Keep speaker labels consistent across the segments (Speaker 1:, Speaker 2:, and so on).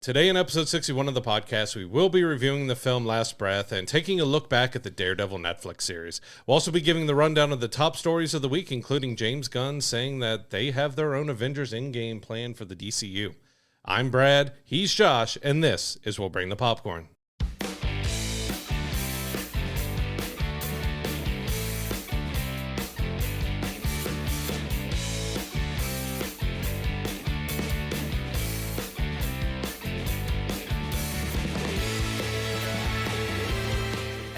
Speaker 1: Today in episode 61 of the podcast, we will be reviewing the film Last Breath and taking a look back at the Daredevil Netflix series. We'll also be giving the rundown of the top stories of the week, including James Gunn saying that they have their own Avengers Endgame plan for the DCU. I'm Brad, he's Josh, and this is We'll Bring the Popcorn.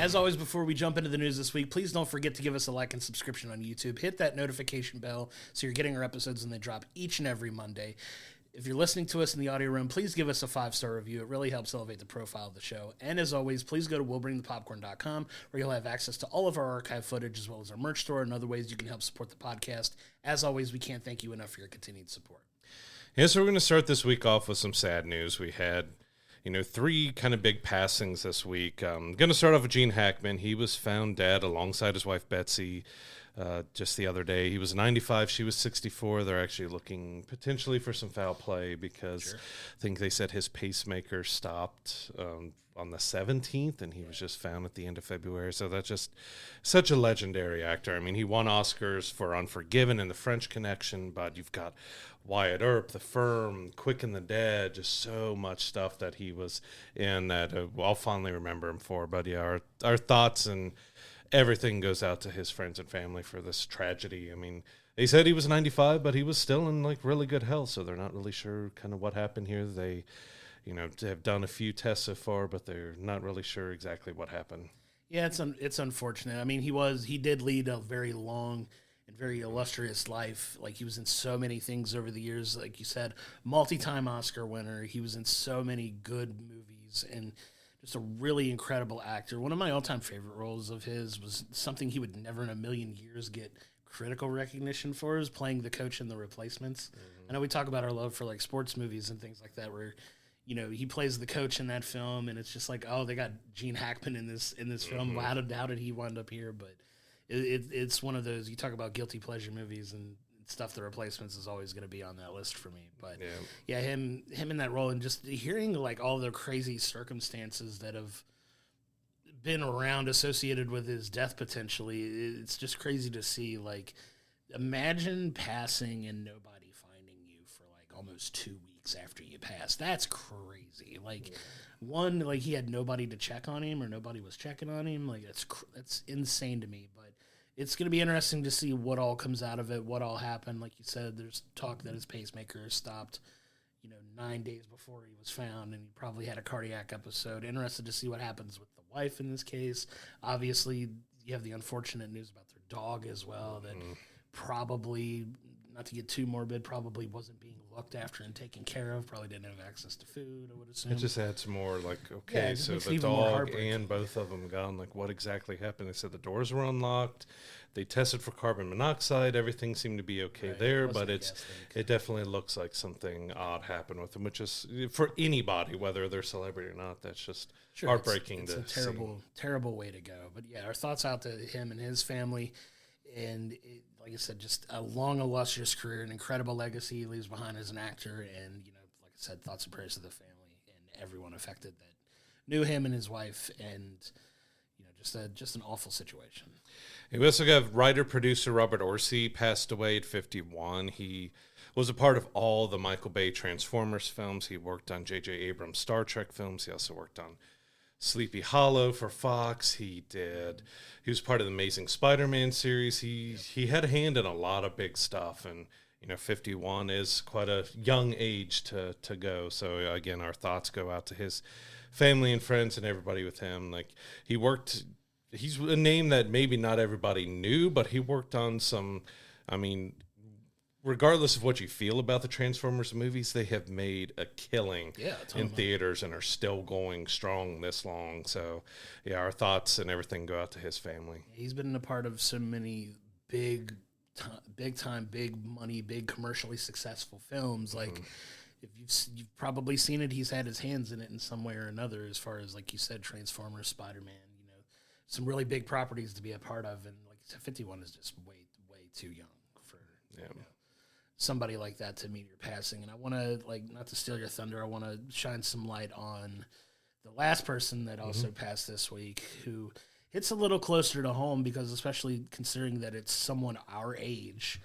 Speaker 2: As always, before we jump into the news this week, please don't forget to give us a like and subscription on YouTube. Hit that notification bell so you're getting our episodes when they drop each and every Monday. If you're listening to us in the audio room, please give us a 5-star review. It really helps elevate the profile of the show. And as always, please go to willbringthepopcorn.com where you'll have access to all of our archive footage as well as our merch store and other ways you can help support the podcast. As always, we can't thank you enough for your continued support.
Speaker 1: Yeah, so we're going to start this week off with some sad news. We had 3 kind of big passings this week. I'm going to start off with Gene Hackman. He was found dead alongside his wife, Betsy, just the other day. He was 95. She was 64. They're actually looking potentially for some foul play because I think they said his pacemaker stopped on the 17th, and he was just found at the end of February. So that's just such a legendary actor. I mean, he won Oscars for Unforgiven and The French Connection, but you've got Wyatt Earp, The Firm, Quick and the Dead, just so much stuff that he was in that I'll fondly remember him for. But yeah, our thoughts and everything goes out to his friends and family for this tragedy. I mean, they said he was 95, but he was still in really good health, so they're not really sure kind of what happened here. They have done a few tests so far, but they're not really sure exactly what happened.
Speaker 2: Yeah, it's unfortunate. I mean, he did lead a very long and very illustrious life. Like, he was in so many things over the years. Like you said, multi-time Oscar winner. He was in so many good movies and just a really incredible actor. One of my all-time favorite roles of his was something he would never in a million years get critical recognition for, is playing the coach in The Replacements. Mm-hmm. I know we talk about our love for sports movies and things like that, where he plays the coach in that film, and it's just like, oh, they got Gene Hackman in this film. Mm-hmm. How did he wind up here? But it's one of those, you talk about guilty pleasure movies and stuff. The Replacements is always going to be on that list for me. But yeah, him in that role, and just hearing all the crazy circumstances that have been around associated with his death potentially, it's just crazy to see. Imagine passing and nobody finding you for almost 2 weeks after you pass. That's crazy. He had nobody to check on him, or nobody was checking on him. That's insane to me. But it's going to be interesting to see what all comes out of it, what all happened. Like you said, there's talk that his pacemaker stopped, 9 days before he was found, and he probably had a cardiac episode. Interested to see what happens with the wife in this case. Obviously, you have the unfortunate news about their dog as well, that probably, not to get too morbid, probably wasn't being looked after and taken care of, probably didn't have access to food, I would assume.
Speaker 1: It just adds more so the dog and both of them gone, what exactly happened? They said the doors were unlocked, they tested for carbon monoxide, everything seemed to be okay there, but it definitely looks like something odd happened with them, which is, for anybody, whether they're celebrity or not, that's just heartbreaking.
Speaker 2: It's a terrible way to go. But yeah, our thoughts out to him and his family. And like I said, just a long, illustrious career, an incredible legacy he leaves behind as an actor. And, like I said, thoughts and prayers to the family and everyone affected that knew him and his wife. And, just an awful situation.
Speaker 1: We also got writer-producer Robert Orci, passed away at 51. He was a part of all the Michael Bay Transformers films. He worked on J.J. Abrams' Star Trek films. He also worked on Sleepy Hollow for Fox. He was part of the Amazing Spider-Man series. He had a hand in a lot of big stuff, and 51 is quite a young age to go. So again, our thoughts go out to his family and friends and everybody with him. He's a name that maybe not everybody knew, but he worked on some, regardless of what you feel about the Transformers movies, they have made a killing in theaters and are still going strong this long. So, yeah, our thoughts and everything go out to his family.
Speaker 2: He's been a part of so many big time, big money, big commercially successful films. If you've probably seen it, he's had his hands in it in some way or another, as far as, like you said, Transformers, Spider-Man, some really big properties to be a part of. And like you said, 51 is just way too young for somebody like that to meet your passing. And I want to, like, not to steal your thunder, I want to shine some light on the last person that also passed this week, who hits a little closer to home, because especially considering that it's someone our age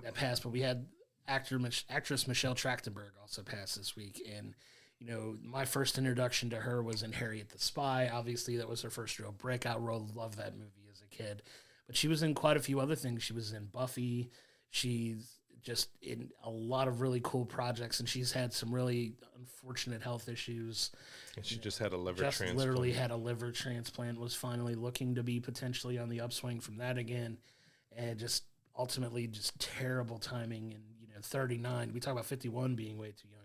Speaker 2: that passed. But we had actress Michelle Trachtenberg also passed this week. And, you know, my first introduction to her was in Harriet the Spy. Obviously, that was her first real breakout role. Loved that movie as a kid. But she was in quite a few other things. She was in Buffy. She's just in a lot of really cool projects, and she's had some really unfortunate health issues.
Speaker 1: And she just had a liver transplant.
Speaker 2: Literally had a liver transplant, was finally looking to be potentially on the upswing from that again. And just ultimately just terrible timing. And, you know, 39, we talk about 51 being way too young.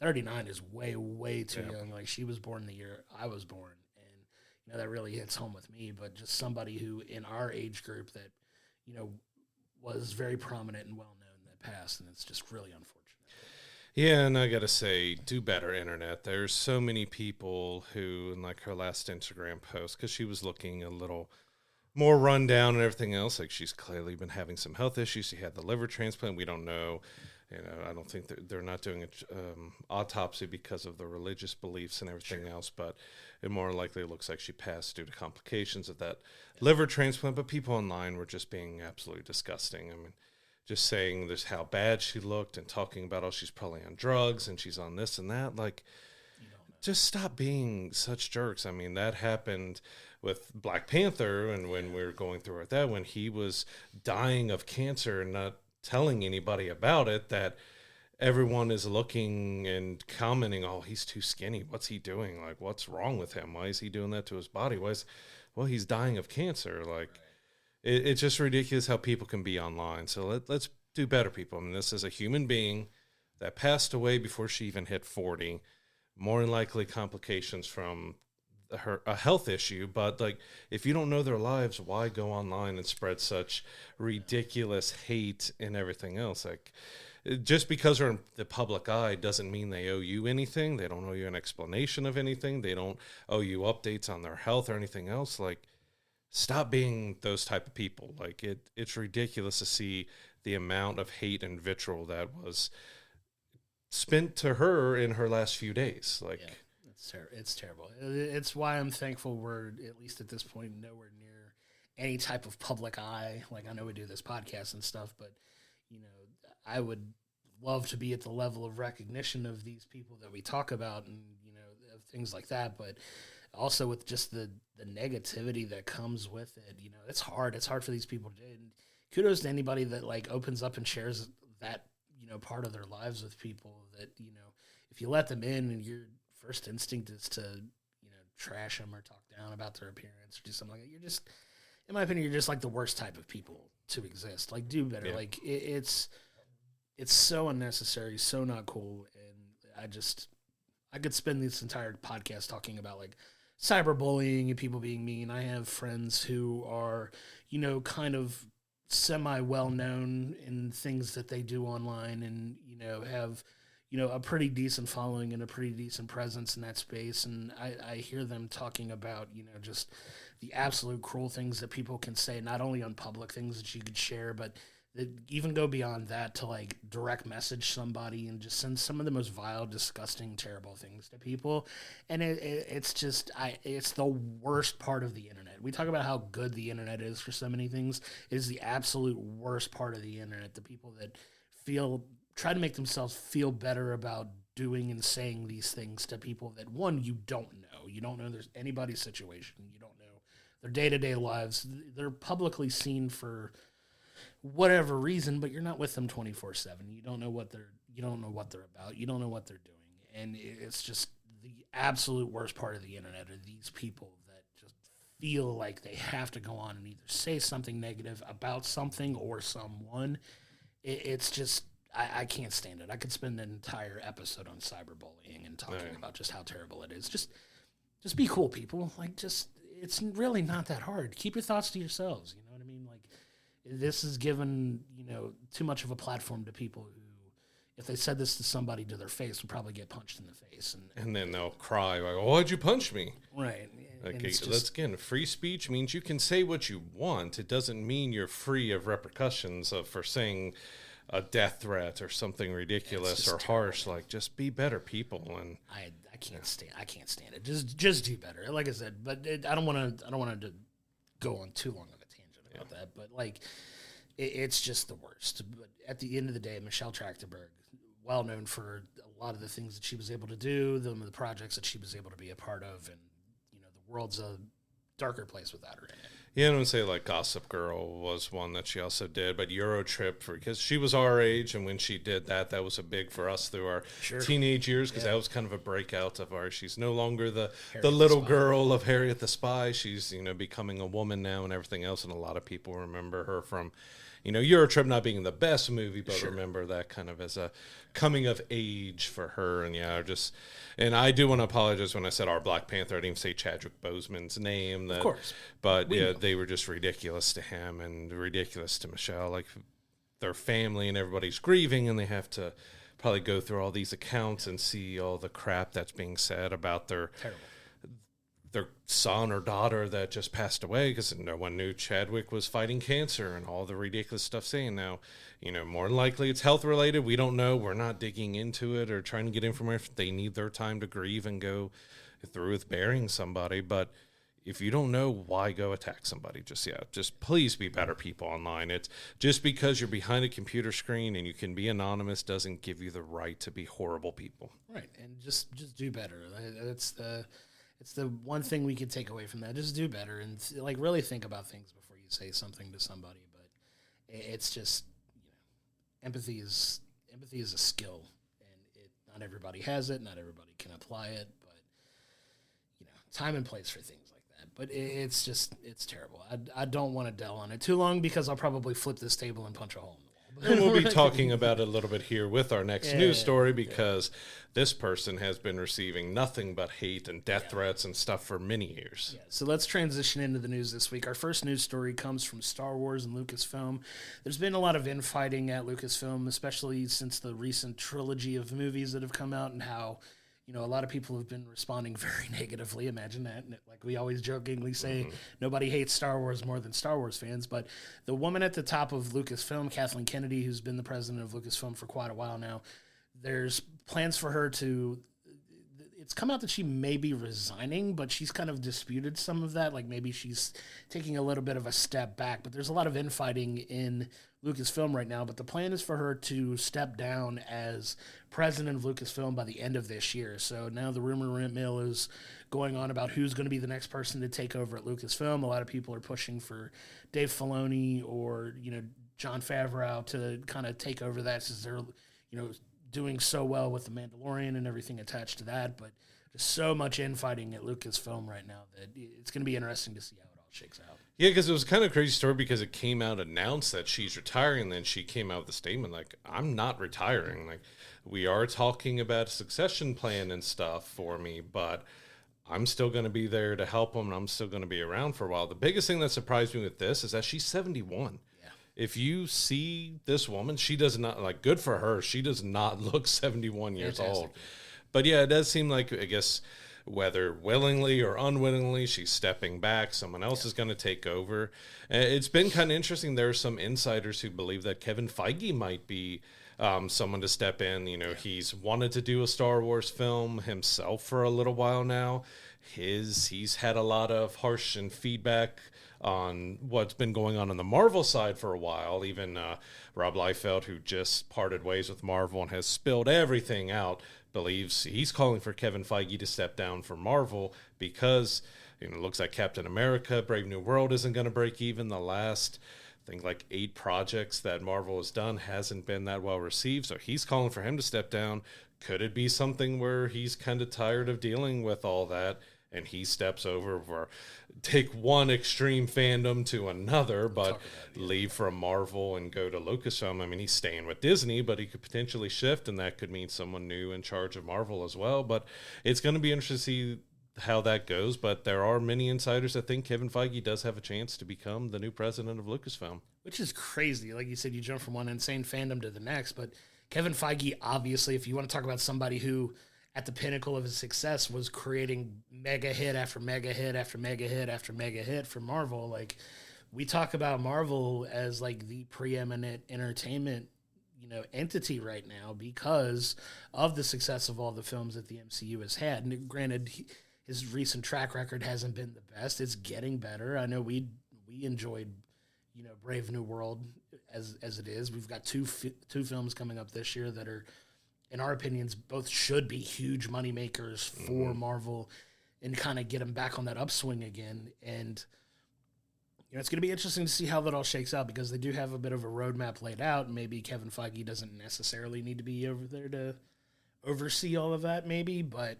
Speaker 2: 39 is way, way too young. Like, she was born the year I was born. And, you know, that really hits home with me. But just somebody who, in our age group, that, you know, was very prominent and well-known that passed. And it's just really unfortunate.
Speaker 1: Yeah, and I got to say, do better, Internet. There's so many people who, in like her last Instagram post, because she was looking a little more run down and everything else, like she's clearly been having some health issues. She had the liver transplant. We don't know. You know, I don't think they're not doing an autopsy because of the religious beliefs and everything else, but it more likely looks like she passed due to complications of that liver transplant. But people online were just being absolutely disgusting. I mean, just saying this how bad she looked and talking about, oh, she's probably on drugs and she's on this and that. Like, just stop being such jerks. I mean, that happened with Black Panther, and when we were going through it, that when he was dying of cancer and not telling anybody about it, that everyone is looking and commenting, oh, he's too skinny. What's he doing? Like, what's wrong with him? Why is he doing that to his body? Well, he's dying of cancer. Like, it's just ridiculous how people can be online. So let's do better, people. I mean, this is a human being that passed away before she even hit 40. More than likely complications from a health issue. But, like, if you don't know their lives, why go online and spread such ridiculous hate and everything else? Like, just because they're in the public eye doesn't mean they owe you anything. They don't owe you an explanation of anything. They don't owe you updates on their health or anything else. Like, stop being those type of people. Like, it's ridiculous to see the amount of hate and vitriol that was spent to her in her last few days. Like,
Speaker 2: it's terrible. It's why I'm thankful we're, at least at this point, nowhere near any type of public eye. Like, I know we do this podcast and stuff, but, you know, I would love to be at the level of recognition of these people that we talk about, and, you know, things like that. But also with just the negativity that comes with it, you know, it's hard. It's hard for these people to do. And kudos to anybody that, like, opens up and shares that, you know, part of their lives with people that, you know, if you let them in and your first instinct is to, you know, trash them or talk down about their appearance or do something like that, you're just, in my opinion, you're just like the worst type of people to exist. Like, do better. Yeah. Like, it's so unnecessary, so not cool. And I could spend this entire podcast talking about, like, cyberbullying and people being mean. I have friends who are, you know, kind of semi-well-known in things that they do online, and, you know, have, you know, a pretty decent following and a pretty decent presence in that space. And I hear them talking about, you know, just the absolute cruel things that people can say, not only on public things that you could share, but that even go beyond that to, like, direct message somebody and just send some of the most vile, disgusting, terrible things to people. And it's just, it's the worst part of the internet. We talk about how good the internet is for so many things. It is the absolute worst part of the internet. The people that try to make themselves feel better about doing and saying these things to people that, one, you don't know. You don't know there's anybody's situation. You don't know their day-to-day lives. They're publicly seen for whatever reason, but you're not with them 24/7. You don't know what they're about. You don't know what they're doing. And it's just the absolute worst part of the internet are these people that just feel like they have to go on and either say something negative about something or someone. It's just, I can't stand it. I could spend an entire episode on cyberbullying and talking about just how terrible it is. Just be cool, people. Like, it's really not that hard. Keep your thoughts to yourselves. You know what I mean? Like, this is given, you know, too much of a platform to people who, if they said this to somebody to their face, would probably get punched in the face.
Speaker 1: And then they'll cry, like, oh, why'd you punch me?
Speaker 2: Right.
Speaker 1: Like, that's, again, free speech means you can say what you want. It doesn't mean you're free of repercussions for saying a death threat or something ridiculous or harsh. Like, just be better people. And
Speaker 2: I can't stand it. Just do better. Like I said, but I don't want to go on too long of a tangent about that. But like, it's just the worst. But at the end of the day, Michelle Trachtenberg, well known for a lot of the things that she was able to do, the projects that she was able to be a part of, and the world's a darker place without her in it.
Speaker 1: Yeah, I don't say like Gossip Girl was one that she also did, but Eurotrip, because she was our age, and when she did that was a big for us through our teenage years, because that was kind of a breakout of our. She's no longer the little girl of Harriet the Spy. She's becoming a woman now and everything else, and a lot of people remember her from Eurotrip not being the best movie, but remember that kind of as a coming of age for her. And and I do want to apologize when I said our Black Panther. I didn't even say Chadwick Boseman's name. Of
Speaker 2: course.
Speaker 1: But they were just ridiculous to him and ridiculous to Michelle. Like, their family and everybody's grieving, and they have to probably go through all these accounts and see all the crap that's being said about their son or daughter that just passed away, because no one knew Chadwick was fighting cancer and all the ridiculous stuff saying. Now, more than likely it's health related. We don't know. We're not digging into it or trying to get information. They need their time to grieve and go through with burying somebody. But if you don't know, why go attack somebody? Just please be better people online. It's just because you're behind a computer screen and you can be anonymous doesn't give you the right to be horrible people.
Speaker 2: Right. And just do better. It's the one thing we can take away from that. Just do better and really think about things before you say something to somebody. But it's just, empathy is a skill, and not everybody has it. Not everybody can apply it, but time and place for things like that. But it's terrible. I don't want to delve on it too long, because I'll probably flip this table and punch a hole in the wall.
Speaker 1: And we'll be talking about it a little bit here with our next news story, because this person has been receiving nothing but hate and death threats and stuff for many years.
Speaker 2: Yeah, so let's transition into the news this week. Our first news story comes from Star Wars and Lucasfilm. There's been a lot of infighting at Lucasfilm, especially since the recent trilogy of movies that have come out, and how a lot of people have been responding very negatively. Imagine that. Like we always jokingly say, nobody hates Star Wars more than Star Wars fans. But the woman at the top of Lucasfilm, Kathleen Kennedy, who's been the president of Lucasfilm for quite a while now, there's plans for her to... It's come out that she may be resigning, but she's kind of disputed some of that. Like, maybe she's taking a little bit of a step back. But there's a lot of infighting in Lucasfilm right now. But the plan is for her to step down as president of Lucasfilm by the end of this year. So now the rumor mill is going on about who's going to be the next person to take over at Lucasfilm. A lot of people are pushing for Dave Filoni or, Jon Favreau to kind of take over that, since they're, doing so well with The Mandalorian and everything attached to that. But just so much infighting at Lucasfilm right now that it's going to be interesting to see how it all shakes out.
Speaker 1: Yeah, because it was kind of a crazy story, because it came out announced that she's retiring, and then she came out with a statement like, I'm not retiring. Like, we are talking about a succession plan and stuff for me, but I'm still going to be there to help them, and I'm still going to be around for a while. The biggest thing that surprised me with this is that she's 71. If you see this woman, she does not, good for her, she does not look 71 years old. But yeah, it does seem like, I guess, whether willingly or unwillingly, she's stepping back. Someone else is going to take over. It's been kind of interesting. There are some insiders who believe that Kevin Feige might be someone to step in. He's wanted to do a Star Wars film himself for a little while now. He's had a lot of harsh and feedback on what's been going on the Marvel side for a while. Even Rob Liefeld, who just parted ways with Marvel and has spilled everything out, believes he's calling for Kevin Feige to step down from Marvel, because it looks like Captain America, Brave New World isn't going to break even. The last, I think, 8 projects that Marvel has done hasn't been that well received, so he's calling for him to step down. Could it be something where he's kind of tired of dealing with all that, and he steps over, or take one extreme fandom to another, but leave from Marvel and go to Lucasfilm? I mean, he's staying with Disney, but he could potentially shift, and that could mean someone new in charge of Marvel as well. But it's going to be interesting to see how that goes. But there are many insiders that think Kevin Feige does have a chance to become the new president of Lucasfilm. Which is crazy.
Speaker 2: Like you said, you jump from one insane fandom to the next. But Kevin Feige, obviously, if you want to talk about somebody who, at the pinnacle of his success, was creating mega hit after mega hit after mega hit after mega hit for Marvel. We talk about Marvel as the preeminent entertainment, entity right now because of the success of all the films that the MCU has had. And granted, his recent track record hasn't been the best. It's getting better. I know we enjoyed, Brave New World as it is. We've got two films coming up this year that are, in our opinions, both should be huge moneymakers for Marvel and kind of get them back on that upswing again. And it's going to be interesting to see how that all shakes out because they do have a bit of a roadmap laid out. Maybe Kevin Feige doesn't necessarily need to be over there to oversee all of that, maybe, but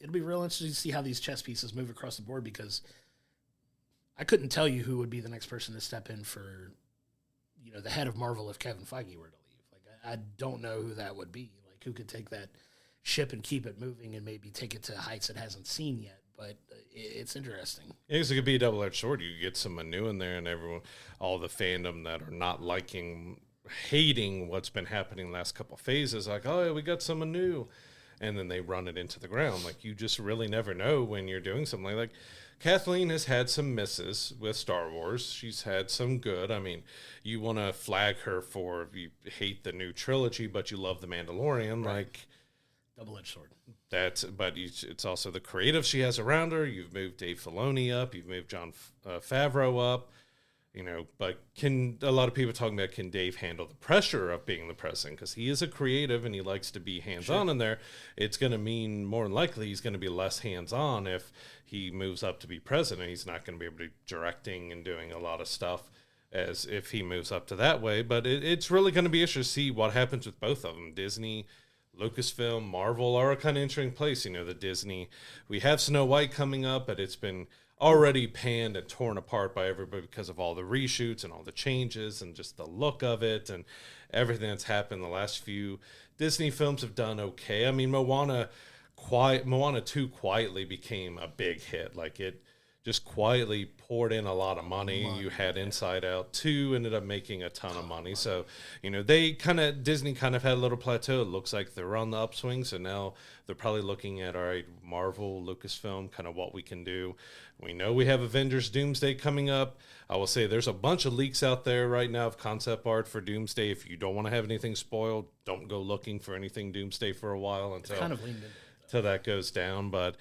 Speaker 2: it'll be real interesting to see how these chess pieces move across the board because I couldn't tell you who would be the next person to step in for, the head of Marvel if Kevin Feige were to leave. Like, I don't know who that would be. Like, who could take that ship and keep it moving and maybe take it to heights it hasn't seen yet. But it's interesting.
Speaker 1: I guess it could be a double-edged sword. You get someone new in there, and everyone, all the fandom that are not hating what's been happening the last couple of phases, like, oh, yeah, we got someone new, and then they run it into the ground. Like, you just really never know when you're doing something. Like Kathleen has had some misses with Star Wars. She's had some good. I mean, you want to flag her for you hate the new trilogy, but you love The Mandalorian,
Speaker 2: right.
Speaker 1: like.
Speaker 2: Double-edged sword.
Speaker 1: But it's also the creative she has around her. You've moved Dave Filoni up. You've moved Jon Favreau up. But a lot of people talking about can Dave handle the pressure of being the president? Because he is a creative and he likes to be hands-on in there. It's going to mean more than likely he's going to be less hands-on if he moves up to be president. He's not going to be able to be directing and doing a lot of stuff as if he moves up to that way. But it's really going to be interesting to see what happens with both of them. Disney, Lucasfilm, Marvel are a kind of interesting place. The Disney, we have Snow White coming up, but it's been already panned and torn apart by everybody because of all the reshoots and all the changes and just the look of it and everything that's happened. The last few Disney films have done okay. I mean, Moana 2 quietly became a big hit. Like, it just quietly poured in a lot of money. You had Inside Out 2 ended up making a ton of money. So, Disney kind of had a little plateau. It looks like they're on the upswing. So now they're probably looking at, all right, Marvel, Lucasfilm, kind of what we can do. We know we have Avengers Doomsday coming up. I will say there's a bunch of leaks out there right now of concept art for Doomsday. If you don't want to have anything spoiled, don't go looking for anything Doomsday for a while until that goes down. But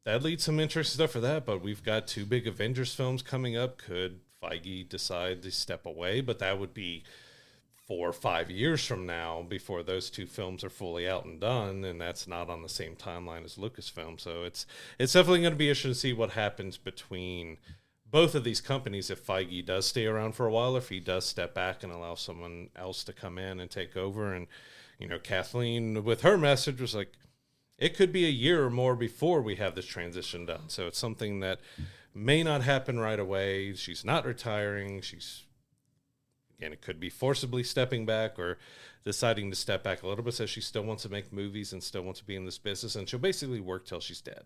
Speaker 1: that leads some interesting stuff for that, but we've got 2 big Avengers films coming up. Could Feige decide to step away? But that would be 4 or 5 years from now before those 2 films are fully out and done, and that's not on the same timeline as Lucasfilm. So it's definitely going to be interesting to see what happens between both of these companies if Feige does stay around for a while, if he does step back and allow someone else to come in and take over. And, Kathleen, with her message, was like, it could be a year or more before we have this transition done. So it's something that may not happen right away. She's not retiring. It could be forcibly stepping back or deciding to step back a little bit. So she still wants to make movies and still wants to be in this business. And she'll basically work till she's dead.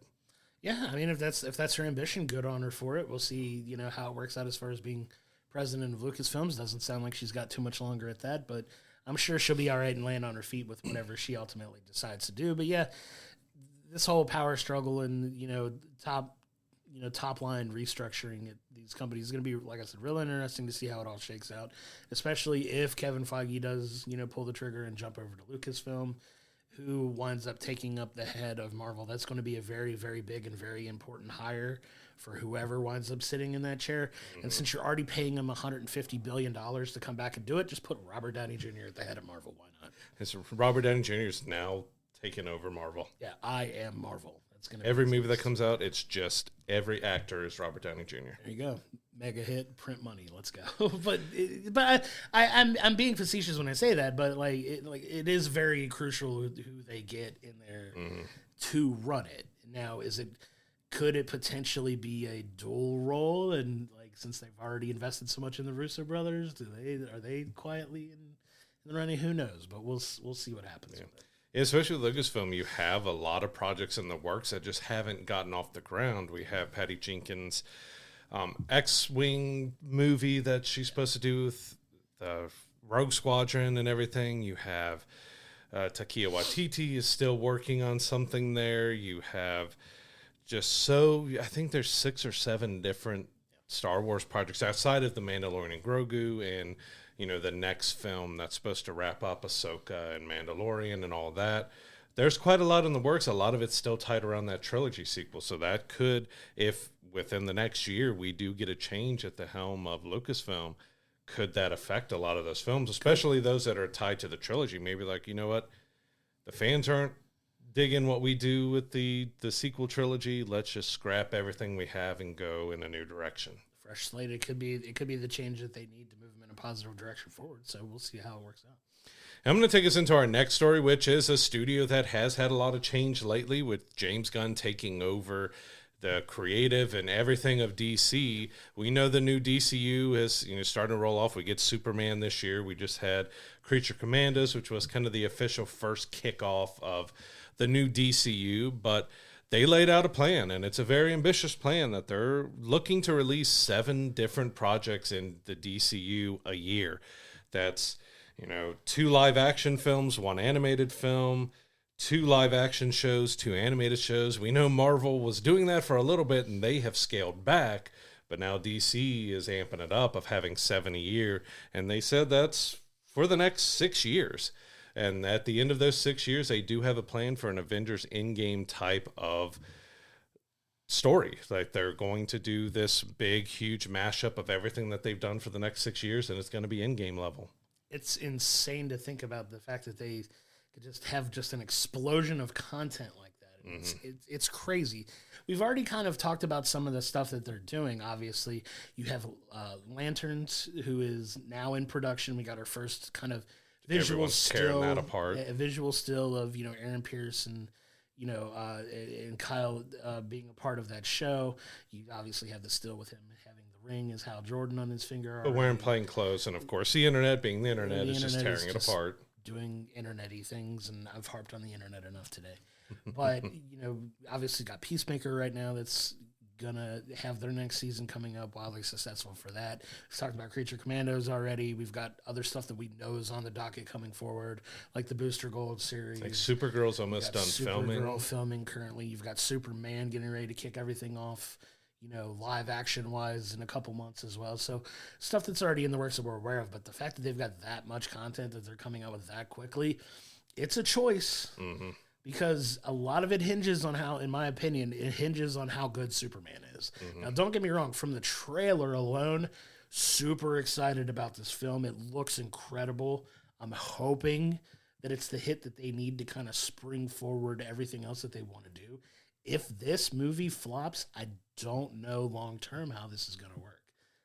Speaker 1: Yeah,
Speaker 2: I mean, if that's her ambition, good on her for it. We'll see, how it works out as far as being president of Lucasfilms. Doesn't sound like she's got too much longer at that, but I'm sure she'll be all right and land on her feet with whatever she ultimately decides to do. But yeah, this whole power struggle and top line restructuring at these companies is going to be, like I said, real interesting to see how it all shakes out, especially if Kevin Feige does pull the trigger and jump over to Lucasfilm, who winds up taking up the head of Marvel. That's going to be a very, very big and very important hire for whoever winds up sitting in that chair. Mm-hmm. And since you're already paying him $150 billion to come back and do it, just put Robert Downey Jr. at the head of Marvel. Why not?
Speaker 1: So Robert Downey Jr. is now taking over Marvel.
Speaker 2: Yeah, I am Marvel. That's gonna
Speaker 1: every movie that comes out, it's just every actor is Robert Downey Jr.
Speaker 2: There you go. Mega hit, print money. Let's go. but I'm being facetious when I say that. But it is very crucial who they get in there to run it. Now, could it potentially be a dual role? And since they've already invested so much in the Russo brothers, are they quietly in the running? Who knows? But we'll see what happens with it.
Speaker 1: Especially with Lucasfilm, you have a lot of projects in the works that just haven't gotten off the ground. We have Patty Jenkins' X-Wing movie that she's supposed to do with the Rogue Squadron and everything. You have Taika Waititi is still working on something there. You have I think there's 6 or 7 different Star Wars projects outside of The Mandalorian and Grogu, and the next film that's supposed to wrap up Ahsoka and Mandalorian and all that. There's quite a lot in the works. A lot of it's still tied around that trilogy sequel. So that could, if within the next year we do get a change at the helm of Lucasfilm, could that affect a lot of those films, especially those that are tied to the trilogy? Maybe like, you know what, the fans aren't digging what we do with the sequel trilogy. Let's just scrap everything we have and go in a new direction.
Speaker 2: Fresh slate. It could be the change that they need to move them in a positive direction forward. So we'll see how it works out.
Speaker 1: I'm going to take us into our next story, which is a studio that has had a lot of change lately with James Gunn taking over the creative and everything of DC. We know the new DCU is starting to roll off. We get Superman this year. We just had Creature Commandos, which was kind of the official first kickoff of the new DCU, but they laid out a plan, and it's a very ambitious plan that they're looking to release 7 different projects in the DCU a year. That's 2 live action films, 1 animated film, 2 live action shows, 2 animated shows. We know Marvel was doing that for a little bit and they have scaled back, but now DC is amping it up of having 7 a year. And they said that's for the next 6 years. And at the end of those 6 years, they do have a plan for an Avengers Endgame type of story. Like they're going to do this big, huge mashup of everything that they've done for the next 6 years, and it's going to be Endgame level.
Speaker 2: It's insane to think about the fact that they could just have just an explosion of content like that. It's crazy. We've already kind of talked about some of the stuff that they're doing. Obviously, you have Lanterns, who is now in production. We got our first kind of visual still,
Speaker 1: tearing that apart.
Speaker 2: A visual still of Aaron Pierce and and Kyle being a part of that show. You obviously have the still with him having the ring as Hal Jordan on his finger.
Speaker 1: But wearing plain clothes, and of course the internet being the internet is just tearing it apart.
Speaker 2: Doing internet-y things, and I've harped on the internet enough today. But, obviously got Peacemaker right now that's going to have their next season coming up, wildly successful for that. We've talked about Creature Commandos already. We've got other stuff that we know is on the docket coming forward, like the Booster Gold series.
Speaker 1: Like Supergirl's almost done filming.
Speaker 2: Supergirl filming currently. You've got Superman getting ready to kick everything off, live action-wise in a couple months as well. So stuff that's already in the works that we're aware of. But the fact that they've got that much content that they're coming out with that quickly, it's a choice. Because a lot of it hinges on how, in my opinion, it hinges on how good Superman is. Now, don't get me wrong. From the trailer alone, super excited about this film. It looks incredible. I'm hoping that it's the hit that they need to kind of spring forward everything else that they want to do. If this movie flops, I don't know long-term how this is going to work.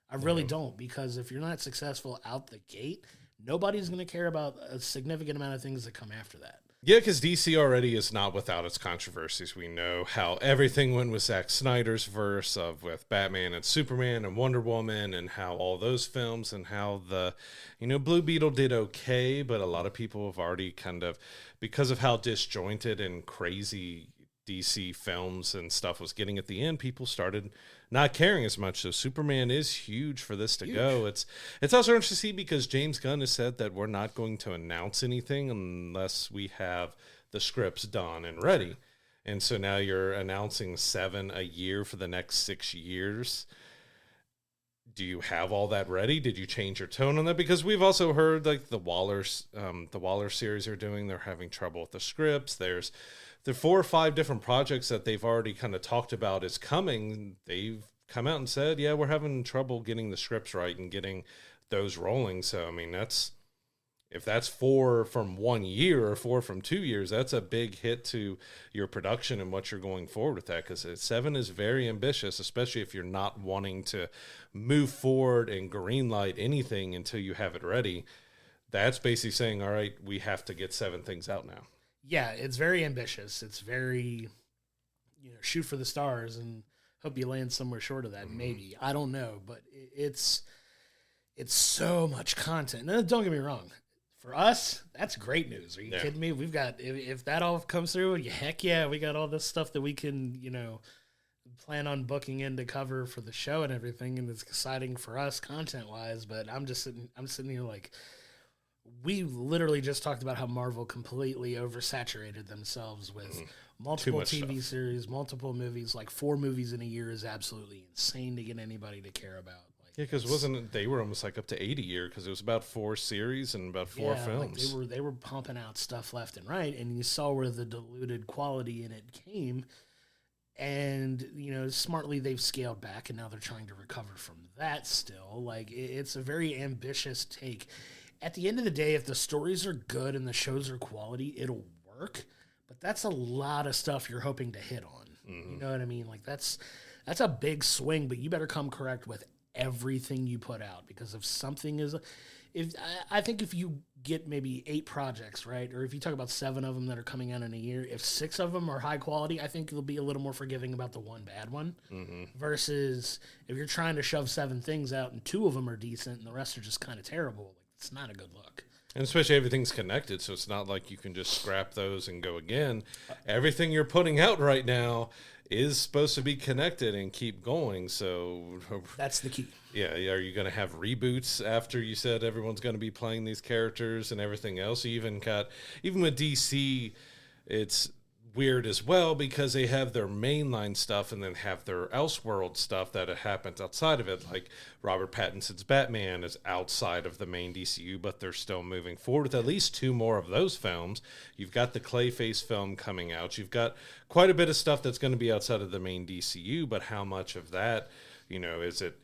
Speaker 2: I really don't, because if you're not successful out the gate, nobody's going to care about a significant amount of things that come after that.
Speaker 1: Yeah, because DC already is not without its controversies. We know how everything went with Zack Snyder's verse with Batman and Superman and Wonder Woman, and how all those films and how the, Blue Beetle did okay, but a lot of people have already kind of, because of how disjointed and crazy DC films and stuff was getting at the end, people started not caring as much. So Superman is huge for this to go. It's also interesting to see, because James Gunn has said that we're not going to announce anything unless we have the scripts done and ready. And so now you're announcing 7 a year for the next 6 years. Do you have all that ready? Did you change your tone on that? Because we've also heard like the Waller series are doing, they're having trouble with the scripts. There's the 4 or 5 different projects that they've already kind of talked about is coming. They've come out and said, yeah, we're having trouble getting the scripts right and getting those rolling. So, I mean, if that's 4 from 1 year or 4 from 2 years, that's a big hit to your production and what you're going forward with that. Because 7 is very ambitious, especially if you're not wanting to move forward and greenlight anything until you have it ready. That's basically saying, all right, we have to get 7 things out now.
Speaker 2: Yeah, it's very ambitious. It's very, shoot for the stars and hope you land somewhere short of that. Maybe, I don't know, but it's so much content. Now, don't get me wrong. For us, that's great news. Are you kidding me? We've got, if that all comes through, heck yeah, we got all this stuff that we can, plan on booking in to cover for the show and everything, and it's exciting for us content wise. But I'm sitting here like, we literally just talked about how Marvel completely oversaturated themselves with multiple TV series, multiple movies. Like 4 movies in a year is absolutely insane to get anybody to care about.
Speaker 1: Yeah, because they were almost like up to 80 a year because it was about 4 series and about 4 films.
Speaker 2: Like they were pumping out stuff left and right, and you saw where the diluted quality in it came. And, you know, smartly they've scaled back, and now they're trying to recover from that still. Like, it's a very ambitious take. At the end of the day, if the stories are good and the shows are quality, it'll work. But that's a lot of stuff you're hoping to hit on. You know what I mean? Like, that's a big swing, but you better come correct with everything you put out, because if something is, I think if you get maybe 8 projects, right, or if you talk about 7 of them that are coming out in a year, if 6 of them are high quality, I think you'll be a little more forgiving about the one bad one, versus if you're trying to shove 7 things out and 2 of them are decent and the rest are just kind of terrible. Like, it's not a good look.
Speaker 1: And especially everything's connected, so it's not like you can just scrap those and go again. Everything you're putting out right now is supposed to be connected and keep going, so...
Speaker 2: That's the key.
Speaker 1: Yeah, are you going to have reboots after you said everyone's going to be playing these characters and everything else? You even with DC, it's weird as well because they have their mainline stuff and then have their Elseworld stuff that happens outside of it. Like Robert Pattinson's Batman is outside of the main DCU, but they're still moving forward with at least 2 more of those films. You've got the Clayface film coming out. You've got quite a bit of stuff that's going to be outside of the main DCU, but how much of that, you know, is it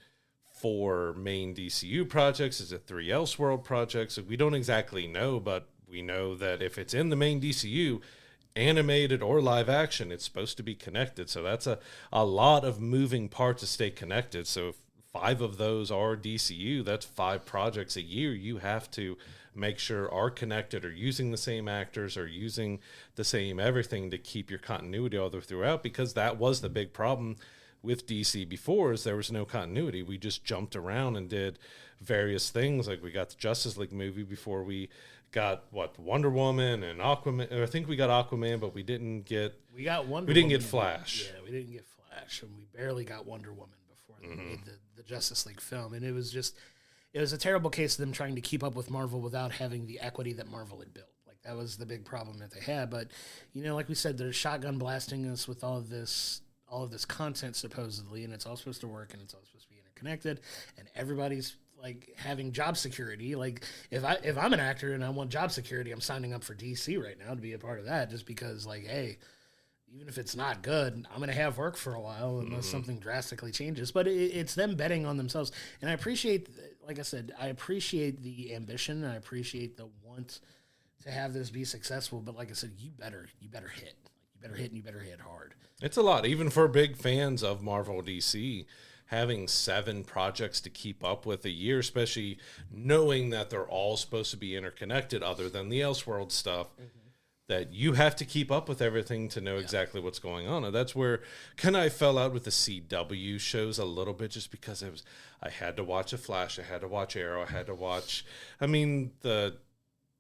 Speaker 1: 4 main DCU projects? Is it 3 Elseworld projects? We don't exactly know, but we know that if it's in the main DCU, animated or live action, it's supposed to be connected. So that's a lot of moving parts to stay connected. So if 5 of those are DCU, that's 5 projects a year you have to make sure are connected, or using the same actors, or using the same everything to keep your continuity all the way throughout, because that was the big problem with DC before, is there was no continuity. We just jumped around and did various things. Like we got the Justice League movie before we got Wonder Woman and Aquaman. I think we got Aquaman, but we didn't get
Speaker 2: Wonder
Speaker 1: Woman.
Speaker 2: Get
Speaker 1: Flash.
Speaker 2: Yeah, we didn't get Flash, and we barely got Wonder Woman before they made the Justice League film. And it was a terrible case of them trying to keep up with Marvel without having the equity that Marvel had built. Like, that was the big problem that they had. But, you know, like we said, they're shotgun blasting us with all of this content supposedly, and it's all supposed to work, and it's all supposed to be interconnected, and everybody's like having job security. Like, if I'm an actor and I want job security, I'm signing up for DC right now to be a part of that, just because, like, hey, even if it's not good, I'm going to have work for a while unless something drastically changes. But it's them betting on themselves. And I appreciate, like I said, I appreciate the ambition. I appreciate the want to have this be successful. But like I said, you better hit. You better hit, and you better hit hard.
Speaker 1: It's a lot, even for big fans of Marvel DC, having 7 projects to keep up with a year, especially knowing that they're all supposed to be interconnected other than the Elseworld stuff. That you have to keep up with everything to know exactly what's going on. And that's where I fell out with the CW shows a little bit, just because I had to watch a Flash, I had to watch Arrow, I had to watch, the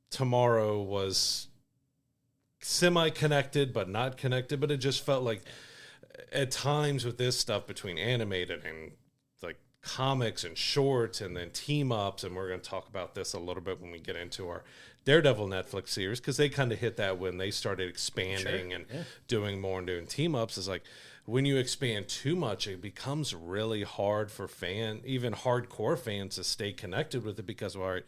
Speaker 1: Tomorrow was semi-connected but not connected, but it just felt like at times with this stuff between animated and like comics and shorts and then team ups, and we're going to talk about this a little bit when we get into our Daredevil Netflix series, because they kind of hit that when they started expanding and doing more and doing team ups. Is like when you expand too much, it becomes really hard for even hardcore fans to stay connected with it, because, all right,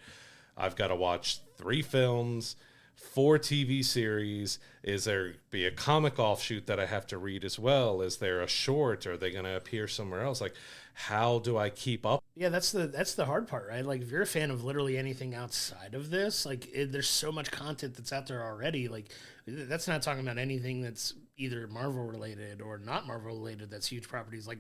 Speaker 1: I've got to watch 3 films, 4 TV series. Is there be a comic offshoot that I have to read as well? Is there a short? Are they going to appear somewhere else? Like, how do I keep up?
Speaker 2: Yeah, that's the hard part, right? Like, if you're a fan of literally anything outside of this, like, there's so much content that's out there already. Like, that's not talking about anything that's either Marvel related or not Marvel related. That's huge properties. Like,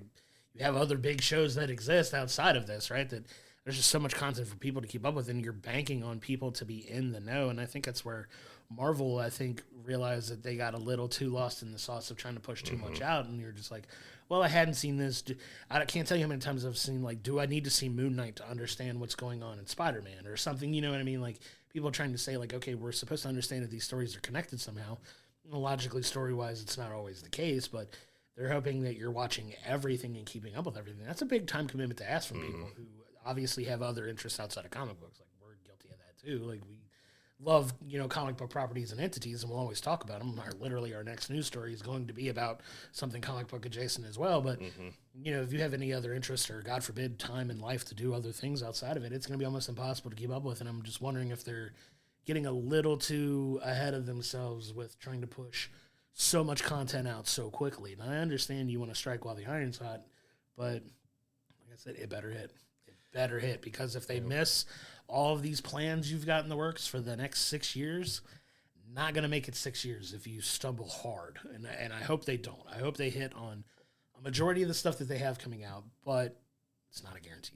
Speaker 2: you have other big shows that exist outside of this, right? That there's just so much content for people to keep up with, and you're banking on people to be in the know. And I think that's where Marvel, realized that they got a little too lost in the sauce of trying to push too much out. And you're just like, well, I hadn't seen this. I can't tell you how many times I've seen, like, do I need to see Moon Knight to understand what's going on in Spider-Man or something? You know what I mean? Like, people trying to say, like, okay, we're supposed to understand that these stories are connected somehow. Logically, story-wise, it's not always the case, but they're hoping that you're watching everything and keeping up with everything. That's a big time commitment to ask from people who obviously have other interests outside of comic books. Like, we're guilty of that too. Like, love, comic book properties and entities, and we'll always talk about them. Literally, our next news story is going to be about something comic book adjacent as well. But, if you have any other interest or, God forbid, time in life to do other things outside of it, it's going to be almost impossible to keep up with. And I'm just wondering if they're getting a little too ahead of themselves with trying to push so much content out so quickly. And I understand you want to strike while the iron's hot, but like I said, it better hit. It better hit, because if they miss all of these plans you've got in the works for the next 6 years, not going to make it 6 years if you stumble hard. And I hope they don't. I hope they hit on a majority of the stuff that they have coming out, but it's not a guarantee.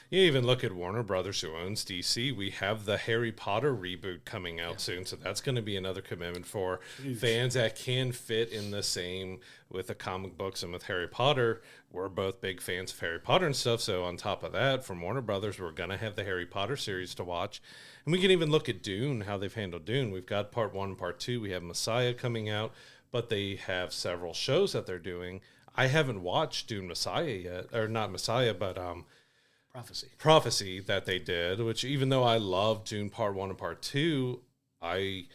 Speaker 1: You even look at Warner Brothers, who owns DC. We have the Harry Potter reboot coming out soon, so that's going to be another commitment for fans that can fit in the same with the comic books and with Harry Potter. We're both big fans of Harry Potter and stuff, so on top of that, from Warner Brothers, we're going to have the Harry Potter series to watch. And we can even look at Dune, how they've handled Dune. We've got Part 1 and Part 2. We have Messiah coming out, but they have several shows that they're doing. I haven't watched Dune Messiah yet, or not Messiah, but Prophecy that they did, which even though I loved Dune Part 1 and Part 2, I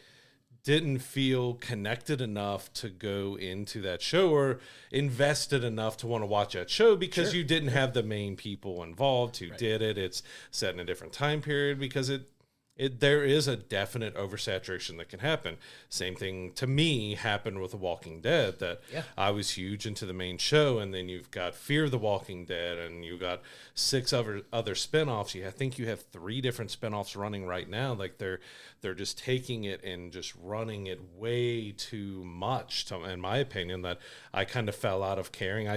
Speaker 1: didn't feel connected enough to go into that show or invested enough to want to watch that show, because you didn't have the main people involved who did it. It's set in a different time period, because there is a definite oversaturation that can happen. Same thing to me happened with The Walking Dead, that I was huge into the main show, and then you've got Fear the Walking Dead, and you've got 6 other spinoffs. I think you have 3 different spinoffs running right now. Like they're just taking it and just running it way too much, in my opinion, that I kind of fell out of caring.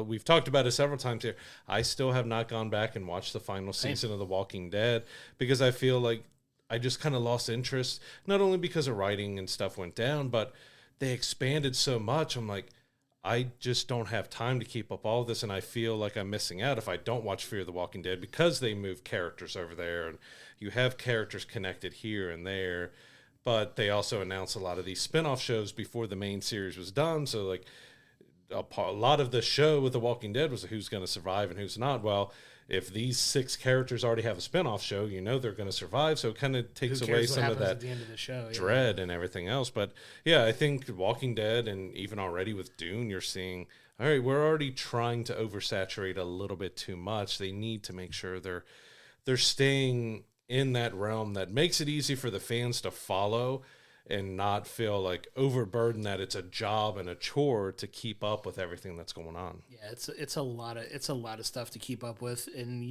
Speaker 1: We've talked about it several times here, I still have not gone back and watched the final season of The Walking Dead, because I feel like I just kind of lost interest, not only because of writing and stuff went down, but they expanded so much. I'm like, I just don't have time to keep up all of this, and I feel like I'm missing out if I don't watch Fear the Walking Dead, because they move characters over there, and you have characters connected here and there, but they also announced a lot of these spin-off shows before the main series was done, so like a lot of the show with The Walking Dead was who's going to survive and who's not. Well, if these 6 characters already have a spinoff show, they're going to survive. So it kind of takes away some of that
Speaker 2: at the end of the show,
Speaker 1: dread and everything else. But yeah, I think Walking Dead, and even already with Dune, you're seeing, all right, we're already trying to oversaturate a little bit too much. They need to make sure they're staying in that realm that makes it easy for the fans to follow and not feel like overburdened that it's a job and a chore to keep up with everything that's going on.
Speaker 2: Yeah, it's a lot of stuff to keep up with, and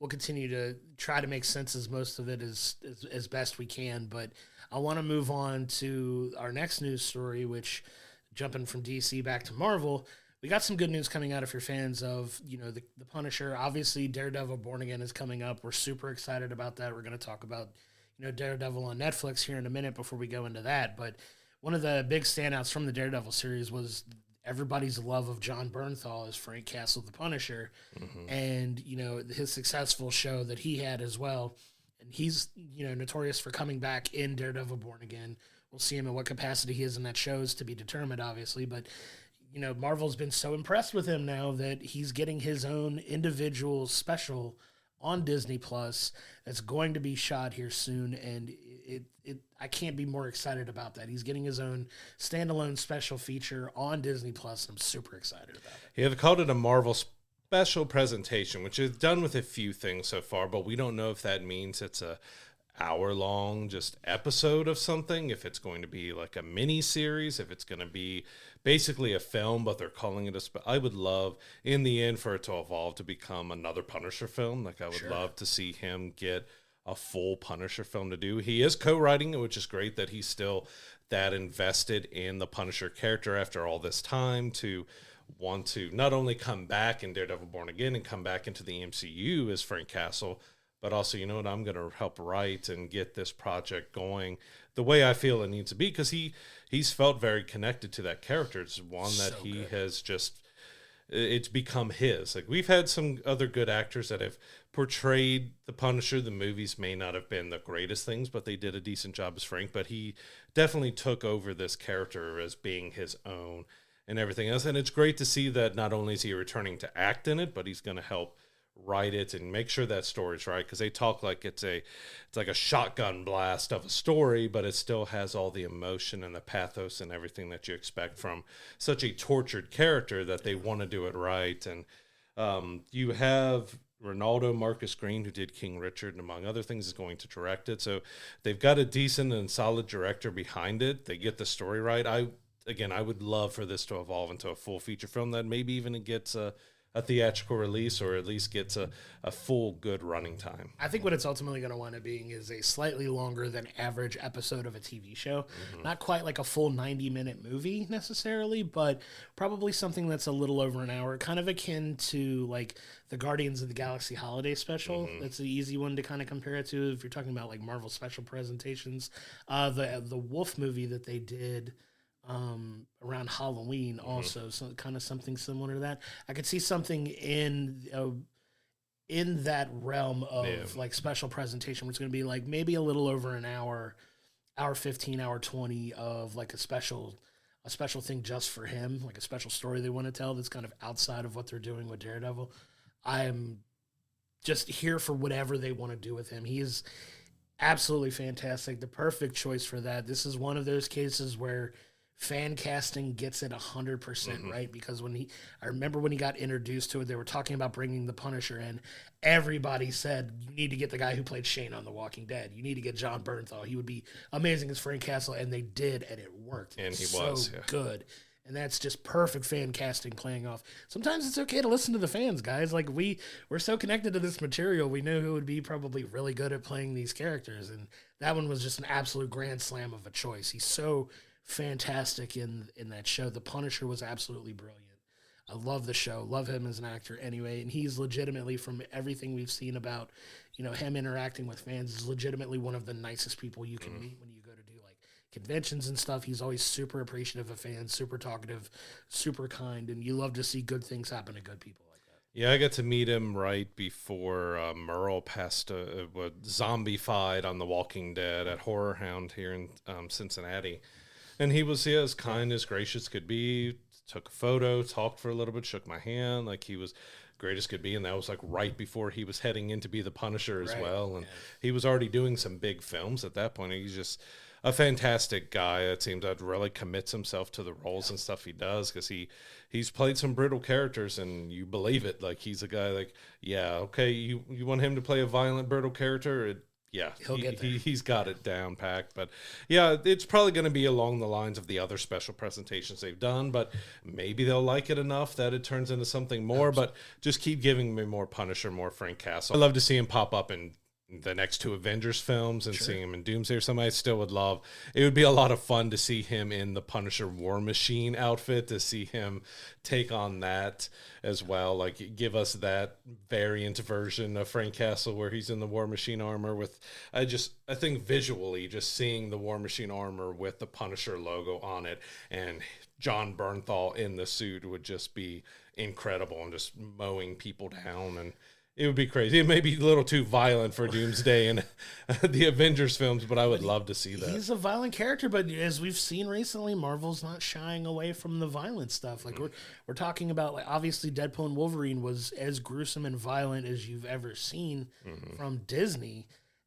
Speaker 2: we'll continue to try to make sense as most of it as best we can. But I want to move on to our next news story, which, jumping from DC back to Marvel, we got some good news coming out if you're fans of the Punisher. Obviously, Daredevil Born Again is coming up. We're super excited about that. We're going to talk about Daredevil on Netflix here in a minute before we go into that. But one of the big standouts from the Daredevil series was everybody's love of Jon Bernthal as Frank Castle, the Punisher, and his successful show that he had as well. And he's notorious for coming back in Daredevil Born Again. We'll see him in what capacity he is in that show is to be determined, obviously. But Marvel's been so impressed with him now that he's getting his own individual special on Disney Plus that's going to be shot here soon, and I can't be more excited about that. He's getting his own standalone special feature on Disney Plus, and I'm super excited about it.
Speaker 1: Yeah, they called it a Marvel special presentation, which is done with a few things so far, but we don't know if that means it's a hour-long just episode of something, if it's going to be like a mini series, if it's going to be basically a film, but they're calling it I would love in the end for it to evolve to become another Punisher film. Like I would love to see him get a full Punisher film to do. He is co-writing it, which is great that he's still that invested in the Punisher character after all this time, to want to not only come back in Daredevil Born Again and come back into the MCU as Frank Castle, but also, I'm going to help write and get this project going the way I feel it needs to be, because he's felt very connected to that character. It's one that he has just, it's become his. Like, we've had some other good actors that have portrayed the Punisher. The movies may not have been the greatest things, but they did a decent job as Frank. But he definitely took over this character as being his own and everything else. And it's great to see that not only is he returning to act in it, but he's going to help write it and make sure that story's right, because they talk like it's like a shotgun blast of a story, but it still has all the emotion and the pathos and everything that you expect from such a tortured character, that they want to do it right. And you have Ronaldo Marcus Green, who did King Richard and among other things, is going to direct it. So they've got a decent and solid director behind it. They get the story right. I would love for this to evolve into a full feature film that maybe even it gets a theatrical release, or at least gets a full good running time.
Speaker 2: I think what it's ultimately going to wind up being is a slightly longer than average episode of a TV show. Mm-hmm. Not quite like a full 90-minute movie necessarily, but probably something that's a little over an hour, kind of akin to like the Guardians of the Galaxy holiday special. Mm-hmm. That's an easy one to kind of compare it to if you're talking about like Marvel special presentations. The Wolf movie that they did around Halloween, also, so kind of something similar to that. I could see something in that realm of like special presentation, where it's going to be like maybe a little over an hour 15, hour 20 of like a special thing just for him, like a special story they want to tell that's kind of outside of what they're doing with Daredevil. I'm just here for whatever they want to do with him. He is absolutely fantastic, the perfect choice for that. This is one of those cases where fan casting gets it 100% right, because I remember when he got introduced to it, they were talking about bringing the Punisher in. Everybody said, you need to get the guy who played Shane on The Walking Dead. You need to get Jon Bernthal. He would be amazing as Frank Castle, and they did, and it worked.
Speaker 1: And he
Speaker 2: so
Speaker 1: was
Speaker 2: good. And that's just perfect fan casting playing off. Sometimes it's okay to listen to the fans, guys. Like, we're so connected to this material. We know who would be probably really good at playing these characters. And that one was just an absolute grand slam of a choice. He's so fantastic in that show. The Punisher was absolutely brilliant. I love the show, love him as an actor anyway, and he's legitimately, from everything we've seen about, him interacting with fans, is legitimately one of the nicest people you can meet when you go to do like conventions and stuff. He's always super appreciative of fans, super talkative, super kind, and you love to see good things happen to good people like that.
Speaker 1: Yeah, I got to meet him right before Merle passed, zombified on The Walking Dead at Horror Hound here in Cincinnati. And he was as kind, as gracious could be, took a photo, talked for a little bit, shook my hand, like he was great as could be. And that was like right before he was heading in to be the Punisher as well. And he was already doing some big films at that point. He's just a fantastic guy. It seems that really commits himself to the roles and stuff he does, because he's played some brutal characters, and you believe it. Like, he's a guy like, yeah, okay, you want him to play a violent, brutal character? Yeah, he's got it down packed. But yeah, it's probably going to be along the lines of the other special presentations they've done, but maybe they'll like it enough that it turns into something more. But just keep giving me more Punisher, more Frank Castle. I'd love to see him pop up in the next two Avengers films and seeing him in Doomsday or something. I still would love. It would be a lot of fun to see him in the Punisher War Machine outfit, to see him take on that as well. Like, give us that variant version of Frank Castle where he's in the War Machine armor with, I think visually just seeing the War Machine armor with the Punisher logo on it and Jon Bernthal in the suit would just be incredible, and just mowing people down, and it would be crazy. It may be a little too violent for Doomsday and the Avengers films, but I would love to see that.
Speaker 2: He's a violent character, but as we've seen recently, Marvel's not shying away from the violent stuff. Like, we're talking about, like, obviously Deadpool and Wolverine was as gruesome and violent as you've ever seen from Disney.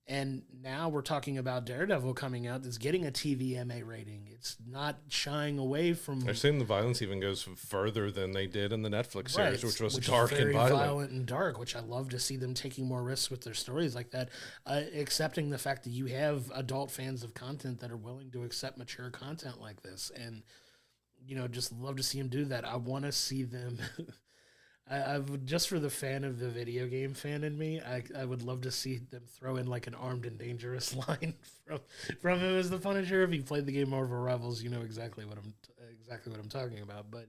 Speaker 2: And now we're talking about Daredevil coming out that's getting a TVMA rating. It's not shying away from...
Speaker 1: I've seen the violence even goes further than they did in the Netflix series, which was dark and violent
Speaker 2: and dark, which I love to see them taking more risks with their stories like that, accepting the fact that you have adult fans of content that are willing to accept mature content like this. And, just love to see them do that. I want to see them... I would, just for the fan of the video game fan in me, I would love to see them throw in like an Armed and Dangerous line from him as the Punisher. If you played the game Marvel Rivals, you know exactly what I'm talking about. But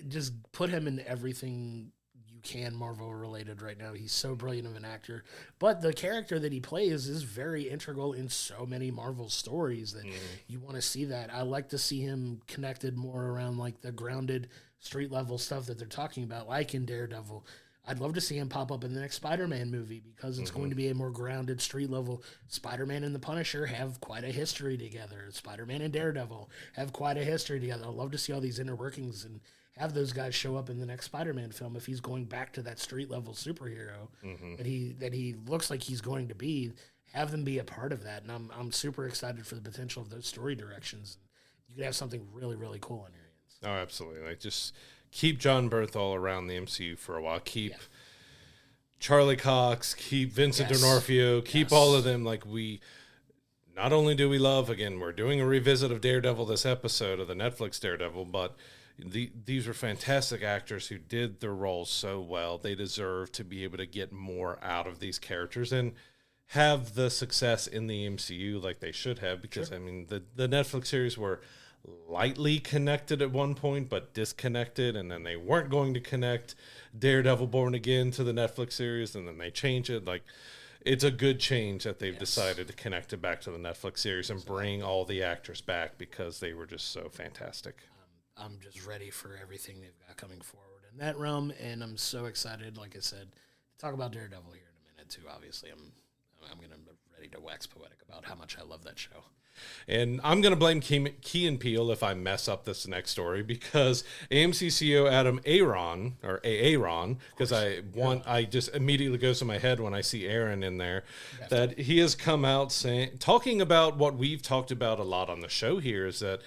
Speaker 2: just put him in everything you can Marvel related right now. He's so brilliant of an actor. But the character that he plays is very integral in so many Marvel stories that you want to see that. I like to see him connected more around like the grounded street level stuff that they're talking about, like in Daredevil. I'd love to see him pop up in the next Spider-Man movie because it's going to be a more grounded street level. Spider-Man and the Punisher have quite a history together. Spider-Man and Daredevil have quite a history together. I'd love to see all these inner workings and have those guys show up in the next Spider-Man film if he's going back to that street level superhero that he looks like he's going to be. Have them be a part of that, and I'm super excited for the potential of those story directions. You could have something really, really cool on your hands.
Speaker 1: Oh, absolutely! Like just keep Jon Bernthal around the MCU for a while. Keep Charlie Cox. Keep Vincent D'Onofrio. Keep all of them. Like we, not only do we love, again, we're doing a revisit of Daredevil this episode of the Netflix Daredevil, but these were fantastic actors who did their roles so well. They deserve to be able to get more out of these characters and have the success in the MCU like they should have, because I mean the Netflix series were lightly connected at one point but disconnected, and then they weren't going to connect Daredevil Born Again to the Netflix series, and then they changed it. Like, it's a good change that they've decided to connect it back to the Netflix series and bring all the actors back because they were just so fantastic.
Speaker 2: I'm just ready for everything they've got coming forward in that realm, and I'm so excited, like I said, to talk about Daredevil here in a minute too. Obviously, I'm going to be ready to wax poetic about how much I love that show.
Speaker 1: And I'm going to blame Key and Peele if I mess up this next story, because AMC CEO Adam Aaron, because I just immediately goes to my head when I see Aaron in there, that he has come out talking about what we've talked about a lot on the show here, is that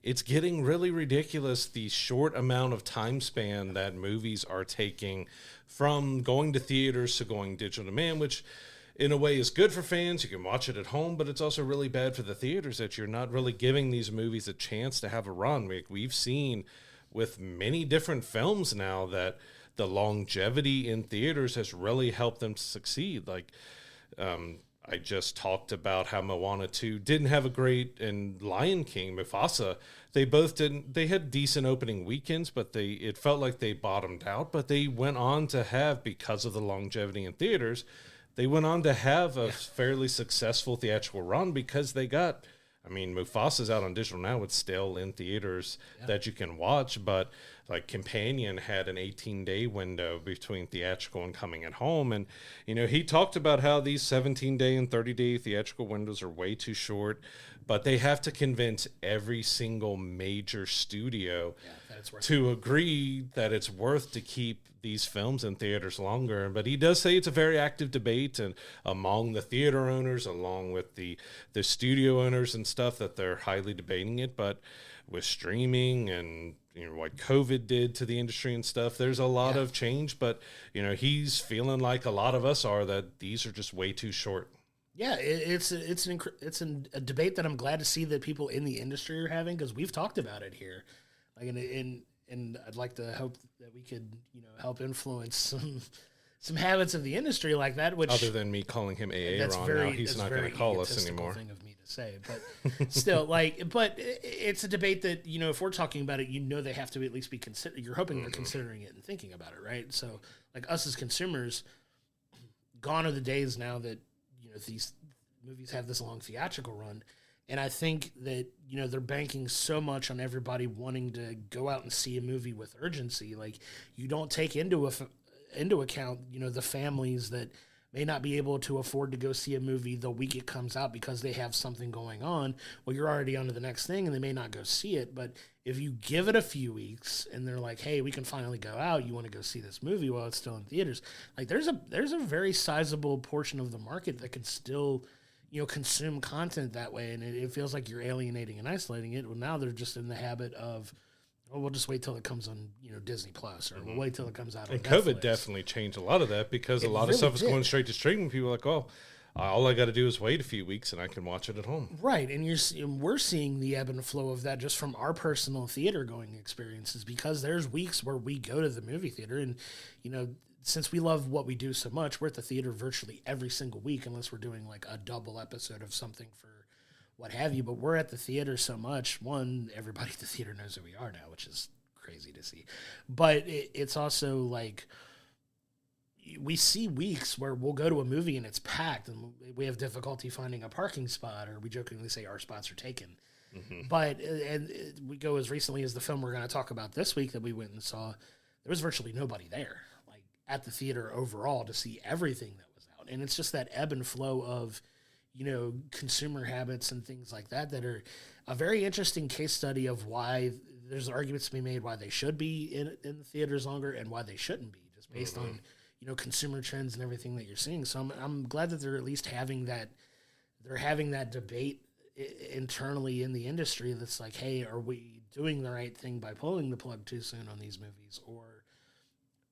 Speaker 1: it's getting really ridiculous, the short amount of time span that movies are taking from going to theaters to going digital demand, which in a way is good for fans. You can watch it at home, but it's also really bad for the theaters that you're not really giving these movies a chance to have a run. We've seen with many different films now that the longevity in theaters has really helped them to succeed. Like, I just talked about how Moana 2 didn't have a great, and Lion King, Mufasa, they both didn't. They had decent opening weekends, but it felt like they bottomed out. But they went on to have, because of the longevity in theaters, they went on to have a fairly successful theatrical run because they got, I mean, Mufasa's out on digital now. It's still in theaters that you can watch, but like Companion had an 18-day window between theatrical and coming at home. And, you know, he talked about how these 17-day and 30-day theatrical windows are way too short, but they have to convince every single major studio to agree that it's worth to keep these films in theaters longer. But he does say it's a very active debate, and among the theater owners, along with the studio owners and stuff, that they're highly debating it. But with streaming and, you know, what COVID did to the industry and stuff, there's a lot of change. But, you know, he's feeling like a lot of us are, that these are just way too short.
Speaker 2: Yeah, it's a debate that I'm glad to see that people in the industry are having, because we've talked about it here. Like, and I'd like to hope that we could, you know, help influence some habits of the industry like that. Which,
Speaker 1: other than me calling him Aaron now, he's not going to call us anymore.
Speaker 2: Thing of me to say, but still, but it's a debate that, you know, if we're talking about it, you know, they have to at least be consider. You're hoping they're considering it and thinking about it, right? So, like, us as consumers, gone are the days now that, you know, these movies have this long theatrical run. And I think that, you know, they're banking so much on everybody wanting to go out and see a movie with urgency. Like, you don't take into account, you know, the families that may not be able to afford to go see a movie the week it comes out because they have something going on. Well, you're already on to the next thing, and they may not go see it. But if you give it a few weeks and they're like, hey, we can finally go out, you want to go see this movie while it's still in theaters, like, there's a very sizable portion of the market that can still, you know, consume content that way, and it feels like you're alienating and isolating it. Well, now they're just in the habit of, oh, we'll just wait till it comes on, you know, Disney Plus, or we'll wait till it comes out on Netflix.
Speaker 1: COVID definitely changed a lot of that, because a lot of stuff is going straight to streaming. People are like, oh, all I got to do is wait a few weeks and I can watch it at home.
Speaker 2: Right, and we're seeing the ebb and flow of that just from our personal theater going experiences, because there's weeks where we go to the movie theater, and, you know, since we love what we do so much, we're at the theater virtually every single week, unless we're doing like a double episode of something for what have you. But we're at the theater so much. One, everybody at the theater knows who we are now, which is crazy to see. But it's also like, we see weeks where we'll go to a movie and it's packed, and we have difficulty finding a parking spot, or we jokingly say our spots are taken. But and we go as recently as the film we're going to talk about this week that we went and saw, there was virtually nobody there. at the theater overall to see everything that was out. And it's just that ebb and flow of, consumer habits and things like that are a very interesting case study of why there's arguments to be made why they should be in the theaters longer and why they shouldn't be, just based on, consumer trends and everything that you're seeing. So I'm glad that they're at least having that debate internally in the industry that's like, hey, are we doing the right thing by pulling the plug too soon on these movies, or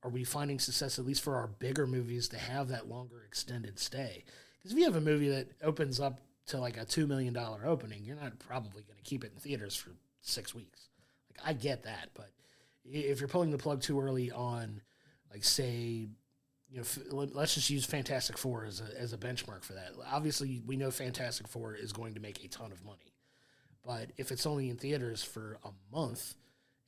Speaker 2: are we finding success at least for our bigger movies to have that longer extended stay? Because if you have a movie that opens up to like a $2 million opening, you're not probably going to keep it in theaters for 6 weeks. Like, I get that, but if you're pulling the plug too early on, like, say, let's just use Fantastic Four as a benchmark for that. Obviously, we know Fantastic Four is going to make a ton of money, but if it's only in theaters for a month,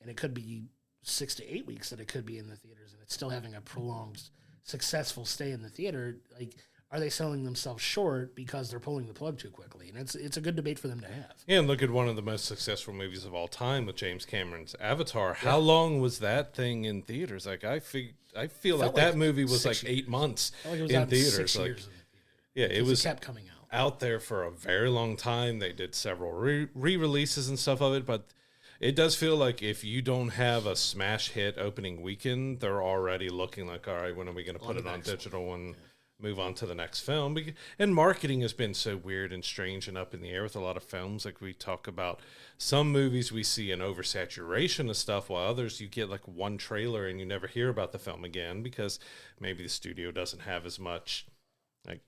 Speaker 2: and it could be 6 to 8 weeks that it could be in the theaters, and it's still having a prolonged, successful stay in the theater, like, are they selling themselves short because they're pulling the plug too quickly? And it's a good debate for them to have.
Speaker 1: Yeah, and look at one of the most successful movies of all time with James Cameron's Avatar. Yeah. How long was that thing in theaters? Like, I feel like that movie was like 8 months in theaters.
Speaker 2: 6 years in the theater.
Speaker 1: Yeah, it
Speaker 2: kept coming
Speaker 1: out there for a very long time. They did several re-releases and stuff of it, but it does feel like if you don't have a smash hit opening weekend, they're already looking like, all right, when are we going to put it on digital and move on to the next film? And marketing has been so weird and strange and up in the air with a lot of films. Like, we talk about some movies, we see an oversaturation of stuff, while others you get like one trailer and you never hear about the film again because maybe the studio doesn't have as much like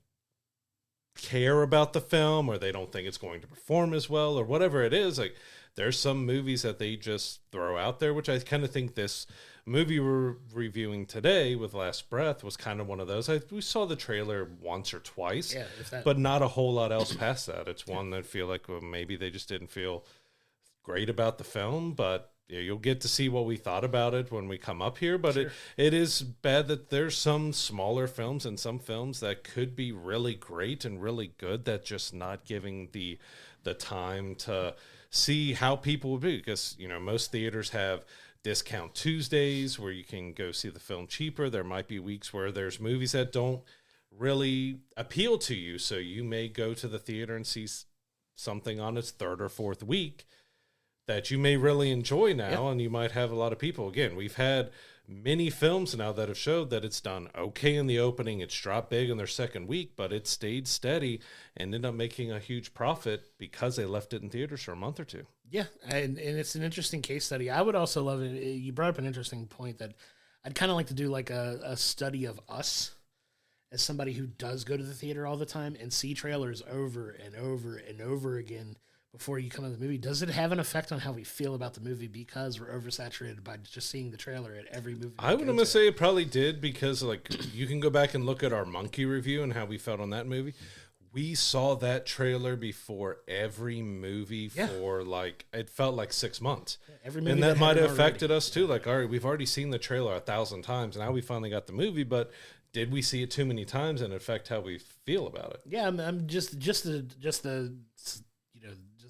Speaker 1: care about the film, or they don't think it's going to perform as well, or whatever it is. Like, there's some movies that they just throw out there, which I kind of think this movie we're reviewing today with Last Breath was kind of one of those. We saw the trailer once or twice, but not a whole lot else past that. It's one that I feel like maybe they just didn't feel great about the film, but you'll get to see what we thought about it when we come up here. But sure, it is bad that there's some smaller films and some films that could be really great and really good that just not giving the time to see how people would be, because most theaters have discount Tuesdays where you can go see the film cheaper. There might be weeks where there's movies that don't really appeal to you, so you may go to the theater and see something on its third or fourth week that you may really enjoy now, and you might have a lot of people. Again, we've had many films now that have showed that it's done okay in the opening, it's dropped big in their second week, but it stayed steady and ended up making a huge profit because they left it in theaters for a month or two.
Speaker 2: Yeah, and it's an interesting case study. I would also love it. You brought up an interesting point that I'd kind of like to do like a study of us as somebody who does go to the theater all the time and see trailers over and over and over again before you come to the movie. Does it have an effect on how we feel about the movie because we're oversaturated by just seeing the trailer at every movie?
Speaker 1: I would almost say it probably did, because like you can go back and look at our Monkey review and how we felt on that movie. We saw that trailer before every movie for like, it felt like 6 months. Yeah, every movie, and that might have affected us too. Like, all right, we've already seen the trailer 1,000 times. Now we finally got the movie, but did we see it too many times and affect how we feel about it?
Speaker 2: Yeah, I'm just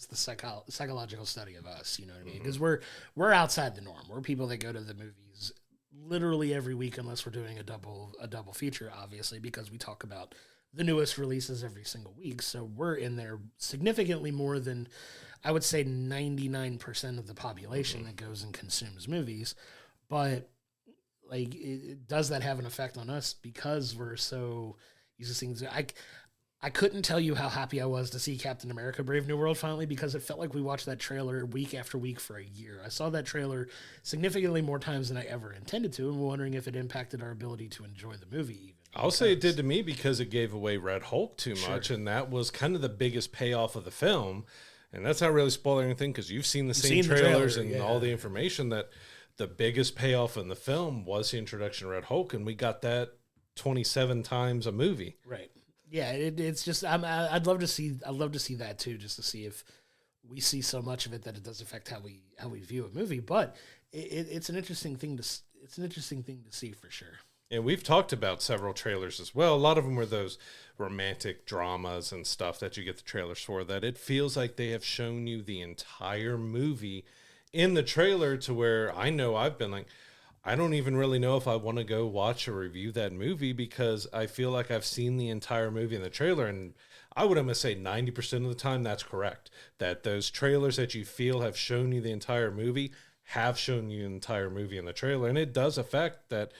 Speaker 2: the psychological study of us, you know what I mean? Because we're outside the norm. We're people that go to the movies literally every week, unless we're doing a double feature, obviously, because we talk about the newest releases every single week. So we're in there significantly more than, I would say, 99% of the population that goes and consumes movies. But like, does that have an effect on us because we're so used to things? I couldn't tell you how happy I was to see Captain America Brave New World finally, because it felt like we watched that trailer week after week for a year. I saw that trailer significantly more times than I ever intended to, and we're wondering if it impacted our ability to enjoy the movie even.
Speaker 1: I'll say it did to me, because it gave away Red Hulk too much, and that was kind of the biggest payoff of the film. And that's not really spoiling anything, because you've seen the same trailers and all the information, that the biggest payoff in the film was the introduction of Red Hulk, and we got that 27 times a movie.
Speaker 2: Right. Yeah, it's just I'd love to see that too, just to see if we see so much of it that it does affect how we view a movie. But it's an interesting thing to see for sure.
Speaker 1: And we've talked about several trailers as well. A lot of them were those romantic dramas and stuff that you get the trailers for, that it feels like they have shown you the entire movie in the trailer, to where I know I've been like, I don't even really know if I want to go watch or review that movie because I feel like I've seen the entire movie in the trailer, and I would almost say 90% of the time that's correct. That those trailers that you feel have shown you the entire movie have shown you the entire movie in the trailer, and it does affect that.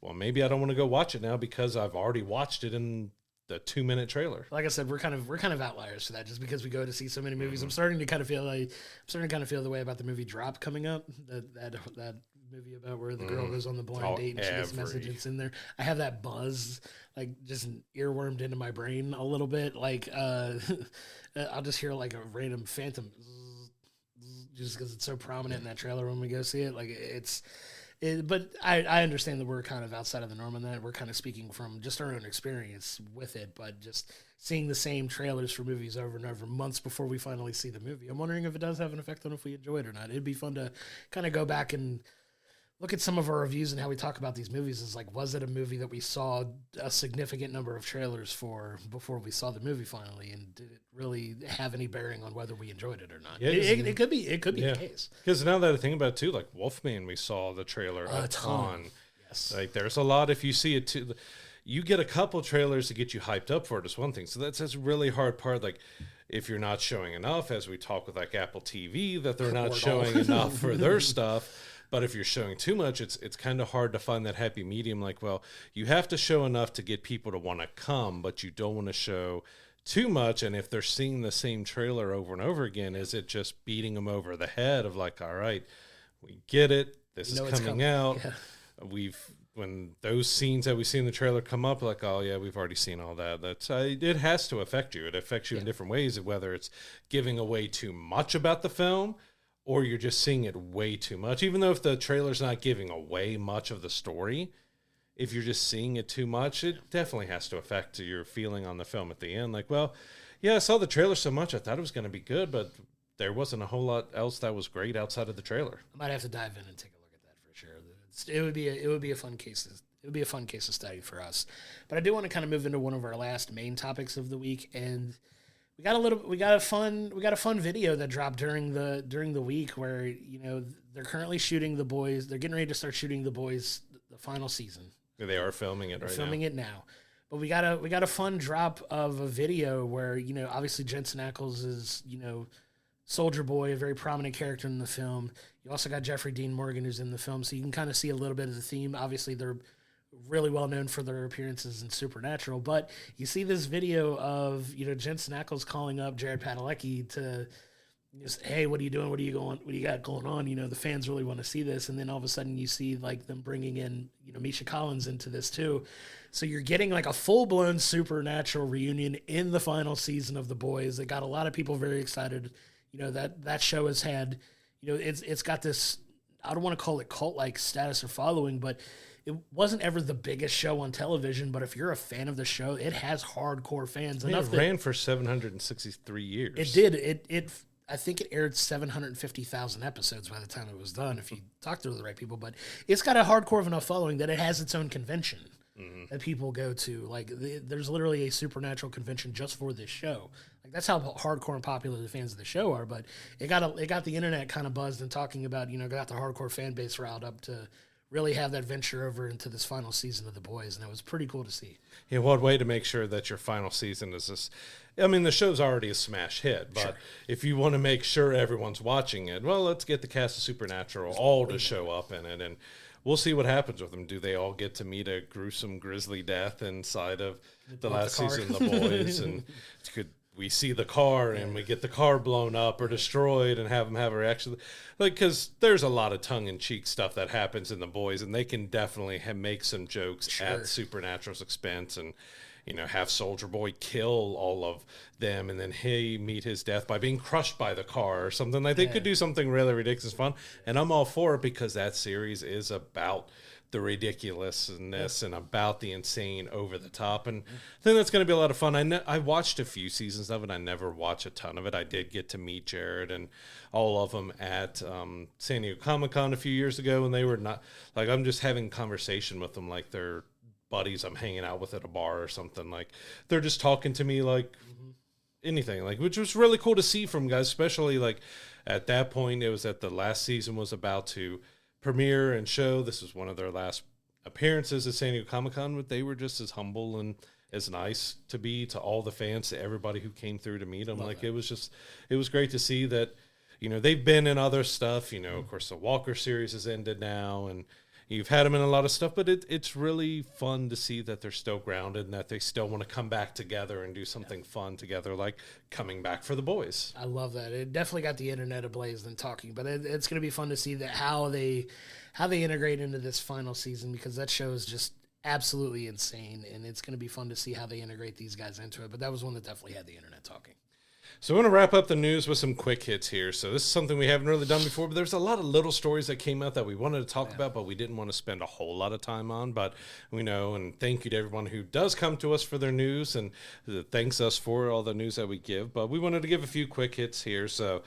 Speaker 1: Well, maybe I don't want to go watch it now because I've already watched it in the 2-minute trailer.
Speaker 2: Like I said, we're kind of outliers for that, just because we go to see so many movies. I'm starting to kind of feel the way about the movie Drop coming up. That movie about where the girl goes on the blind date and she gets messages in there. I have that buzz, like, just earwormed into my brain a little bit. Like, I'll just hear like a random phantom, just because it's so prominent in that trailer when we go see it. Like, but I understand that we're kind of outside of the norm, and that we're kind of speaking from just our own experience with it. But just seeing the same trailers for movies over and over months before we finally see the movie, I'm wondering if it does have an effect on if we enjoy it or not. It'd be fun to kind of go back and look at some of our reviews and how we talk about these movies. Is like, was it a movie that we saw a significant number of trailers for before we saw the movie finally, and did it really have any bearing on whether we enjoyed it or not? Yeah, it could be the case.
Speaker 1: Because now that I think about it too, like Wolfman, we saw the trailer a ton.
Speaker 2: Yes,
Speaker 1: like there's a lot. If you see it too, you get a couple trailers to get you hyped up for it. Is one thing. So that's a really hard part. Like, if you're not showing enough, as we talk with like Apple TV, that they're not showing enough for their stuff. But if you're showing too much, it's kind of hard to find that happy medium. Like, well, you have to show enough to get people to want to come, but you don't want to show too much. And if they're seeing the same trailer over and over again, is it just beating them over the head of like, all right, we get it. This is coming out. Yeah. When those scenes that we see in the trailer come up, like, oh yeah, we've already seen all that. That's it has to affect you. It affects you in different ways, whether it's giving away too much about the film, or you're just seeing it way too much. Even though if the trailer's not giving away much of the story, if you're just seeing it too much, it definitely has to affect your feeling on the film at the end. Like, well, yeah, I saw the trailer so much, I thought it was going to be good, but there wasn't a whole lot else that was great outside of the trailer.
Speaker 2: I might have to dive in and take a look at that for sure. It would be a fun case. It would be a fun case of study for us. But I do want to kind of move into one of our last main topics of the week, and we got a fun video that dropped during the week where, you know, they're currently shooting The Boys. They're getting ready to start shooting The Boys, the final season.
Speaker 1: They are filming it right now.
Speaker 2: Filming it now. But we got a fun drop of a video where, you know, obviously Jensen Ackles is, you know, Soldier Boy, a very prominent character in the film. You also got Jeffrey Dean Morgan, who's in the film, so you can kind of see a little bit of the theme. Obviously, they're really well known for their appearances in Supernatural, but you see this video of, you know, Jensen Ackles calling up Jared Padalecki to just, hey, what are you doing? What do you got going on? You know, the fans really want to see this. And then all of a sudden you see like them bringing in, you know, Misha Collins into this too. So you're getting like a full-blown Supernatural reunion in the final season of The Boys. It got a lot of people very excited. You know, that show has had, you know, it's got this, I don't want to call it cult-like status or following, but it wasn't ever the biggest show on television. But if you're a fan of the show, it has hardcore fans.
Speaker 1: It ran for 763 years.
Speaker 2: It did. I think it aired 750,000 episodes by the time it was done, if you talk to the right people. But it's got a hardcore enough following that it has its own convention that people go to. Like, there's literally a Supernatural convention just for this show. Like, that's how hardcore and popular the fans of the show are. But it got the internet kind of buzzed and talking about, you know, got the hardcore fan base riled up to really have that venture over into this final season of The Boys, and it was pretty cool to see. Yeah,
Speaker 1: what way to make sure that your final season is this? I mean, the show's already a smash hit, but if you want to make sure everyone's watching it, well, let's get the cast of Supernatural all to show up in it, and we'll see what happens with them. Do they all get to meet a gruesome, grisly death inside of the last season of The Boys? And could we see the car and we get the car blown up or destroyed and have them have a reaction? Like, because there's a lot of tongue-in-cheek stuff that happens in The Boys, and they can definitely make some jokes at Supernatural's expense and, you know, have Soldier Boy kill all of them and then he meet his death by being crushed by the car or something. Like, they could do something really ridiculous fun, and I'm all for it because that series is about the ridiculousness and about the insane over the top, and I think that's going to be a lot of fun. I watched a few seasons of it. I never watched a ton of it. I did get to meet Jared and all of them at San Diego Comic-Con a few years ago, and they were not like, I'm just having conversation with them like they're buddies I'm hanging out with at a bar or something. Like, they're just talking to me like anything, like, which was really cool to see from guys, especially like at that point it was that the last season was about to premiere and show. This was one of their last appearances at San Diego Comic-Con, but they were just as humble and as nice to be to all the fans, to everybody who came through to meet them. It was great to see that, they've been in other stuff, of course the Walker series has ended now, and you've had them in a lot of stuff, but it's really fun to see that they're still grounded and that they still want to come back together and do something fun together, like coming back for The Boys.
Speaker 2: I love that. It definitely got the internet ablaze and talking, but it's going to be fun to see that how they integrate into this final season, because that show is just absolutely insane, and it's going to be fun to see how they integrate these guys into it. But that was one that definitely had the internet talking.
Speaker 1: So we're going to wrap up the news with some quick hits here. So this is something we haven't really done before, but there's a lot of little stories that came out that we wanted to talk about, but we didn't want to spend a whole lot of time on. But we know, and thank you to everyone who does come to us for their news and thanks us for all the news that we give. But we wanted to give a few quick hits here. So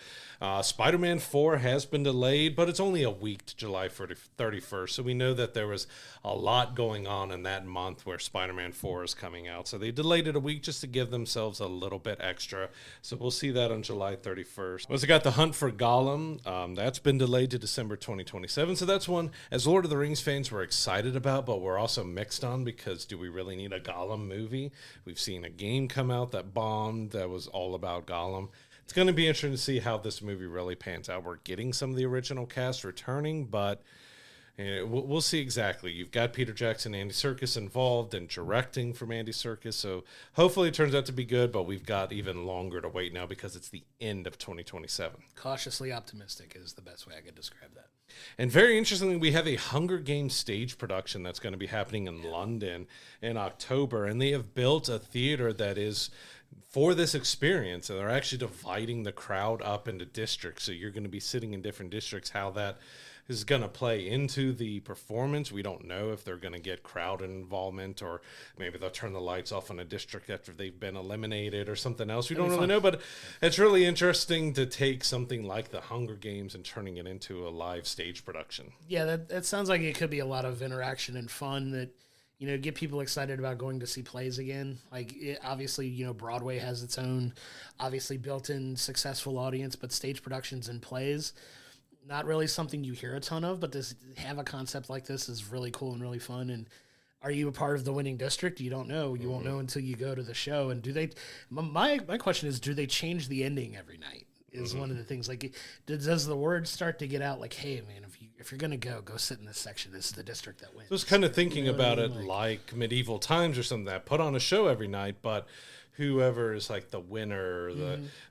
Speaker 1: Spider-Man 4 has been delayed, but it's only a week to July 31st. So we know that there was a lot going on in that month where Spider-Man 4 is coming out. So they delayed it a week just to give themselves a little bit extra. So we'll see that on July 31st. We also got The Hunt for Gollum. That's been delayed to December 2027. So that's one, as Lord of the Rings fans, we're excited about, but we're also mixed on, because do we really need a Gollum movie? We've seen a game come out that bombed that was all about Gollum. It's going to be interesting to see how this movie really pans out. We're getting some of the original cast returning, but we'll see exactly. You've got Peter Jackson, Andy Serkis involved, and directing from Andy Serkis. So hopefully it turns out to be good, but we've got even longer to wait now because it's the end of 2027.
Speaker 2: Cautiously optimistic is the best way I could describe that.
Speaker 1: And very interestingly, we have a Hunger Games stage production that's going to be happening in London in October. And they have built a theater that is for this experience, and they're actually dividing the crowd up into districts. So you're going to be sitting in different districts. How that is going to play into the performance, we don't know if they're going to get crowd involvement, or maybe they'll turn the lights off on a district after they've been eliminated or something else. We don't really know, but it's really interesting to take something like the Hunger Games and turning it into a live stage production.
Speaker 2: Yeah, that sounds like it could be a lot of interaction and fun that, get people excited about going to see plays again. Obviously, Broadway has its own, obviously built-in successful audience, but stage productions and plays, not really something you hear a ton of, but to have a concept like this is really cool and really fun. And are you a part of the winning district? You don't know. You won't know until you go to the show. And do they? My question is, do they change the ending every night? Is one of the things. Does the word start to get out? Like, hey, man, if you're gonna go sit in this section. This is the district that wins.
Speaker 1: I was kind of thinking about it like medieval times or something, that put on a show every night, but whoever is like the winner,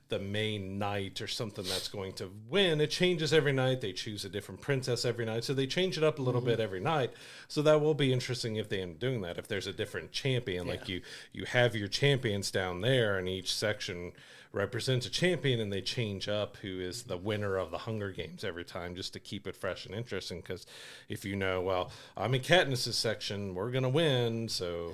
Speaker 1: the main knight or something that's going to win, it changes every night. They choose a different princess every night, so they change it up a little bit every night. So that will be interesting if they end up doing that. If there's a different champion, like you have your champions down there, and each section represents a champion, and they change up who is the winner of the Hunger Games every time, just to keep it fresh and interesting. Because if well, I'm in Katniss's section, we're gonna win. So,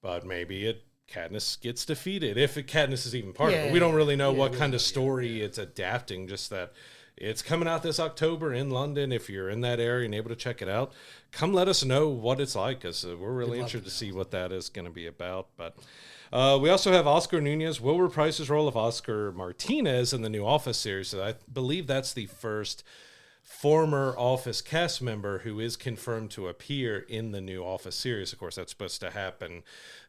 Speaker 1: but maybe Katniss gets defeated, if Katniss is even part of it. We don't really know what kind of story it's adapting, just that it's coming out this October in London. If you're in that area and able to check it out, come let us know what it's like, because we're really interested to see what that is going to be about. But we also have Oscar Nunez will reprise his role of Oscar Martinez in the new Office series. So I believe that's the first former Office cast member who is confirmed to appear in the new Office series. Of course, that's supposed to happen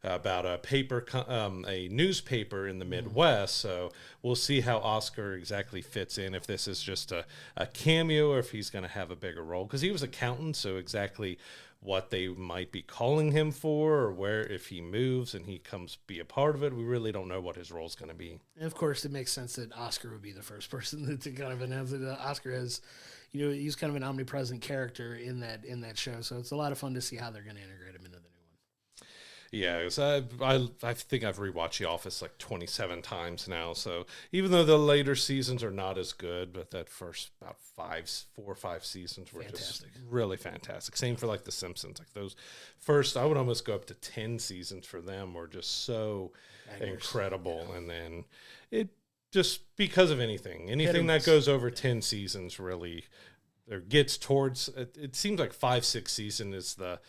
Speaker 1: about a newspaper in the Midwest. So we'll see how Oscar exactly fits in, if this is just a cameo or if he's going to have a bigger role, because he was accountant. So exactly what they might be calling him for, or where, if he moves and he comes be a part of it, we really don't know what his role is going to be.
Speaker 2: And of course, it makes sense that Oscar would be the first person to kind of announce it. Oscar has, he's kind of an omnipresent character in that show, so it's a lot of fun to see how they're going to integrate him into the new one.
Speaker 1: Yeah, I think I've rewatched The Office like 27 times now. So even though the later seasons are not as good, but that first about 4 or 5 seasons were fantastic. Just really fantastic. Same for like The Simpsons. Like those first, I would almost go up to 10 seasons for them, were just so incredible. Yeah. And then it just, because of anything that goes over 10 seasons really, there gets towards. It seems like 5-6 season is the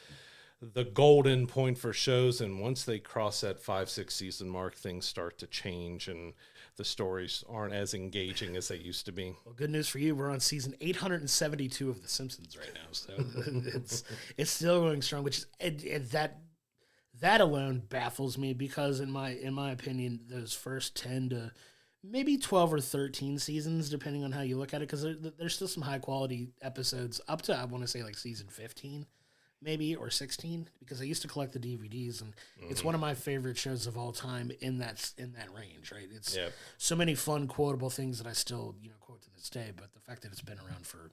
Speaker 1: golden point for shows, and once they cross that 5-6 season mark, things start to change, and the stories aren't as engaging as they used to be.
Speaker 2: Well, good news for you. We're on season 872 of The Simpsons right now. So it's still going strong, which is that alone baffles me because in my opinion, those first 10 to maybe 12 or 13 seasons, depending on how you look at it, because there's still some high quality episodes up to, I want to say, like season 15 maybe, or 16, because I used to collect the DVDs, and it's one of my favorite shows of all time in that range, right? It's so many fun quotable things that I still quote to this day, but the fact that it's been around for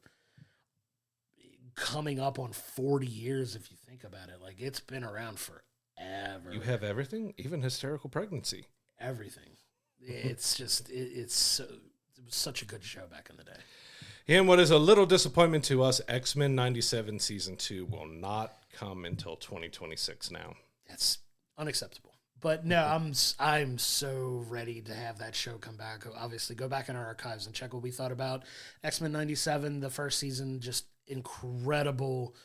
Speaker 2: coming up on 40 years, if you think about it, like it's been around forever.
Speaker 1: You have everything, even hysterical pregnancy.
Speaker 2: Everything. It's just it was such a good show back in the day.
Speaker 1: And what is a little disappointment to us, X-Men 97 Season 2 will not come until 2026 now.
Speaker 2: That's unacceptable. But no, I'm so ready to have that show come back. Obviously, go back in our archives and check what we thought about X-Men 97, the first season, just incredible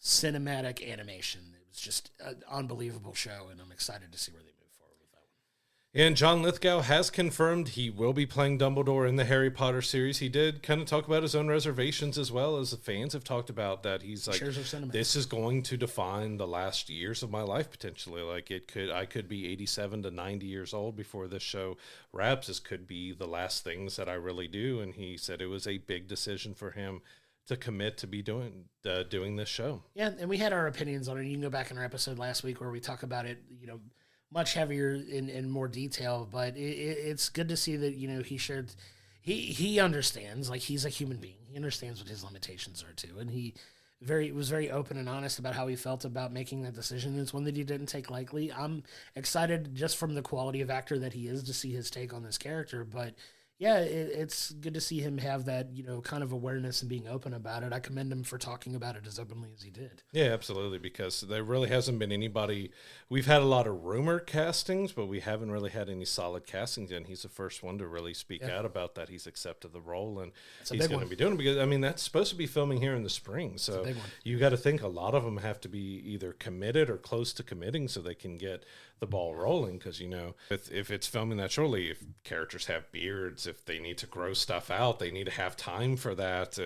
Speaker 2: cinematic animation. It was just an unbelievable show, and I'm excited to see where they move forward with that one.
Speaker 1: And John Lithgow has confirmed he will be playing Dumbledore in the Harry Potter series. He did kind of talk about his own reservations, as well as the fans have talked about that. He's like, this is going to define the last years of my life, potentially. Like I could be 87 to 90 years old before this show wraps. This could be the last things that I really do. And he said it was a big decision for him to commit to be doing this show. Yeah,
Speaker 2: and we had our opinions on it. You can go back in our episode last week where we talk about it, much heavier in more detail, but it's good to see that, he shared, he understands, like he's a human being. He understands what his limitations are too. And he was very open and honest about how he felt about making that decision. It's one that he didn't take lightly. I'm excited just from the quality of actor that he is to see his take on this character, but yeah, it's good to see him have that, kind of awareness and being open about it. I commend him for talking about it as openly as he did.
Speaker 1: Yeah, absolutely, because there really hasn't been anybody. We've had a lot of rumor castings, but we haven't really had any solid castings, and he's the first one to really speak out about that. He's accepted the role, and he's going to be doing it because, that's supposed to be filming here in the spring, so you got to think a lot of them have to be either committed or close to committing so they can get the ball rolling, because if it's filming that shortly, if characters have beards, if they need to grow stuff out, they need to have time for that,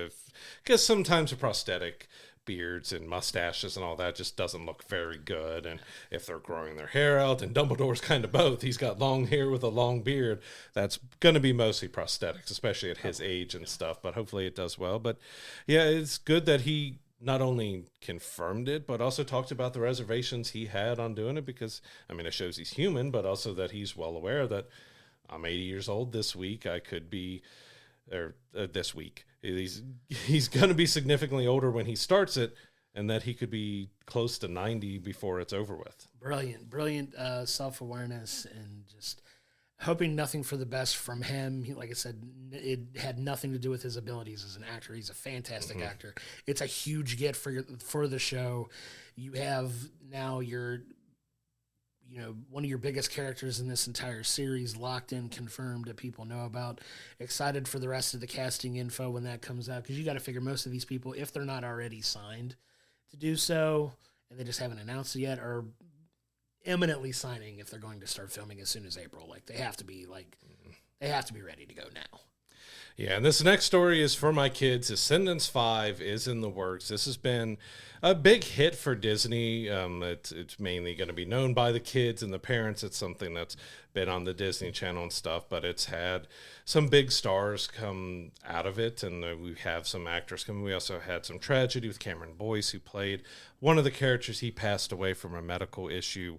Speaker 1: because sometimes a prosthetic beards and mustaches and all that just doesn't look very good. And if they're growing their hair out, and Dumbledore's kind of both, he's got long hair with a long beard, that's going to be mostly prosthetics, especially at his age and stuff, but hopefully it does well. But yeah, it's good that he not only confirmed it, but also talked about the reservations he had on doing it, because, it shows he's human, but also that he's well aware that I'm 80 years old this week. I could be, this week. He's going to be significantly older when he starts it, and that he could be close to 90 before it's over with.
Speaker 2: Brilliant self-awareness, and just hoping nothing for the best from him. Like I said, it had nothing to do with his abilities as an actor. He's a fantastic actor. It's a huge get for the show. You have now one of your biggest characters in this entire series locked in, confirmed, that people know about. Excited for the rest of the casting info when that comes out, because you got to figure most of these people, if they're not already signed to do so, and they just haven't announced it yet, are imminently signing if they're going to start filming as soon as April. Like they have to be ready to go now.
Speaker 1: Yeah, and this next story is for my kids. Descendants 5 is in the works. This has been a big hit for Disney. It's mainly going to be known by the kids and the parents. It's something that's been on the Disney Channel and stuff, but it's had some big stars come out of it, and we have some actors come. We also had some tragedy with Cameron Boyce, who played one of the characters. He passed away from a medical issue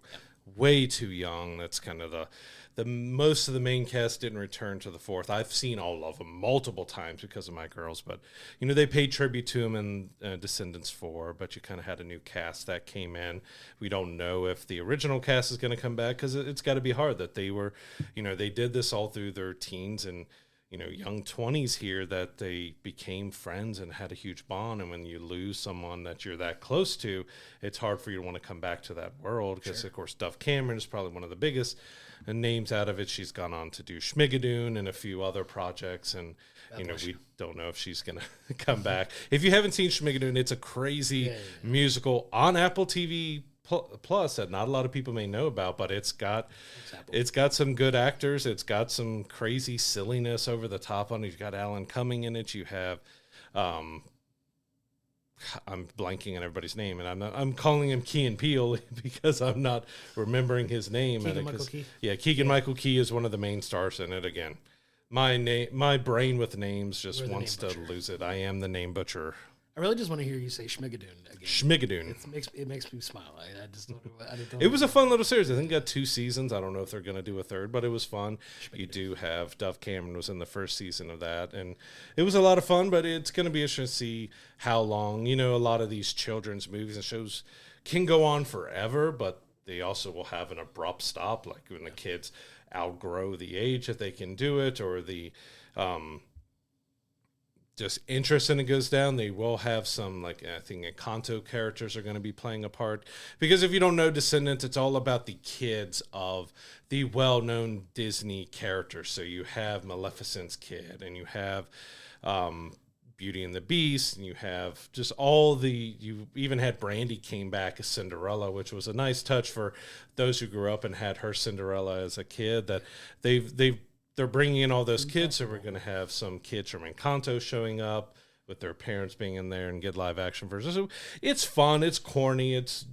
Speaker 1: way too young. That's kind of the most of the main cast didn't return to the fourth. I've seen all of them multiple times because of my girls, but they paid tribute to him in Descendants 4, but you kind of had a new cast that came in. We don't know if the original cast is going to come back, because it's got to be hard that they were, they did this all through their teens and young 20s here, that they became friends and had a huge bond. And when you lose someone that you're that close to, it's hard for you to want to come back to that world, because of course Duff Cameron is probably one of the biggest names out of it. She's gone on to do Schmigadoon and a few other projects, and we don't know if she's gonna come back. If you haven't seen Schmigadoon, it's a crazy musical on Apple TV Plus that not a lot of people may know about, but it's got some good actors. It's got some crazy silliness over the top on it. You've got Alan Cumming in it. You have, I'm blanking on everybody's name, and I'm calling him Key and Peele because I'm not remembering his name.
Speaker 2: Keegan-Michael Key.
Speaker 1: Yeah, Keegan-Michael Key is one of the main stars in it. Again, my brain with names just wants to lose it. I am the name butcher.
Speaker 2: I really just want to hear you say Schmigadoon again.
Speaker 1: Schmigadoon.
Speaker 2: It makes me smile. I just don't know.
Speaker 1: It was a fun little series. I think it got 2 seasons. I don't know if they're going to do a third, but it was fun. You do have Dove Cameron was in the first season of that, and it was a lot of fun, but it's going to be interesting to see how long. A lot of these children's movies and shows can go on forever, but they also will have an abrupt stop, like when the kids outgrow the age that they can do it, or the just interest in it goes down. They will have some, I think Encanto characters are going to be playing a part, because if you don't know Descendants, it's all about the kids of the well-known Disney characters. So you have Maleficent's kid, and you have Beauty and the Beast, and you have just you even had Brandy came back as Cinderella, which was a nice touch for those who grew up and had her Cinderella as a kid, that they're bringing in all those kids, so we're going to have some kids from Encanto showing up with their parents being in there and get live action versions. So it's fun, it's corny, it's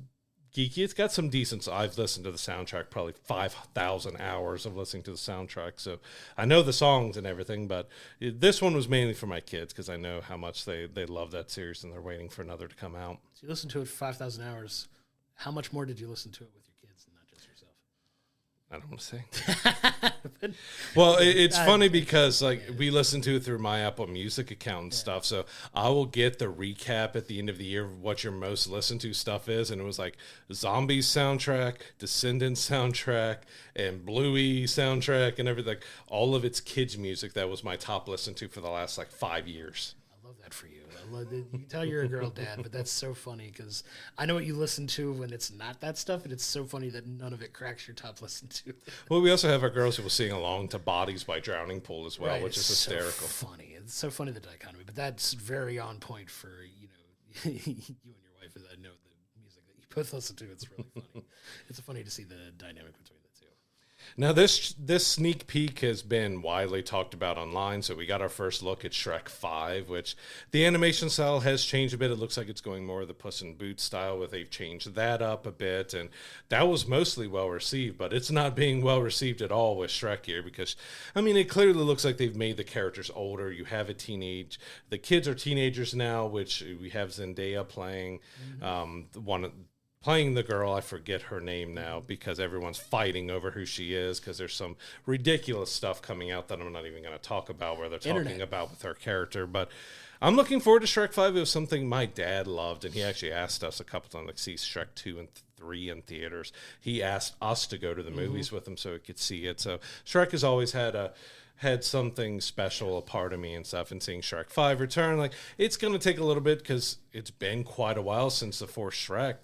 Speaker 1: geeky, it's got some decent. I've listened to the soundtrack, probably 5,000 hours of listening to the soundtrack, so I know the songs and everything. But this one was mainly for my kids because I know how much they love that series and they're waiting for another to come out.
Speaker 2: So you listened to it for 5,000 hours. How much more did you listen to it with your kids and not just yourself?
Speaker 1: I don't want to say. Well, it's funny because we listen to it through my Apple Music account and stuff. So I will get the recap at the end of the year of what your most listened to stuff is. And it was Zombies soundtrack, Descendants soundtrack, and Bluey soundtrack and everything. All of its kids music. That was my top listen to for the last 5 years.
Speaker 2: I love that for you. You can tell you're a girl dad, but that's so funny because I know what you listen to when it's not that stuff, and it's so funny that none of it cracks your top listen to.
Speaker 1: Well, we also have our girls who will sing along to Bodies by Drowning Pool as well, which is hysterical.
Speaker 2: So funny. It's so funny, the dichotomy, but that's very on point for, you and your wife. I know the music that you both listen to. It's really funny. It's funny to see the dynamic between the two.
Speaker 1: Now, this sneak peek has been widely talked about online, so we got our first look at Shrek 5, which the animation style has changed a bit. It looks like it's going more of the Puss in Boots style, where they've changed that up a bit, and that was mostly well-received, but it's not being well-received at all with Shrek here, because, it clearly looks like they've made the characters older. You have the kids are teenagers now, which we have Zendaya playing, playing the girl, I forget her name now because everyone's fighting over who she is because there's some ridiculous stuff coming out that I'm not even going to talk about where they're talking about with her character. But I'm looking forward to Shrek 5. It was something my dad loved, and he actually asked us a couple times to see Shrek 2 and 3 in theaters. He asked us to go to the movies with him so he could see it. So Shrek has always had something special a part of me and stuff, and seeing Shrek 5 return, it's going to take a little bit because it's been quite a while since the fourth Shrek.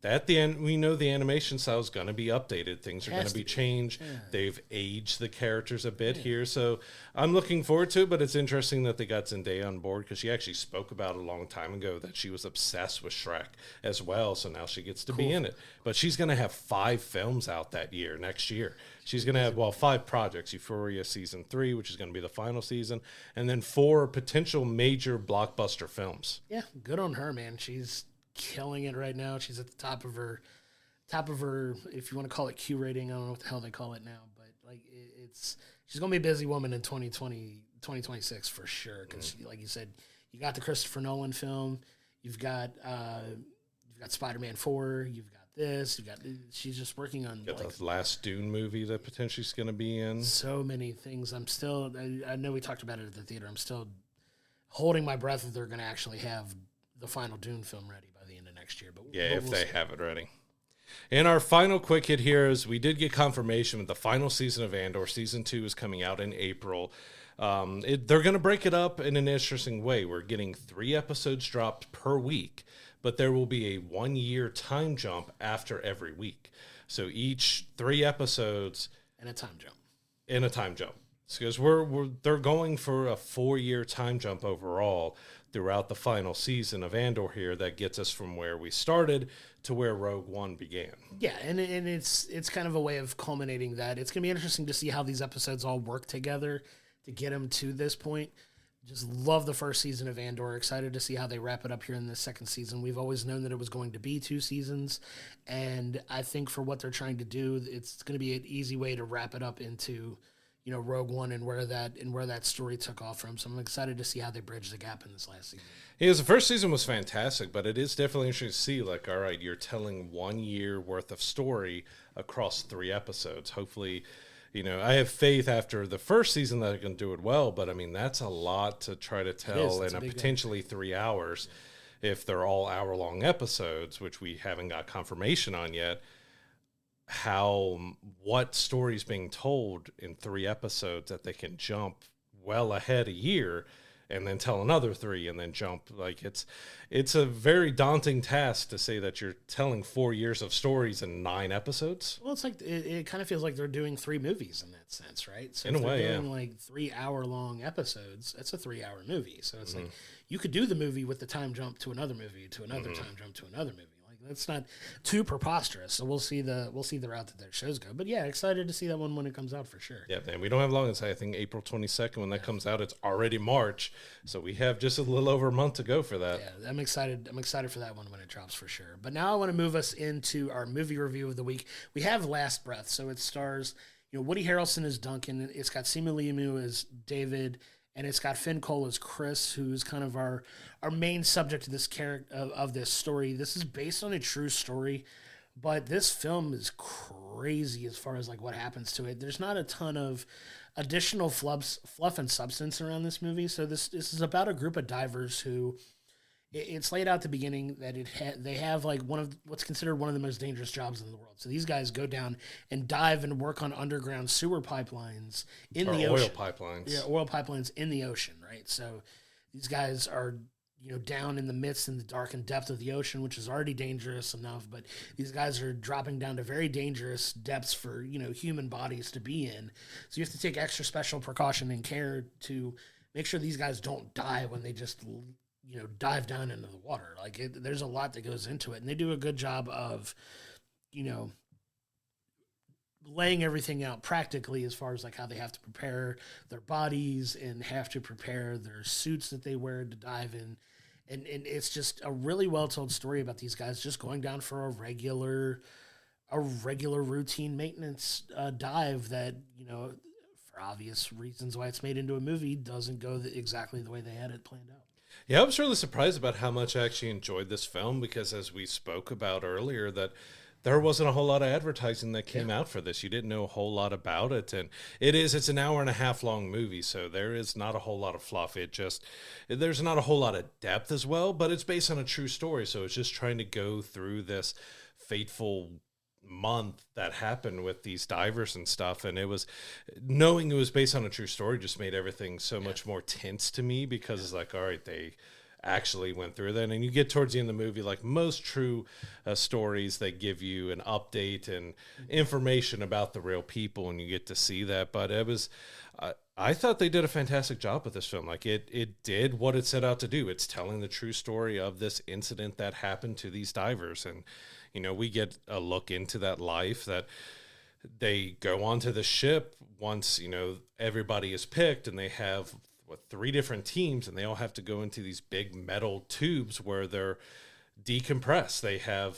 Speaker 1: At the end, we know the animation style is going to be updated. Things are going to be changed. Yeah. They've aged the characters a bit here. So I'm looking forward to it, but it's interesting that they got Zendaya on board because she actually spoke about a long time ago that she was obsessed with Shrek as well. So now she gets to be in it. But she's going to have 5 films out next year. She's going to have, 5 projects. Euphoria Season 3, which is going to be the final season, and then 4 potential major blockbuster films. Yeah,
Speaker 2: good on her, man. She's killing it right now. She's at the top of her, if you want to call it Q rating. I don't know what the hell they call it now, but she's going to be a busy woman in 2026 for sure. Because like you said, you got the Christopher Nolan film, you've got Spider-Man 4, you've got this, she's just working on
Speaker 1: the last Dune movie that potentially is going to be in.
Speaker 2: So many things. I know we talked about it at the theater. I'm still holding my breath that they're going to actually have the final Dune film ready by the end of next year. But
Speaker 1: if they have it ready. And our final quick hit here is we did get confirmation that the final season of Andor, Season 2, is coming out in April. They're going to break it up in an interesting way. We're getting 3 episodes dropped per week, but there will be a 1-year time jump after every week. So each 3 episodes.
Speaker 2: And a time jump.
Speaker 1: Because they're going for a 4-year time jump overall. throughout the final season of Andor here that gets us from where we started to where Rogue One began.
Speaker 2: Yeah, and it's kind of a way of culminating that. It's going to be interesting to see how these episodes all work together to get them to this point. Just love the first season of Andor. Excited to see how they wrap it up here in the second season. We've always known that it was going to be 2 seasons, and I think for what they're trying to do, it's going to be an easy way to wrap it up into, you know, Rogue One and where that story took off from. So I'm excited to see how they bridge the gap in this last season.
Speaker 1: Yeah, the first season was fantastic, but it is definitely interesting to see, like, all right, you're telling 1 year worth of story across 3 episodes. Hopefully, you know, I have faith after the first season that I can do it well, but I mean, that's a lot to try to tell in a potentially 3 hours if they're all hour-long episodes, which we haven't got confirmation on yet. What story's being told in 3 episodes that they can jump well ahead a year and then tell another 3 and then jump. Like, it's a very daunting task to say that you're telling 4 years of stories in 9 episodes.
Speaker 2: Well, it's like it kind of feels like they're doing 3 movies in that sense, right? So
Speaker 1: in a way,
Speaker 2: doing like 3 hour-long episodes, that's a 3-hour movie. So it's like you could do the movie with the time jump to another movie, to another time jump to another movie. That's not too preposterous. So we'll see the route that their shows go. But yeah, excited to see that one when it comes out for sure.
Speaker 1: Yeah, man, we don't have long. It's, I think, April 22nd when that comes out. It's already March, so we have just a little over a month to go for that.
Speaker 2: Yeah, I'm excited. I'm excited for that one when it drops for sure. But now I want to move us into our movie review of the week. We have Last Breath, so it stars, you know, Woody Harrelson as Duncan. It's got Simu Liu as David. And it's got Finn Cole as Chris, who's kind of our main subject of this character of this story. This is based on a true story, but this film is crazy as far as like what happens to it. There's not a ton of additional fluff and substance around this movie. So this is about a group of divers who it's laid out at the beginning that they have like one of what's considered one of the most dangerous jobs in the world. So these guys go down and dive and work on underground sewer pipelines in the ocean.
Speaker 1: Oil pipelines.
Speaker 2: Yeah, oil pipelines in the ocean, right? So these guys are, you know, down in the midst in the dark and depth of the ocean, which is already dangerous enough, but these guys are dropping down to very dangerous depths for, you know, human bodies to be in. So you have to take extra special precaution and care to make sure these guys don't die when they just, you know, dive down into the water. Like there's a lot that goes into it, and they do a good job of, you know, laying everything out practically as far as like how they have to prepare their bodies and have to prepare their suits that they wear to dive in. And it's just a really well told story about these guys just going down for a regular routine maintenance dive that, you know, for obvious reasons why it's made into a movie, doesn't go exactly the way they had it planned out.
Speaker 1: Yeah, I was really surprised about how much I actually enjoyed this film because, as we spoke about earlier, that there wasn't a whole lot of advertising that came out for this. You didn't know a whole lot about it, and it's an hour and a half long movie, so there is not a whole lot of fluff. There's not a whole lot of depth as well, but it's based on a true story, so it's just trying to go through this fateful month that happened with these divers and stuff, and knowing it was based on a true story just made everything so much more tense to me because it's like, all right, they actually went through that. And you get towards the end of the movie, like most true stories, they give you an update and information about the real people, and you get to see that. But I thought they did a fantastic job with this film. Like it did what it set out to do. It's telling the true story of this incident that happened to these divers, and you know, we get a look into that life that they go onto the ship once, you know, everybody is picked, and they have 3 different teams, and they all have to go into these big metal tubes where they're decompressed. They have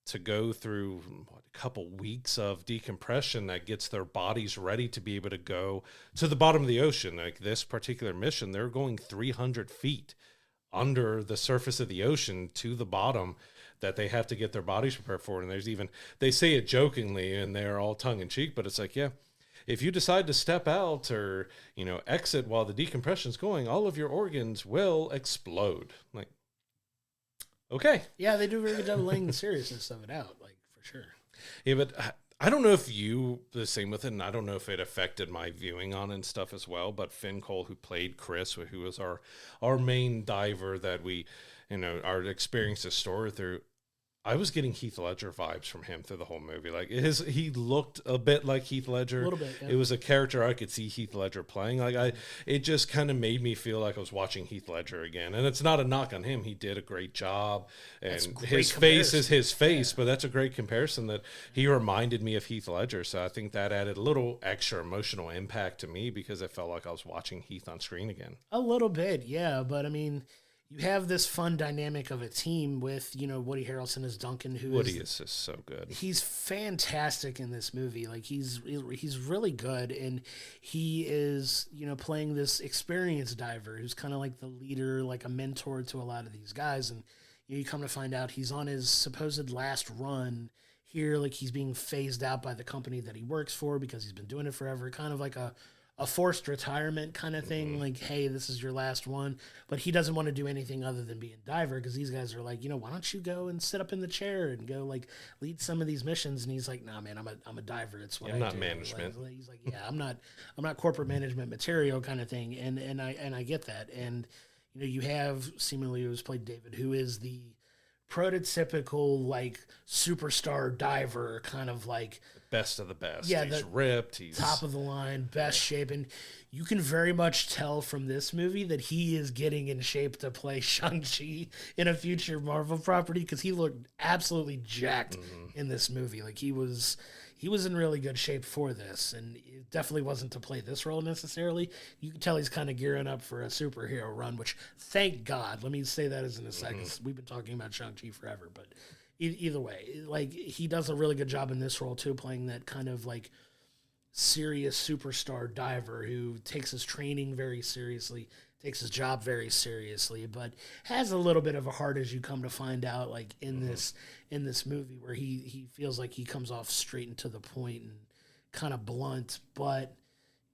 Speaker 1: to go through a couple weeks of decompression that gets their bodies ready to be able to go to the bottom of the ocean. Like this particular mission, they're going 300 feet under the surface of the ocean to the bottom that they have to get their bodies prepared for. And they say it jokingly and they're all tongue in cheek, but it's like, yeah, if you decide to step out or, you know, exit while the decompression's going, all of your organs will explode. Like, okay.
Speaker 2: Yeah, they do a very good job of laying the seriousness of it out, like, for sure.
Speaker 1: Yeah, but I don't know if you the same with it, and I don't know if it affected my viewing on it and stuff as well, but Finn Cole, who played Chris, who was our main diver that we, you know, our experience this story through, I was getting Heath Ledger vibes from him through the whole movie. Like he looked a bit like Heath Ledger.
Speaker 2: A little bit. Yeah.
Speaker 1: It was a character I could see Heath Ledger playing. It just kind of made me feel like I was watching Heath Ledger again. And it's not a knock on him. He did a great job, and his face is his face. Yeah. But that's a great comparison that he reminded me of Heath Ledger. So I think that added a little extra emotional impact to me because I felt like I was watching Heath on screen again.
Speaker 2: A little bit, yeah. But I mean, you have this fun dynamic of a team with, Woody Harrelson as Duncan,
Speaker 1: Woody is just so good.
Speaker 2: He's fantastic in this movie. Like he's really good, and he is, playing this experienced diver who's kind of like the leader, like a mentor to a lot of these guys. And you come to find out he's on his supposed last run here, like he's being phased out by the company that he works for because he's been doing it forever, kind of like a forced retirement kind of thing. Like, hey, this is your last one. But he doesn't want to do anything other than be a diver because these guys are like, why don't you go and sit up in the chair and go like lead some of these missions? And he's like, nah, man, I'm a diver. It's what I do.
Speaker 1: I'm not management.
Speaker 2: Like, he's like, yeah, I'm not corporate management material kind of thing. And I get that. And you have seemingly who's played David, who is the prototypical like superstar diver, kind of like
Speaker 1: best of the best.
Speaker 2: Yeah,
Speaker 1: he's ripped. He's
Speaker 2: top of the line, best shape, and you can very much tell from this movie that he is getting in shape to play Shang-Chi in a future Marvel property because he looked absolutely jacked in this movie. Like he was in really good shape for this, and it definitely wasn't to play this role necessarily. You can tell he's kind of gearing up for a superhero run, which thank God. Let me say that as an aside, because we've been talking about Shang-Chi forever, but either way, like he does a really good job in this role too, playing that kind of like serious superstar diver who takes his training very seriously, takes his job very seriously, but has a little bit of a heart, as you come to find out, like in this movie, where he feels like he comes off straight and to the point and kind of blunt, but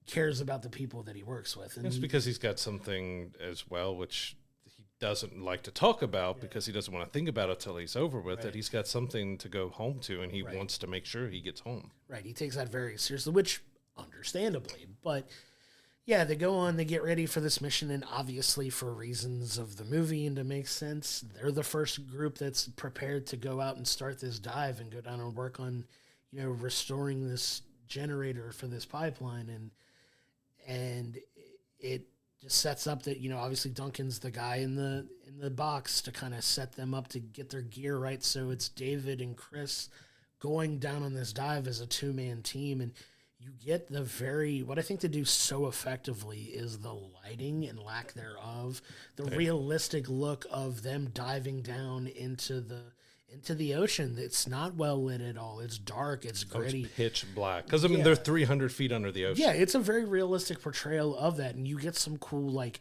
Speaker 2: cares about the people that he works with. And
Speaker 1: it's because he's got something as well, which he doesn't like to talk about because he doesn't want to think about it till he's over with it. He's got something to go home to, and he wants to make sure he gets home.
Speaker 2: Right. He takes that very seriously, which understandably, but yeah, they go on, they get ready for this mission, and obviously for reasons of the movie and to make sense, they're the first group that's prepared to go out and start this dive and go down and work on, restoring this generator for this pipeline. And it just sets up that, obviously Duncan's the guy in the box to kind of set them up to get their gear right. So it's David and Chris going down on this dive as a two-man team, and you get what I think they do so effectively is the lighting and lack thereof, the realistic look of them diving down into the ocean. It's not well lit at all. It's dark. It's gritty.
Speaker 1: It's pitch black. Because, they're 300 feet under the ocean.
Speaker 2: Yeah, it's a very realistic portrayal of that, and you get some cool, like,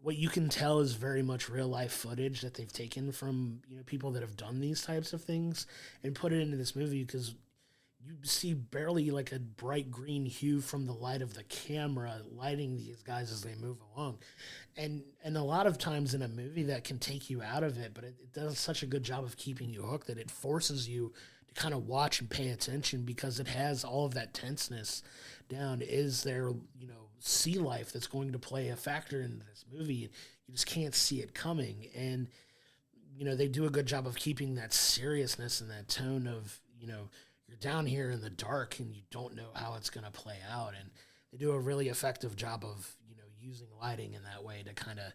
Speaker 2: what you can tell is very much real-life footage that they've taken from, people that have done these types of things and put it into this movie, because you see barely like a bright green hue from the light of the camera lighting these guys as they move along. And a lot of times in a movie that can take you out of it, but it does such a good job of keeping you hooked that it forces you to kind of watch and pay attention because it has all of that tenseness down. Is there, sea life that's going to play a factor in this movie? You just can't see it coming. And, they do a good job of keeping that seriousness and that tone of, you're down here in the dark and you don't know how it's going to play out. And they do a really effective job of, using lighting in that way to kind of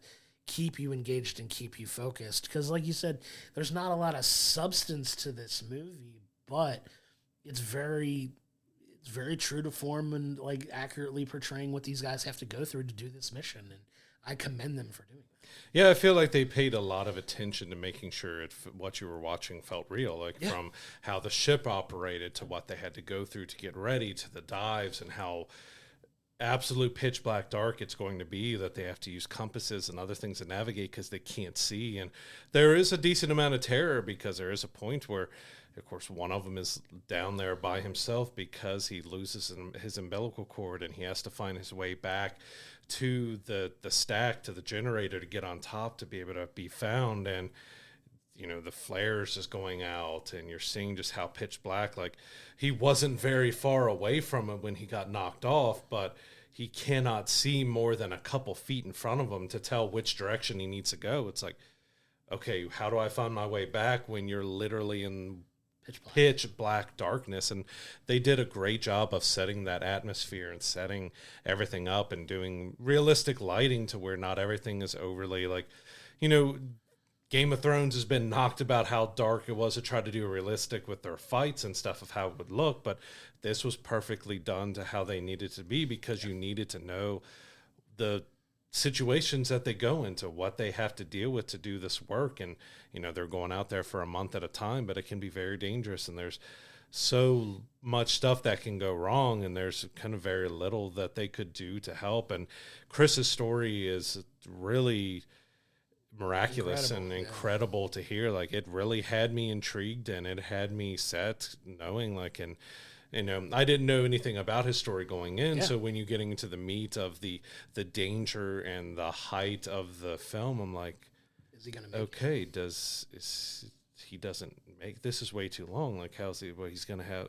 Speaker 2: keep you engaged and keep you focused. Because like you said, there's not a lot of substance to this movie, but it's very true to form and like accurately portraying what these guys have to go through to do this mission. And I commend them for doing that.
Speaker 1: Yeah, I feel like they paid a lot of attention to making sure what you were watching felt real, from how the ship operated to what they had to go through to get ready to the dives and how absolute pitch black dark it's going to be, that they have to use compasses and other things to navigate because they can't see. And there is a decent amount of terror because there is a point where, of course, one of them is down there by himself because he loses his umbilical cord and he has to find his way back to the stack, to the generator, to get on top to be able to be found. And the flares is going out and you're seeing just how pitch black, like he wasn't very far away from it when he got knocked off, but he cannot see more than a couple feet in front of him to tell which direction he needs to go. It's like, okay, how do I find my way back when you're literally in
Speaker 2: Pitch black.
Speaker 1: black darkness? And they did a great job of setting that atmosphere and setting everything up and doing realistic lighting to where not everything is overly like, you know, Game of Thrones has been knocked about how dark it was to try to do realistic with their fights and stuff of how it would look, but this was perfectly done to how they needed to be, because you needed to know the situations that they go into, what they have to deal with to do this work. And, you know, they're going out there for a month at a time, but it can be very dangerous, and there's so much stuff that can go wrong, and there's kind of very little that they could do to help. And Chris's story is really miraculous and incredible to hear. Like, it really had me intrigued, and it had me set knowing, like, and you know, I didn't know anything about his story going in. So when you're getting into the meat of the danger and the height of the film, I'm like,
Speaker 2: is he gonna make
Speaker 1: okay, he doesn't make, this is way too long. Like, how's he, well, he's gonna have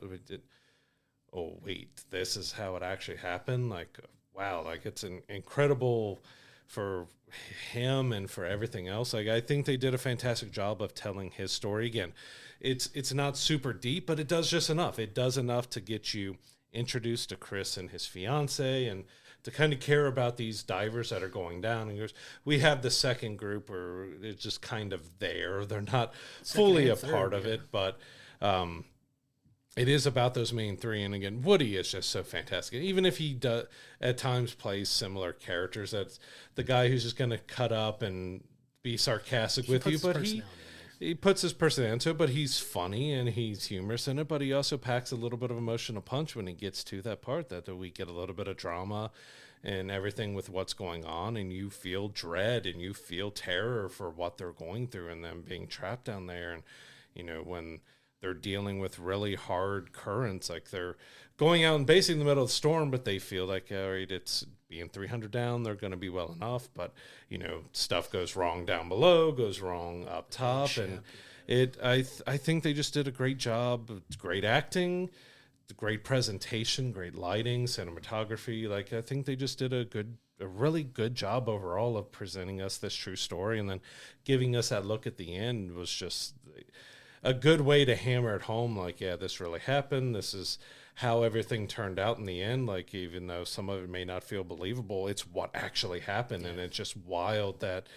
Speaker 1: oh wait, this is how it actually happened. Like, wow, like, it's an incredible for him and for everything else. Like, I think they did a fantastic job of telling his story. Again, it's not super deep, but it does just enough. It does enough to get you introduced to Chris and his fiance, and to kind of care about these divers that are going down. And we have the second group, or it's just kind of there. They're not fully a part of it, but it is about those main three. And again, Woody is just so fantastic. Even if he does at times plays similar characters, that's the guy who's just going to cut up and be sarcastic with you, but he puts his personality into it. But he's funny and he's humorous in it, but he also packs a little bit of emotional punch when he gets to that part, that we get a little bit of drama and everything with what's going on, and you feel dread and you feel terror for what they're going through and them being trapped down there. And, you know, when they're dealing with really hard currents, like they're going out and basically in the middle of the storm, but they feel like, all right, it's being 300 down, they're going to be well enough. But, you know, stuff goes wrong down below, goes wrong up top. And I think they just did a great job. Great acting, great presentation, great lighting, cinematography. Like, I think they just did a really good job overall of presenting us this true story. And then giving us that look at the end was just a good way to hammer it home. Like, yeah, this really happened. This is how everything turned out in the end. Like, even though some of it may not feel believable, it's what actually happened. Yeah. And it's just wild that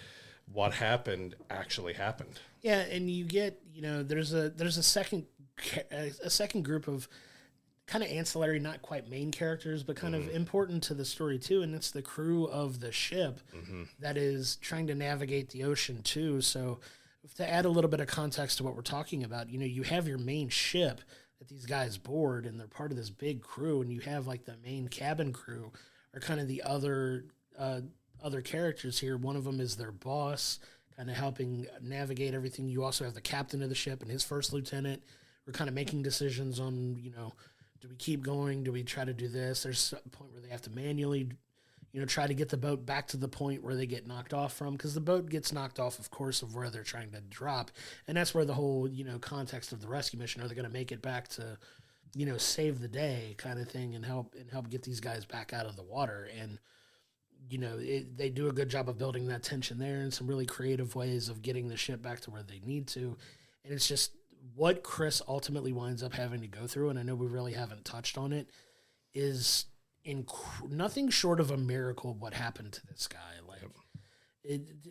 Speaker 1: what happened actually happened.
Speaker 2: Yeah. And you get, you know, there's a second group of kind of ancillary, not quite main characters, but kind of important to the story too. And it's the crew of the ship that is trying to navigate the ocean too. So to add a little bit of context to what we're talking about, you know, you have your main ship that these guys board, and they're part of this big crew, and you have like the main cabin crew are kind of the other characters here. One of them is their boss, kind of helping navigate everything. You also have the captain of the ship and his first lieutenant. We're kind of making decisions on, you know, do we keep going? Do we try to do this? There's a point where they have to manually, you know, try to get the boat back to the point where they get knocked off from, because the boat gets knocked off, of course, of where they're trying to drop. And that's where the whole, you know, context of the rescue mission, are they going to make it back to, you know, save the day kind of thing, and help get these guys back out of the water. And, you know, they do a good job of building that tension there, and some really creative ways of getting the ship back to where they need to. And it's just what Chris ultimately winds up having to go through, and I know we really haven't touched on it, is nothing short of a miracle what happened to this guy. Like,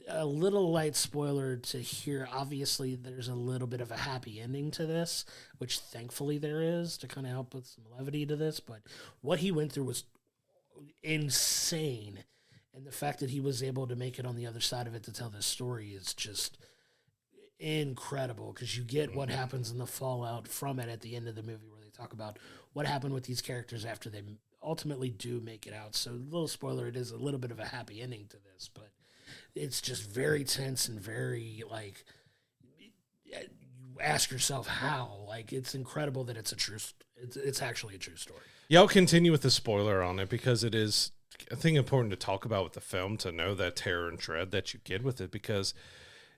Speaker 2: a little light spoiler to hear, obviously there's a little bit of a happy ending to this, which thankfully there is, to kind of help with some levity to this, but what he went through was insane, and the fact that he was able to make it on the other side of it to tell this story is just incredible, because you get what happens in the fallout from it at the end of the movie, where they talk about what happened with these characters after they ultimately do make it out. So, a little spoiler, it is a little bit of a happy ending to this, but it's just very tense and very, like, you ask yourself how. Like, it's incredible that it's actually a true story.
Speaker 1: Yeah, I'll continue with the spoiler on it, because it is, I think, important to talk about with the film, to know that terror and dread that you get with it, because,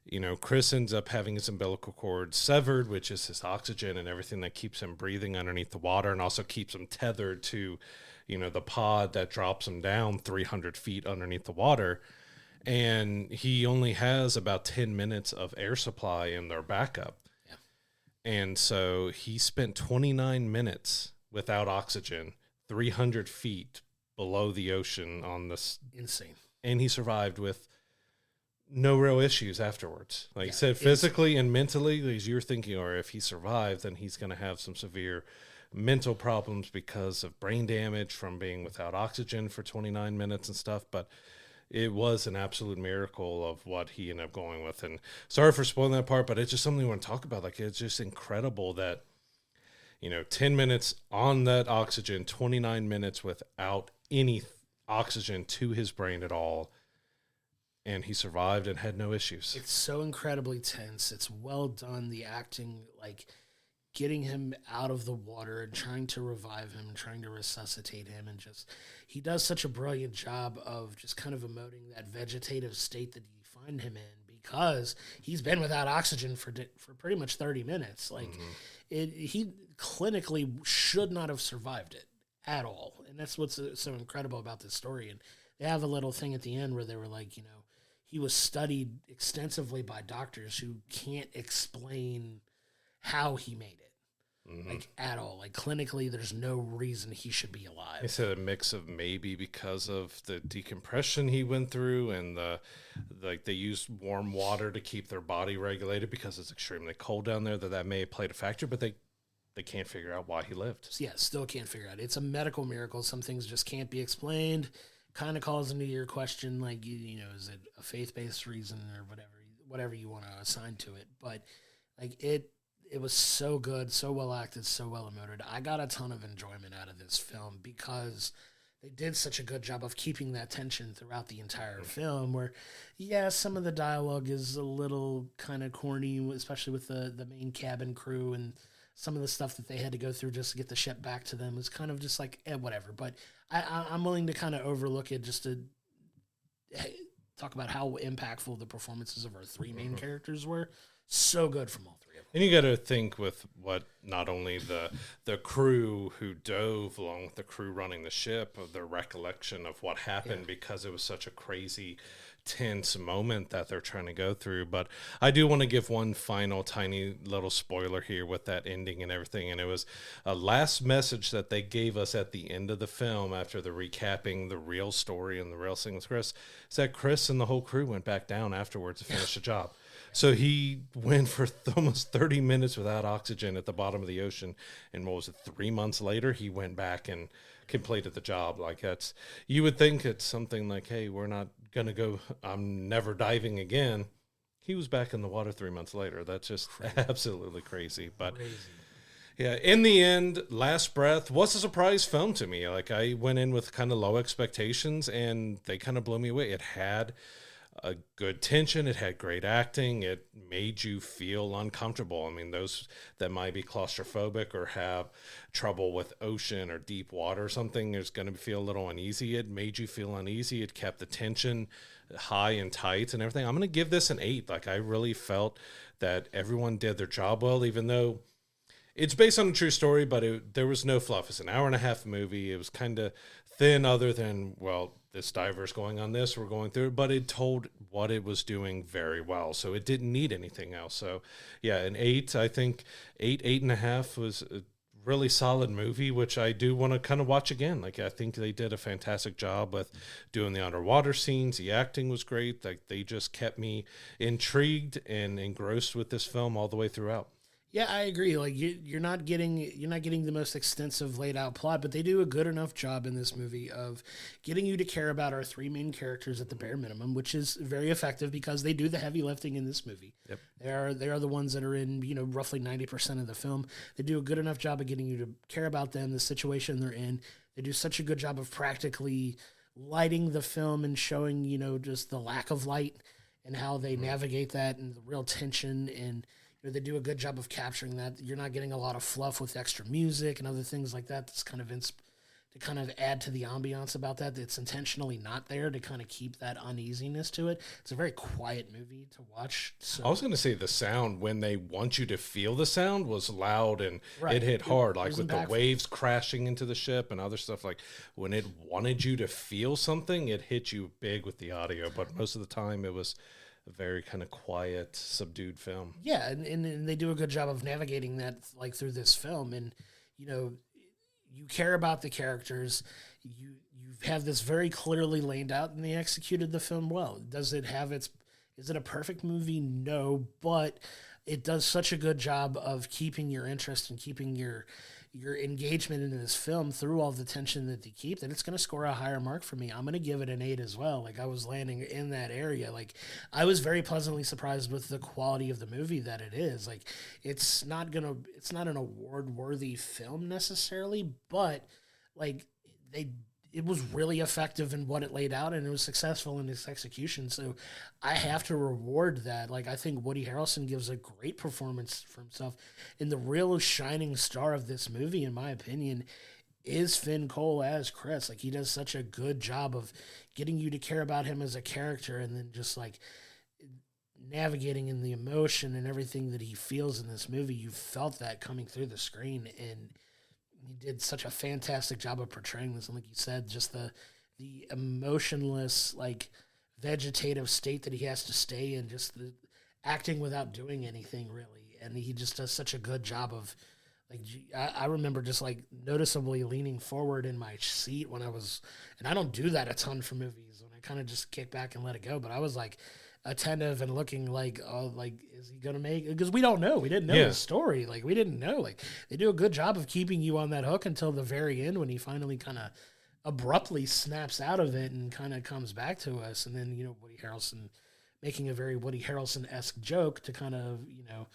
Speaker 1: you know, Chris ends up having his umbilical cord severed, which is his oxygen and everything that keeps him breathing underneath the water, and also keeps him tethered to, you know, the pod that drops him down 300 feet underneath the water. and he only has about 10 minutes of air supply in their backup.
Speaker 2: Yeah.
Speaker 1: And so he spent 29 minutes without oxygen, 300 feet below the ocean on this.
Speaker 2: Insane.
Speaker 1: And he survived with no real issues afterwards. Like you said,
Speaker 2: it's
Speaker 1: physically and mentally, as you're thinking, or if he survived, then he's going to have some severe mental problems because of brain damage from being without oxygen for 29 minutes and stuff. But it was an absolute miracle of what he ended up going with. And sorry for spoiling that part, but it's just something we want to talk about. Like, it's just incredible that, 10 minutes on that oxygen, 29 minutes without any oxygen to his brain at all, and he survived and had no issues.
Speaker 2: It's so incredibly tense. It's well done. The acting, like getting him out of the water and trying to revive him and trying to resuscitate him, and just he does such a brilliant job of just kind of emoting that vegetative state that you find him in, because he's been without oxygen for pretty much 30 minutes. Like he clinically should not have survived it at all. And that's what's so incredible about this story. And they have a little thing at the end where they were like, he was studied extensively by doctors who can't explain how he made it, like at all. Like clinically, there's no reason he should be alive.
Speaker 1: They said a mix of maybe because of the decompression he went through, and they used warm water to keep their body regulated because it's extremely cold down there. That may have played a factor, but they can't figure out why he lived.
Speaker 2: Yeah, still can't figure out. It's a medical miracle. Some things just can't be explained. Kind of calls into your question, like, is it a faith-based reason or whatever you want to assign to it. But like it was so good, so well acted, so well emoted. I got a ton of enjoyment out of this film because they did such a good job of keeping that tension throughout the entire film, where, some of the dialogue is a little kind of corny, especially with the main cabin crew, and some of the stuff that they had to go through just to get the ship back to them is kind of just like, whatever. But I'm willing to kind of overlook it just to talk about how impactful the performances of our three main characters were. So good from all three of them.
Speaker 1: And you got to think with what not only the crew who dove along with the crew running the ship, of their recollection of what happened, because it was such a crazy, tense moment that they're trying to go through. But I do want to give one final tiny little spoiler here with that ending and everything. And it was a last message that they gave us at the end of the film after the recapping the real story and the real thing with Chris, is that Chris and the whole crew went back down afterwards to finish the job. So he went for almost 30 minutes without oxygen at the bottom of the ocean. And what was it, 3 months later, he went back and completed the job. Like, that's, you would think it's something like, hey, we're not going to go, I'm never diving again. He was back in the water 3 months later. That's just absolutely crazy. But yeah, in the end, Last Breath was a surprise film to me. Like, I went in with kind of low expectations, and they kind of blew me away. It had a good tension. It had great acting. It made you feel uncomfortable. I mean, those that might be claustrophobic or have trouble with ocean or deep water or something is going to feel a little uneasy. It made you feel uneasy. It kept the tension high and tight and everything. I'm going to give this an 8. Like, I really felt that everyone did their job well, even though it's based on a true story, but there was no fluff. It's an hour-and-a-half movie. It was kind of thin, other than, well, this diver's going on this, we're going through it, but it told what it was doing very well. So it didn't need anything else. So yeah, an 8, I think 8.5 was a really solid movie, which I do want to kind of watch again. Like, I think they did a fantastic job with doing the underwater scenes. The acting was great. Like, they just kept me intrigued and engrossed with this film all the way throughout.
Speaker 2: Yeah, I agree. Like, you're not getting the most extensive laid out plot, but they do a good enough job in this movie of getting you to care about our three main characters at the bare minimum, which is very effective because they do the heavy lifting in this movie.
Speaker 1: Yep.
Speaker 2: They are the ones that are in, roughly 90% of the film. They do a good enough job of getting you to care about them, the situation they're in. They do such a good job of practically lighting the film and showing, just the lack of light and how they navigate that and the real tension, and they do a good job of capturing that. You're not getting a lot of fluff with extra music and other things like that. That's kind of to kind of add to the ambiance about that. It's intentionally not there to kind of keep that uneasiness to it. It's a very quiet movie to watch. So.
Speaker 1: I was going to say the sound, when they want you to feel the sound, was loud and it hit hard, like with the waves crashing into the ship and other stuff. Like when it wanted you to feel something, it hit you big with the audio. But most of the time it was a very kind of quiet, subdued film.
Speaker 2: Yeah, and they do a good job of navigating that like through this film. And, you know, you care about the characters. You have this very clearly laid out, and they executed the film well. Does it have its? Is it a perfect movie? No, but it does such a good job of keeping your interest and keeping your engagement in this film through all the tension that they keep, that it's going to score a higher mark for me. I'm going to give it an 8 as well. Like, I was landing in that area. Like, I was very pleasantly surprised with the quality of the movie that it is. Like, it's not an award-worthy film necessarily, but like it was really effective in what it laid out, and it was successful in its execution. So I have to reward that. Like, I think Woody Harrelson gives a great performance for himself. And the real shining star of this movie, in my opinion, is Finn Cole as Chris. Like, he does such a good job of getting you to care about him as a character, and then just like navigating in the emotion and everything that he feels in this movie. You felt that coming through the screen, and he did such a fantastic job of portraying this. And like you said, just the emotionless, like vegetative state that he has to stay in, just the acting without doing anything really. And he just does such a good job of, like, I remember just like noticeably leaning forward in my seat when I was, and I don't do that a ton for movies, when I kind of just kick back and let it go. But I was like attentive and looking like, oh, like, is he gonna make? Because we don't know. We didn't know his story. Like, we didn't know. Like, they do a good job of keeping you on that hook until the very end, when he finally kind of abruptly snaps out of it and kind of comes back to us. And then, you know, Woody Harrelson making a very Woody Harrelson-esque joke to kind of, you know,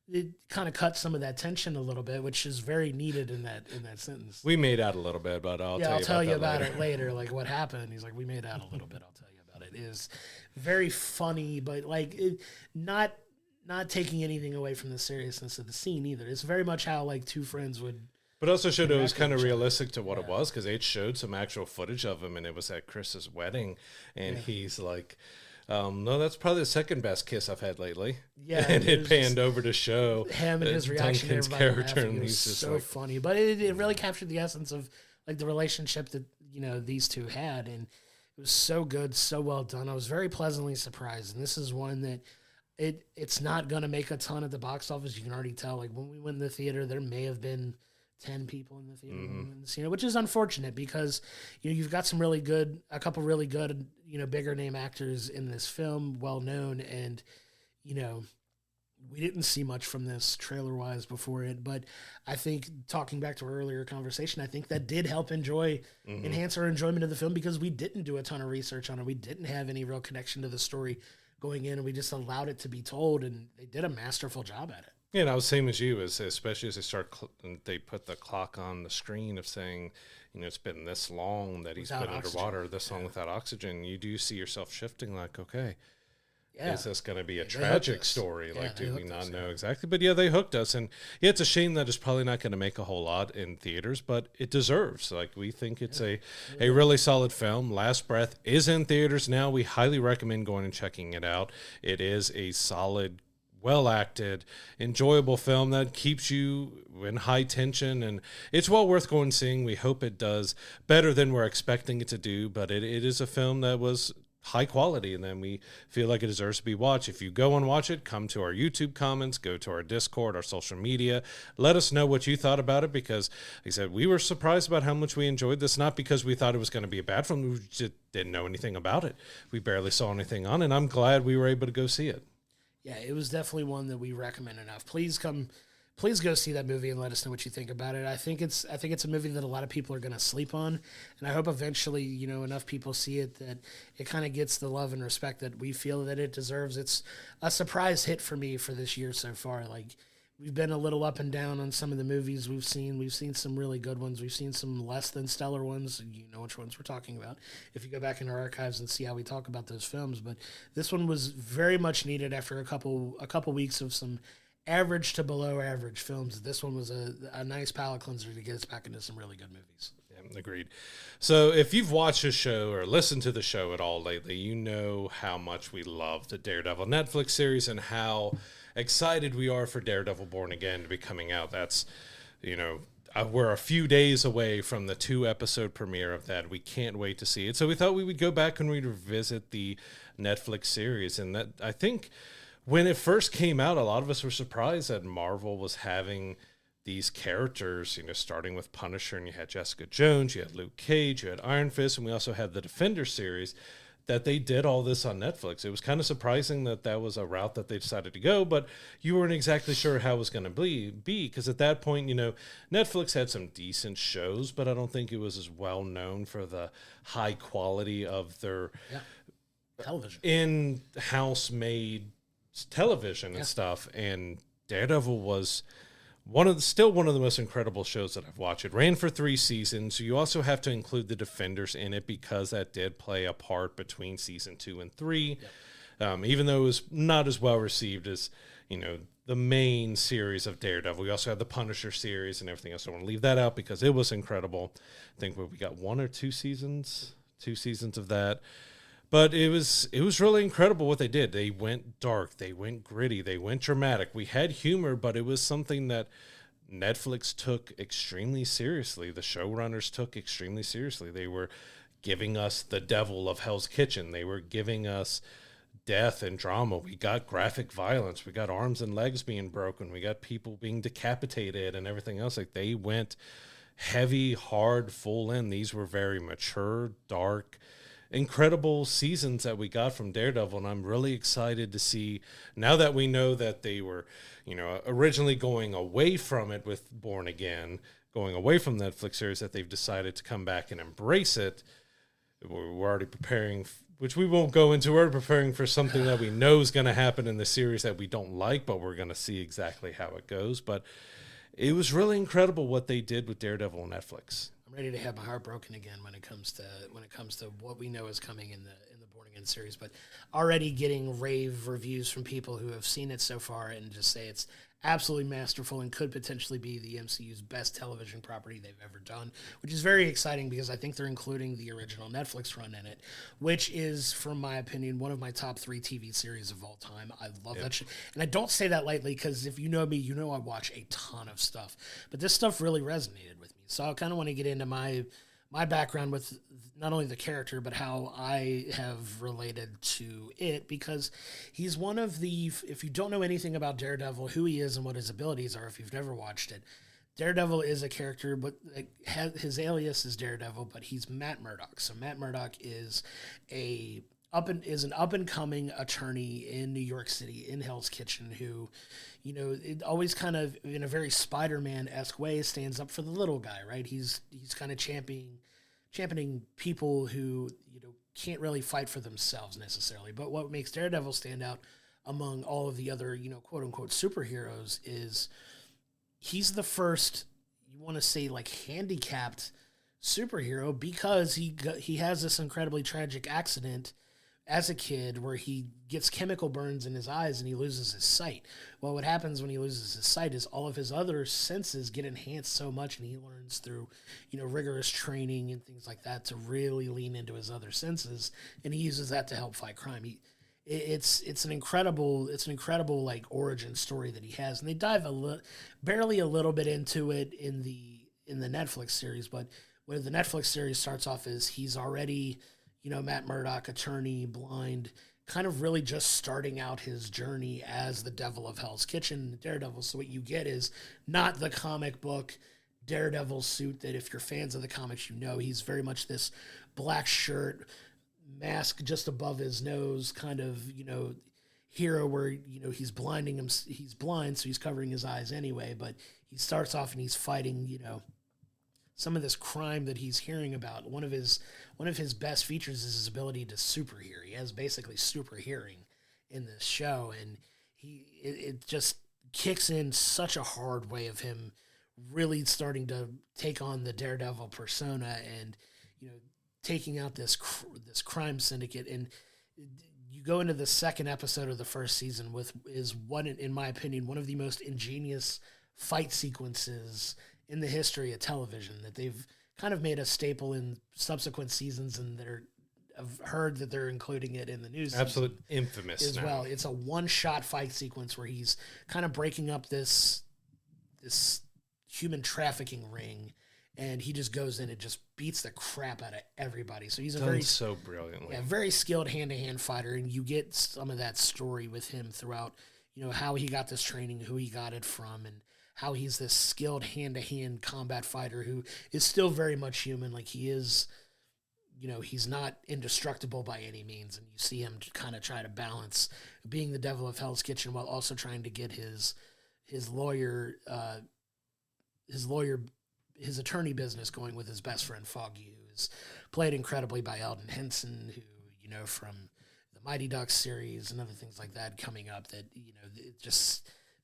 Speaker 2: it kind of cuts some of that tension a little bit, which is very needed in that sentence.
Speaker 1: We made out a little bit, but I'll tell you about
Speaker 2: it later. Like, what happened? He's like, we made out a little bit. I'll tell you about it. It is very funny, but like not taking anything away from the seriousness of the scene either. It's very much how like two friends would.
Speaker 1: But also showed it was kind of realistic to what it was, because it showed some actual footage of him, and it was at Chris's wedding, and he's like, no, that's probably the second best kiss I've had lately. Yeah, and it panned over to show
Speaker 2: him and his reaction
Speaker 1: Duncan's
Speaker 2: to
Speaker 1: character, and
Speaker 2: he's just so like, funny. But it really captured the essence of like the relationship that, you know, these two had, and it was so good, so well done. I was very pleasantly surprised, and this is one that it's not going to make a ton at the box office. You can already tell. Like, when we went in the theater, there may have been 10 people in the theater, which is unfortunate, because, you know, you've got a couple really good, you know, bigger name actors in this film, well known, and, you know, we didn't see much from this trailer wise before it, but I think, talking back to our earlier conversation, I think that did help enhance our enjoyment of the film, because we didn't do a ton of research on it. We didn't have any real connection to the story going in, and we just allowed it to be told, and they did a masterful job at it. Yeah,
Speaker 1: and I was same as you, especially as they put the clock on the screen of saying, you know, it's been this long that he's been underwater, this long without oxygen. You do see yourself shifting, like, okay, is this going to be a tragic story? Like, do we not know exactly? But yeah, they hooked us, and yeah, it's a shame that it's probably not going to make a whole lot in theaters, but it deserves. Like, we think it's a really solid film. Last Breath is in theaters now. We highly recommend going and checking it out. It is a solid, well-acted, enjoyable film that keeps you in high tension, and it's well worth going and seeing. We hope it does better than we're expecting it to do, but it is a film that was high quality, and then we feel like it deserves to be watched. If you go and watch it, come to our YouTube comments, go to our Discord, our social media, let us know what you thought about it, because like I said, we were surprised about how much we enjoyed this, not because we thought it was going to be a bad film, we just didn't know anything about it. We barely saw anything on it, and I'm glad we were able to go see it.
Speaker 2: Yeah, it was definitely one that we recommend enough. Please go see that movie and let us know what you think about it. I think it's a movie that a lot of people are going to sleep on, and I hope eventually, you know, enough people see it that it kind of gets the love and respect that we feel that it deserves. It's a surprise hit for me for this year so far. Like, we've been a little up and down on some of the movies we've seen. We've seen some really good ones. We've seen some less than stellar ones. You know which ones we're talking about if you go back in our archives and see how we talk about those films. But this one was very much needed after a couple weeks of some average to below average films. This one was a nice palate cleanser to get us back into some really good movies.
Speaker 1: agreed. So if you've watched the show or listened to the show at all lately, you know how much we love the Daredevil Netflix series and how excited we are for Daredevil Born Again to be coming out. That's, we're a few days away from the 2-episode premiere of that. We can't wait to see it. So we thought we would go back and revisit the Netflix series. And that, I think when it first came out, a lot of us were surprised that Marvel was having these characters, starting with Punisher, and you had Jessica Jones, you had Luke Cage, you had Iron Fist, and we also had the Defender series, that they did all this on Netflix. It was kind of surprising that that was a route that they decided to go, but you weren't exactly sure how it was going to be, because at that point, Netflix had some decent shows, but I don't think it was as well known for the high quality of their
Speaker 2: television,
Speaker 1: in-house made television and stuff, and Daredevil was still one of the most incredible shows that I've watched. It ran for 3 seasons. You also have to include the Defenders in it because that did play a part between season 2 and 3. Yep. Even though it was not as well received as, the main series of Daredevil. We also had the Punisher series and everything else. I don't want to leave that out because it was incredible. I think we got 1 or 2 seasons, 2 seasons of that. But it was really incredible what they did. They went dark, they went gritty, they went dramatic. We had humor, but it was something that Netflix took extremely seriously. The showrunners took extremely seriously. They were giving us the devil of Hell's Kitchen. They were giving us death and drama. We got graphic violence. We got arms and legs being broken. We got people being decapitated and everything else. Like, they went heavy, hard, full in. These were very mature, dark, incredible seasons that we got from Daredevil, and I'm really excited to see, now that we know that they were, originally going away from it with Born Again, going away from the Netflix series, that they've decided to come back and embrace it. We're already preparing, which we won't go into, we're preparing for something that we know is going to happen in the series that we don't like, but we're going to see exactly how it goes. But it was really incredible what they did with Daredevil on Netflix.
Speaker 2: I'm ready to have my heart broken again when it comes to what we know is coming in the Born Again series. But already getting rave reviews from people who have seen it so far and just say it's absolutely masterful and could potentially be the MCU's best television property they've ever done, which is very exciting because I think they're including the original Netflix run in it, which is, from my opinion, one of my top 3 TV series of all time. I love that shit. And I don't say that lightly because if you know me, you know I watch a ton of stuff. But this stuff really resonated with me. So I kind of want to get into my background with not only the character, but how I have related to it, because he's one of the, if you don't know anything about Daredevil, who he is and what his abilities are, if you've never watched it, Daredevil is a character, but his alias is Daredevil, but he's Matt Murdock. So Matt Murdock is an up-and-coming attorney in New York City, in Hell's Kitchen, who, it always kind of, in a very Spider-Man-esque way, stands up for the little guy, right? He's kind of championing people who, can't really fight for themselves necessarily. But what makes Daredevil stand out among all of the other, quote-unquote superheroes is he's the first, you want to say, like, handicapped superhero, because he has this incredibly tragic accident as a kid where he gets chemical burns in his eyes and he loses his sight. Well, what happens when he loses his sight is all of his other senses get enhanced so much, and he learns through, rigorous training and things like that to really lean into his other senses, and he uses that to help fight crime. It's an incredible like origin story that he has, and they dive barely a little bit into it in the Netflix series. But where the Netflix series starts off is he's already, Matt Murdock, attorney, blind, kind of really just starting out his journey as the Devil of Hell's Kitchen, Daredevil. So what you get is not the comic book Daredevil suit that, if you're fans of the comics, he's very much this black shirt, mask just above his nose kind of, hero where, he's blinding him. He's blind, so he's covering his eyes anyway, but he starts off and he's fighting, some of this crime that he's hearing about. One of his best features is his ability to super hear. He has basically super hearing in this show, and it just kicks in such a hard way of him really starting to take on the Daredevil persona and, taking out this crime syndicate. And you go into the second episode of the first season in my opinion, one of the most ingenious fight sequences in the history of television that they've kind of made a staple in subsequent seasons, and I've heard that they're including it in the news.
Speaker 1: Absolute infamous
Speaker 2: as well. It's a one-shot fight sequence where he's kind of breaking up this human trafficking ring, and he just goes in and just beats the crap out of everybody. So he's
Speaker 1: so brilliantly.
Speaker 2: Yeah, very skilled hand-to-hand fighter, and you get some of that story with him throughout, how he got this training, who he got it from, and how he's this skilled hand-to-hand combat fighter who is still very much human. Like, he is, he's not indestructible by any means, and you see him kind of try to balance being the devil of Hell's Kitchen while also trying to get his attorney business going with his best friend Foggy, who is played incredibly by Eldon Henson, who from the Mighty Ducks series and other things like that coming up. That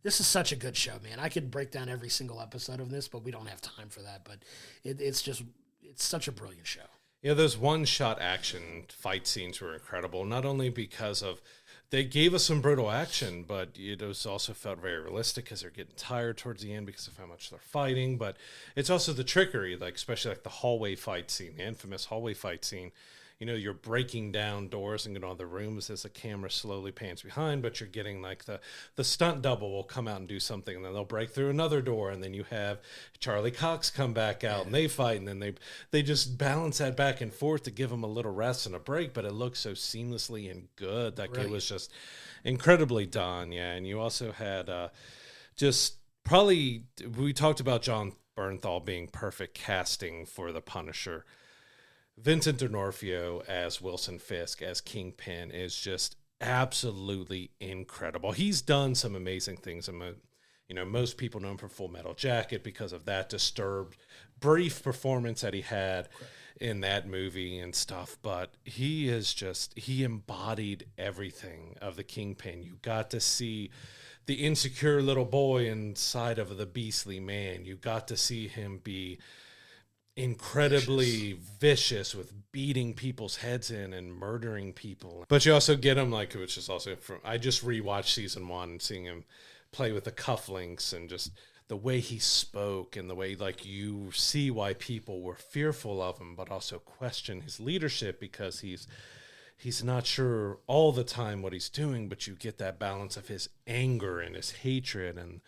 Speaker 2: this is such a good show, man. I could break down every single episode of this, but we don't have time for that. But it's such a brilliant show.
Speaker 1: Yeah, those one-shot action fight scenes were incredible, not only because of they gave us some brutal action, but it was also felt very realistic because they're getting tired towards the end because of how much they're fighting. But it's also the trickery, like especially like the hallway fight scene, the infamous hallway fight scene. You're breaking down doors and getting all the rooms as the camera slowly pans behind, but you're getting like the stunt double will come out and do something, and then they'll break through another door, and then you have Charlie Cox come back out and they fight, and then they just balance that back and forth to give them a little rest and a break, but it looks so seamlessly and good. Like It was just incredibly done. Yeah. And you also had we talked about Jon Bernthal being perfect casting for the Punisher. Vincent D'Onofrio as Wilson Fisk, as Kingpin, is just absolutely incredible. He's done some amazing things. Most people know him for Full Metal Jacket because of that disturbed, brief performance that he had in that movie and stuff. But he embodied everything of the Kingpin. You got to see the insecure little boy inside of the beastly man. You got to see him be incredibly vicious with beating people's heads in and murdering people. But you also get him, which is also I just rewatched season 1 and seeing him play with the cufflinks and just the way he spoke and the way you see why people were fearful of him, but also question his leadership because he's not sure all the time what he's doing, but you get that balance of his anger and his hatred and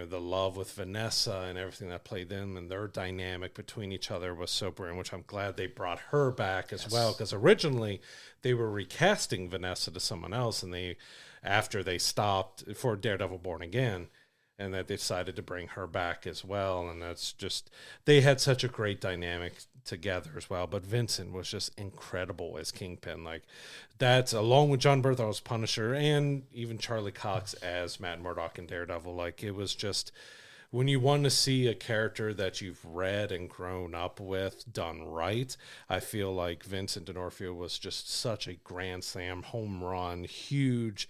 Speaker 1: the love with Vanessa and everything that played them, and their dynamic between each other was so brilliant, which I'm glad they brought her back as well, because originally they were recasting Vanessa to someone else, and after they stopped for Daredevil Born Again, and that they decided to bring her back as well, and that's just, they had such a great dynamic together as well. But Vincent was just incredible as Kingpin. That's along with Jon Bernthal as Punisher and even Charlie Cox as Matt Murdock in Daredevil. It was just, when you want to see a character that you've read and grown up with done right, I feel like Vincent D'Onofrio was just such a grand slam, home run, huge,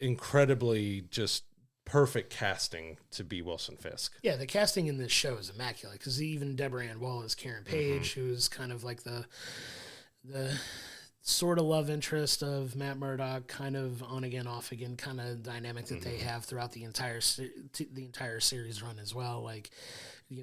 Speaker 1: incredibly just perfect casting to be Wilson Fisk.
Speaker 2: Yeah, the casting in this show is immaculate, because even Deborah Ann Woll is Karen Page, who's kind of like the sort of love interest of Matt Murdock, kind of on again, off again kind of dynamic that they have throughout the entire series run as well.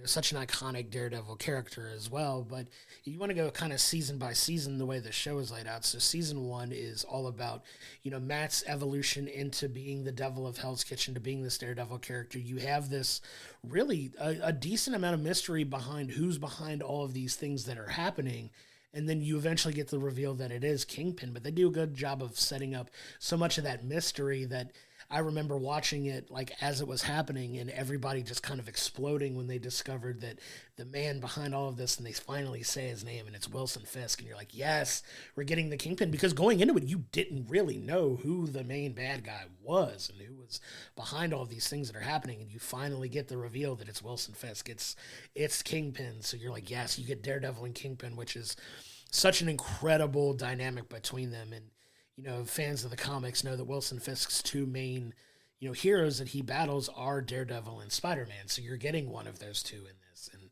Speaker 2: Such an iconic Daredevil character as well. But you want to go kind of season by season the way the show is laid out. So season 1 is all about, Matt's evolution into being the devil of Hell's Kitchen, to being this Daredevil character. You have this really a decent amount of mystery behind who's behind all of these things that are happening. And then you eventually get the reveal that it is Kingpin. But they do a good job of setting up so much of that mystery that I remember watching it as it was happening, and everybody just kind of exploding when they discovered that the man behind all of this, and they finally say his name, and it's Wilson Fisk, and you're like, yes, we're getting the Kingpin, because going into it, you didn't really know who the main bad guy was and who was behind all of these things that are happening, and you finally get the reveal that it's Wilson Fisk, it's Kingpin. So you're like, yes, you get Daredevil and Kingpin, which is such an incredible dynamic between them. And fans of the comics know that Wilson Fisk's two main, heroes that he battles are Daredevil and Spider-Man. So you're getting one of those two in this, and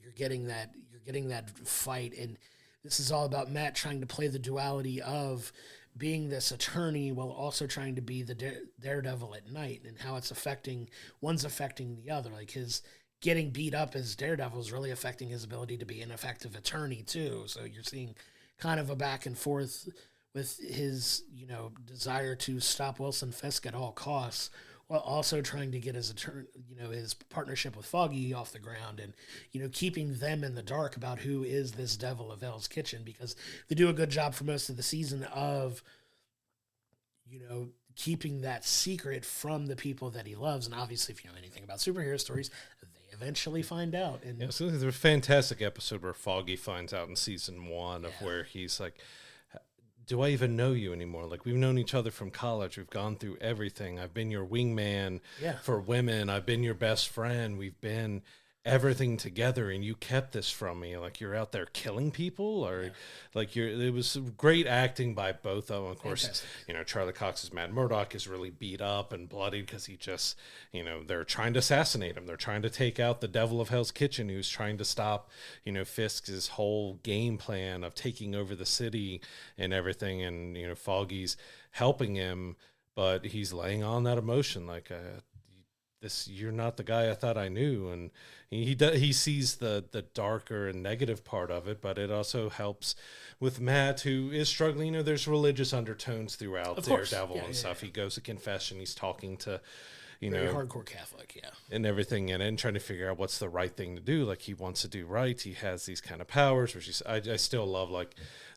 Speaker 2: you're getting that fight. And this is all about Matt trying to play the duality of being this attorney while also trying to be the Daredevil at night, and how one's affecting the other. His getting beat up as Daredevil is really affecting his ability to be an effective attorney too. So you're seeing kind of a back and forth with his, desire to stop Wilson Fisk at all costs, while also trying to get his attorney, his partnership with Foggy off the ground, and keeping them in the dark about who is this devil of Hell's Kitchen, because they do a good job for most of the season of keeping that secret from the people that he loves. And obviously, if you know anything about superhero stories, they eventually find out. And
Speaker 1: yeah, so there's a fantastic episode where Foggy finds out in season 1 of where he's like, do I even know you anymore? Like, we've known each other from college. We've gone through everything. I've been your wingman for women. I've been your best friend. We've been everything together, and you kept this from me. Like, you're out there killing people, or like it was great acting by both of them. Of course,
Speaker 2: fantastic.
Speaker 1: Charlie Cox's Matt Murdock is really beat up and bloodied because he just, they're trying to assassinate him. They're trying to take out the devil of Hell's Kitchen, who's trying to stop, Fisk's whole game plan of taking over the city and everything. And, Foggy's helping him, but he's laying on that emotion like, you're not the guy I thought I knew. And he sees the darker and negative part of it, but it also helps with Matt, who is struggling. There's religious undertones throughout Daredevil and stuff. He goes to confession. He's talking to,
Speaker 2: very hardcore Catholic,
Speaker 1: and everything, and trying to figure out what's the right thing to do. Like, he wants to do right. He has these kind of powers, which I still love, like,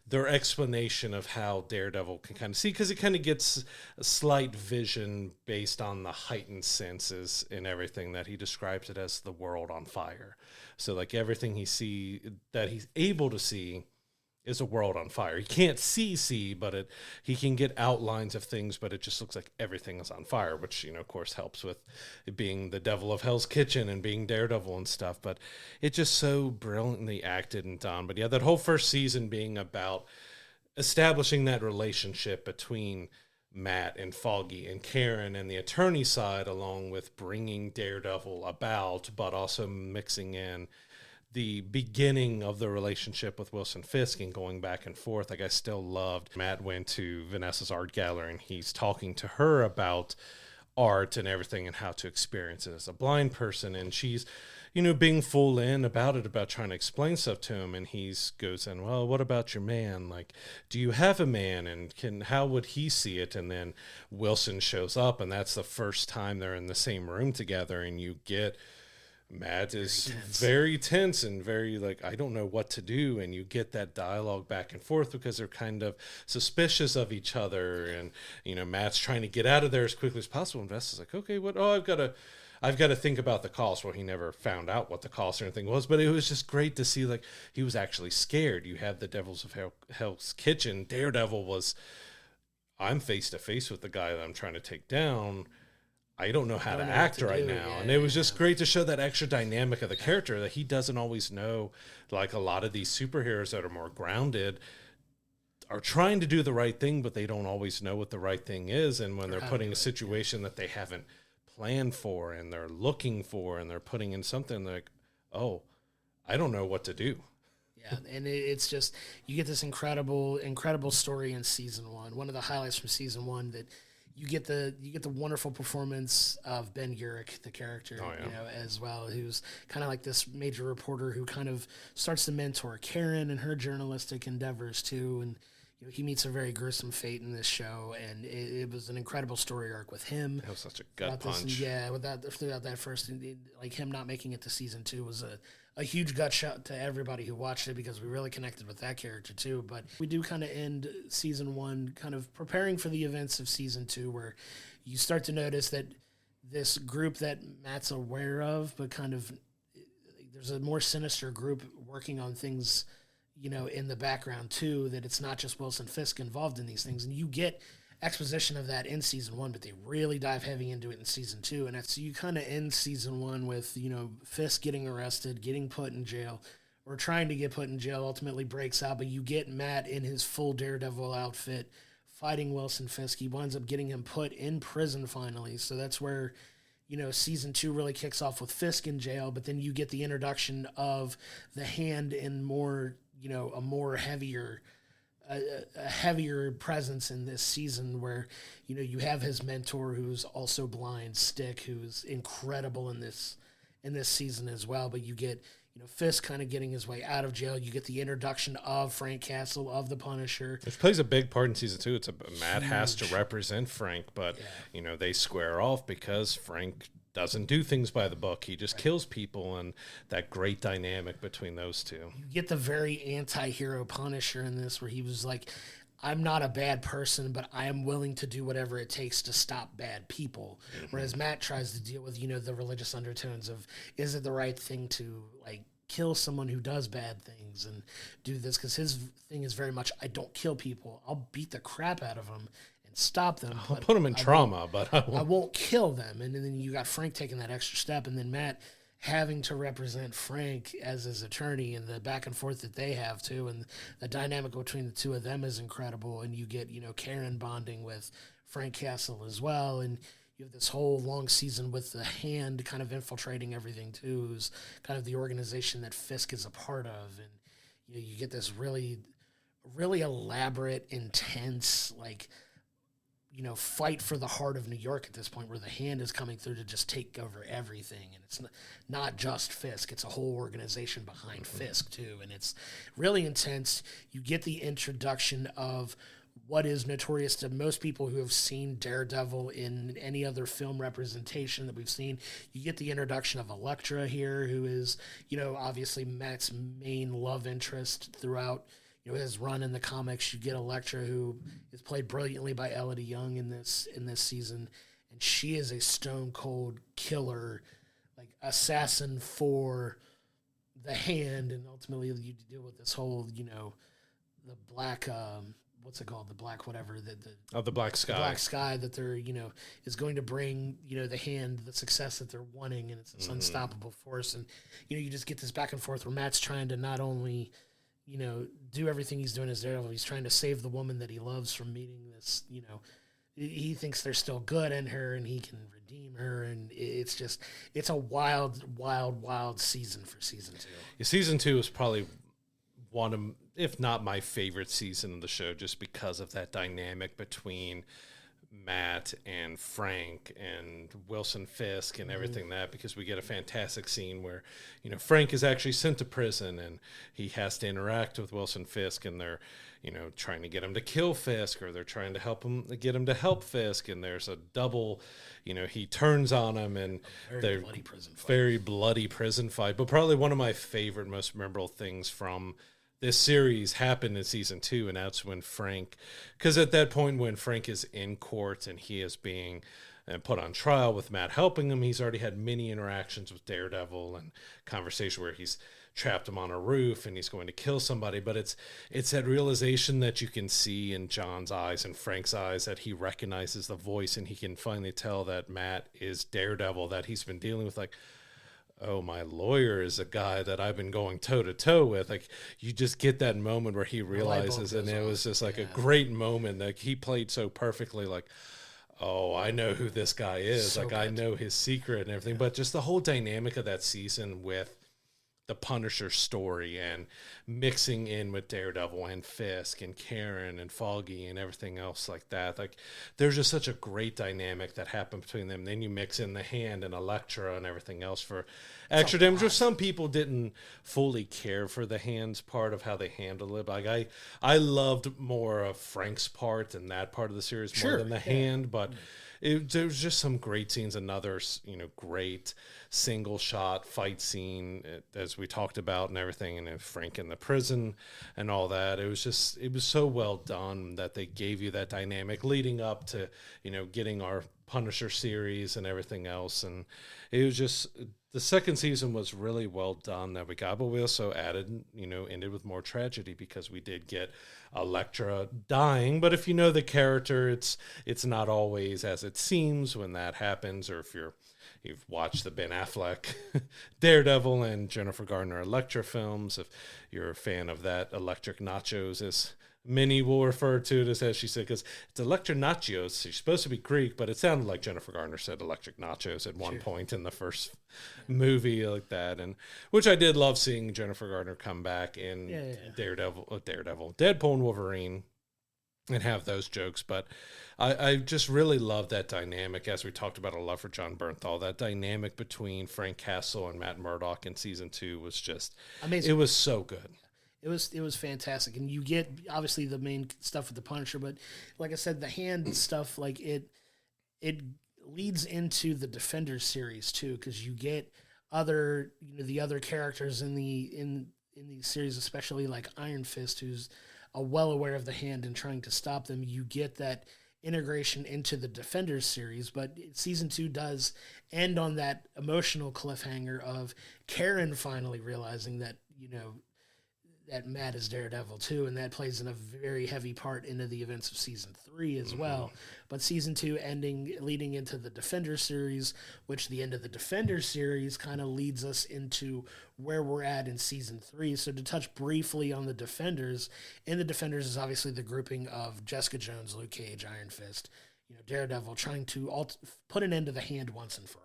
Speaker 1: their explanation of how Daredevil can kind of see, because it kind of gets a slight vision based on the heightened senses and everything, that he describes it as the world on fire. So, like, everything that he's able to see is a world on fire. He can't see, but he can get outlines of things, but it just looks like everything is on fire, which, of course, helps with it being the devil of Hell's Kitchen and being Daredevil and stuff. But it's just so brilliantly acted and done. But yeah, that whole first season being about establishing that relationship between Matt and Foggy and Karen and the attorney side, along with bringing Daredevil about, but also mixing in the beginning of the relationship with Wilson Fisk and going back and forth. Like, I still loved Matt went to Vanessa's art gallery and he's talking to her about art and everything and how to experience it as a blind person. And she's, being full in about it, about trying to explain stuff to him. And he goes in, well, what about your man? Like, do you have a man? And how would he see it? And then Wilson shows up, and that's the first time they're in the same room together. And you get Matt is very tense and very like, I don't know what to do. And you get that dialogue back and forth because they're kind of suspicious of each other. And, Matt's trying to get out of there as quickly as possible. And Vesta's like, okay, what? Oh, I've got to think about the cost. Well, he never found out what the cost or anything was, but it was just great to see, like, he was actually scared. You have the Devils of Hell's Kitchen. Daredevil was, I'm face to face with the guy that I'm trying to take down. I don't know how to act right now. And it was just great to show that extra dynamic of the character, that he doesn't always know. Like, a lot of these superheroes that are more grounded are trying to do the right thing, but they don't always know what the right thing is. And when they're putting a situation that they haven't planned for and they're looking for and they're putting in something like, oh, I don't know what to do.
Speaker 2: Yeah, and it's just, you get this incredible story in season 1. One of the highlights from season 1 that you get the wonderful performance of Ben Urich, the character, as well, who's kind of like this major reporter who kind of starts to mentor Karen and her journalistic endeavors too. And he meets a very gruesome fate in this show, and it was an incredible story arc with him.
Speaker 1: That was such a gut punch.
Speaker 2: Throughout that first, like, him not making it to season 2 was a huge gut shot to everybody who watched it, because we really connected with that character too. But we do kind of end season 1 kind of preparing for the events of season 2, where you start to notice that this group that Matt's aware of, but kind of there's a more sinister group working on things, in the background too, that it's not just Wilson Fisk involved in these things. And you get exposition of that in season 1, but they really dive heavy into it in season 2. And so you kind of end season 1 with, Fisk getting arrested, getting put in jail, or trying to get put in jail, ultimately breaks out, but you get Matt in his full Daredevil outfit fighting Wilson Fisk. He winds up getting him put in prison finally. So that's where, season 2 really kicks off with Fisk in jail, but then you get the introduction of the Hand in more, a more heavier presence in this season, where you have his mentor, who's also blind, Stick, who's incredible in this in this season as well. But you get, Fisk kind of getting his way out of jail. You get the introduction of Frank Castle, of the Punisher.
Speaker 1: Which plays a big part in season 2. Matt has to represent Frank, but, they square off because Frank doesn't do things by the book. He just kills people, and that great dynamic between those two.
Speaker 2: You get the very anti-hero Punisher in this, where he was like, I'm not a bad person, but I am willing to do whatever it takes to stop bad people. Mm-hmm. Whereas Matt tries to deal with, the religious undertones of, is it the right thing to, kill someone who does bad things and do this? Because his thing is very much, I don't kill people. I'll beat the crap out of them and stop them.
Speaker 1: I'll put them in trauma, but
Speaker 2: I won't kill them. And then you got Frank taking that extra step, and then Matt having to represent Frank as his attorney, and the back and forth that they have too, and the dynamic between the two of them is incredible. And you get, Karen bonding with Frank Castle as well, and you have this whole long season with the Hand kind of infiltrating everything too, who's kind of the organization that Fisk is a part of, and you get this really, really elaborate, intense, fight for the heart of New York at this point, where the Hand is coming through to just take over everything. And it's not just Fisk. It's a whole organization behind Fisk, too. And it's really intense. You get the introduction of what is notorious to most people who have seen Daredevil in any other film representation that we've seen. You get the introduction of Elektra here, who is, obviously Matt's main love interest throughout his run in the comics. You get Elektra, who is played brilliantly by Elodie Young in this season, and she is a stone cold killer, assassin for the Hand, and ultimately you deal with this whole, the black, what's it called, the black whatever,
Speaker 1: the black sky,
Speaker 2: that they're is going to bring the Hand the success that they're wanting, and it's this unstoppable force, and you just get this back and forth where Matt's trying to not only do everything he's doing as Daredevil. He's trying to save the woman that he loves from meeting this, he thinks there's still good in her and he can redeem her. And it's a wild, wild, wild season for season 2.
Speaker 1: Yeah, season 2 is probably one of, if not my favorite season of the show, just because of that dynamic between Matt and Frank and Wilson Fisk and everything because we get a fantastic scene where, Frank is actually sent to prison and he has to interact with Wilson Fisk, and they're, trying to get him to kill Fisk, or they're trying to get him to help Fisk. And there's a double, he turns on him, and
Speaker 2: very bloody prison fight.
Speaker 1: Very bloody prison fight. But probably one of my favorite, most memorable things from this series happened in season 2, and that's when Frank, because at that point when Frank is in court and he is being put on trial with Matt helping him, he's already had many interactions with Daredevil and conversation where he's trapped him on a roof and he's going to kill somebody. But it's that realization that you can see in Jon's eyes and Frank's eyes, that he recognizes the voice and he can finally tell that Matt is Daredevil, that he's been dealing with, oh, my lawyer is a guy that I've been going toe-to-toe with. You just get that moment where he realizes, and it was just a great moment. He played so perfectly, oh, I know who this guy is. So I know his secret and everything. Yeah. But just the whole dynamic of that season with the Punisher story and mixing in with Daredevil and Fisk and Karen and Foggy and everything else like that. There's just such a great dynamic that happened between them. Then you mix in the Hand and Elektra and everything else for extra damage. Or some people didn't fully care for the Hand's part of how they handled it. I loved more of Frank's part and that part of the series more than the Hand, but there was just some great scenes. Another, great single shot fight scene, as we talked about and everything, and Frank in the prison and all that. It was so well done that they gave you that dynamic leading up to, getting our Punisher series and everything else. And it was just, the second season was really well done that we got, but we also added, ended with more tragedy because we did get Elektra dying. But if you know the character, it's not always as it seems when that happens, or if you've watched the Ben Affleck Daredevil and Jennifer Garner Elektra films, if you're a fan of that, Electric Nachos, as many will refer to it as she said, because it's Electric Nachos. She's supposed to be Greek, but it sounded like Jennifer Garner said Electric Nachos at one point in the first movie like that, and which I did love seeing Jennifer Garner come back in Deadpool and Wolverine. and have those jokes. But I just really love that dynamic, as we talked about a lot for Jon Bernthal. That dynamic between Frank Castle and Matt Murdock in season 2 was just amazing. It was so good.
Speaker 2: It was fantastic, and you get obviously the main stuff with the Punisher, but like I said, the hand stuff, like it leads into the Defenders series too, because you get other the other characters in the series, especially like Iron Fist, who's well aware of the hand and trying to stop them. You get that integration into the Defenders series, but season 2 does end on that emotional cliffhanger of Karen finally realizing that that Matt is Daredevil too, and that plays in a very heavy part into the events of season 3 as well. But season 2 leading into the Defender series, which the end of the Defender series kind of leads us into where we're at in season 3. So to touch briefly on the Defenders, in the Defenders is obviously the grouping of Jessica Jones, Luke Cage, Iron Fist, Daredevil, trying to put an end to the hand once and for all.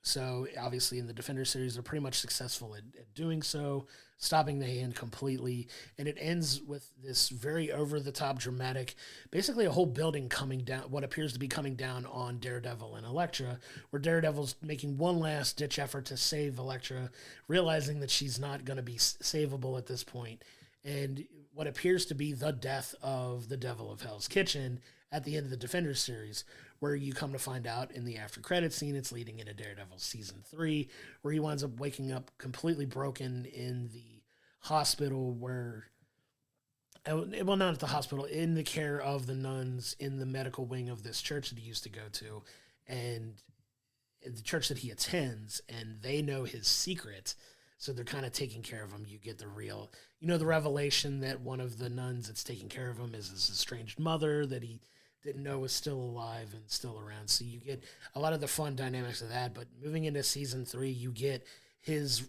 Speaker 2: So obviously in the Defender series, they're pretty much successful at doing so, stopping the hand completely. And it ends with this very over-the-top dramatic, basically a whole building coming down, what appears to be coming down on Daredevil and Elektra, where Daredevil's making one last ditch effort to save Elektra, realizing that she's not going to be savable at this point. And what appears to be the death of the Devil of Hell's Kitchen at the end of the Defender series, where you come to find out in the after credit scene, it's leading into Daredevil season 3, where he winds up waking up completely broken in the hospital well, not at the hospital, in the care of the nuns in the medical wing of this church that he used to go to, and the church that he attends, and they know his secret. So they're kind of taking care of him. You get the real, the revelation that one of the nuns that's taking care of him is his estranged mother that he didn't know was still alive and still around. So you get a lot of the fun dynamics of that. But moving into season 3, you get his,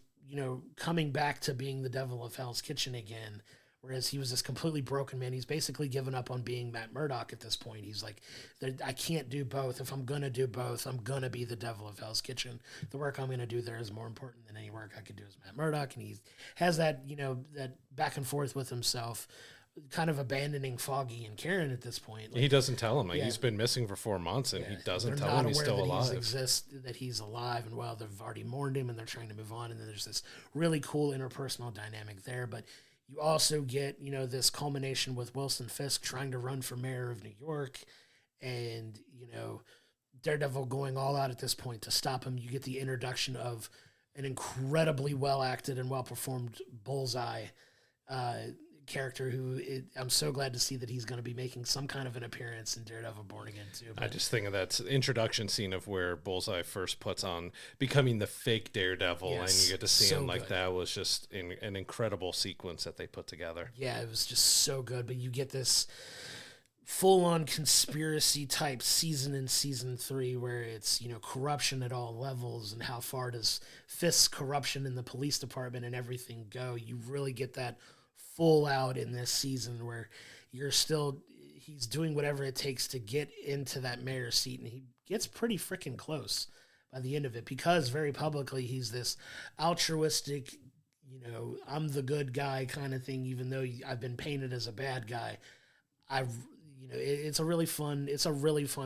Speaker 2: coming back to being the Devil of Hell's Kitchen again, whereas he was this completely broken man. He's basically given up on being Matt Murdock at this point. He's like, I can't do both. If I'm going to do both, I'm going to be the Devil of Hell's Kitchen. The work I'm going to do there is more important than any work I could do as Matt Murdock. And he has that, that back and forth with himself, kind of abandoning Foggy and Karen at this point.
Speaker 1: He doesn't tell him. He's been missing for 4 months, and he doesn't tell him he's still alive.
Speaker 2: That he's alive, and they've already mourned him, and they're trying to move on. And then there's this really cool interpersonal dynamic there. But you also get, this culmination with Wilson Fisk trying to run for mayor of New York, and, Daredevil going all out at this point to stop him. You get the introduction of an incredibly well-acted and well-performed Bullseye character who I'm so glad to see that he's going to be making some kind of an appearance in Daredevil Born Again too. But I
Speaker 1: just think of that introduction scene of where Bullseye first puts on becoming the fake Daredevil, and you get to see him like that was just an incredible sequence that they put together.
Speaker 2: Yeah, it was just so good. But you get this full-on conspiracy type season in season 3 where it's, corruption at all levels, and how far does Fisk's corruption in the police department and everything go. You really get that full out in this season where he's doing whatever it takes to get into that mayor's seat, and he gets pretty freaking close by the end of it, because very publicly he's this altruistic, I'm the good guy kind of thing, even though I've been painted as a bad guy. It's a really fun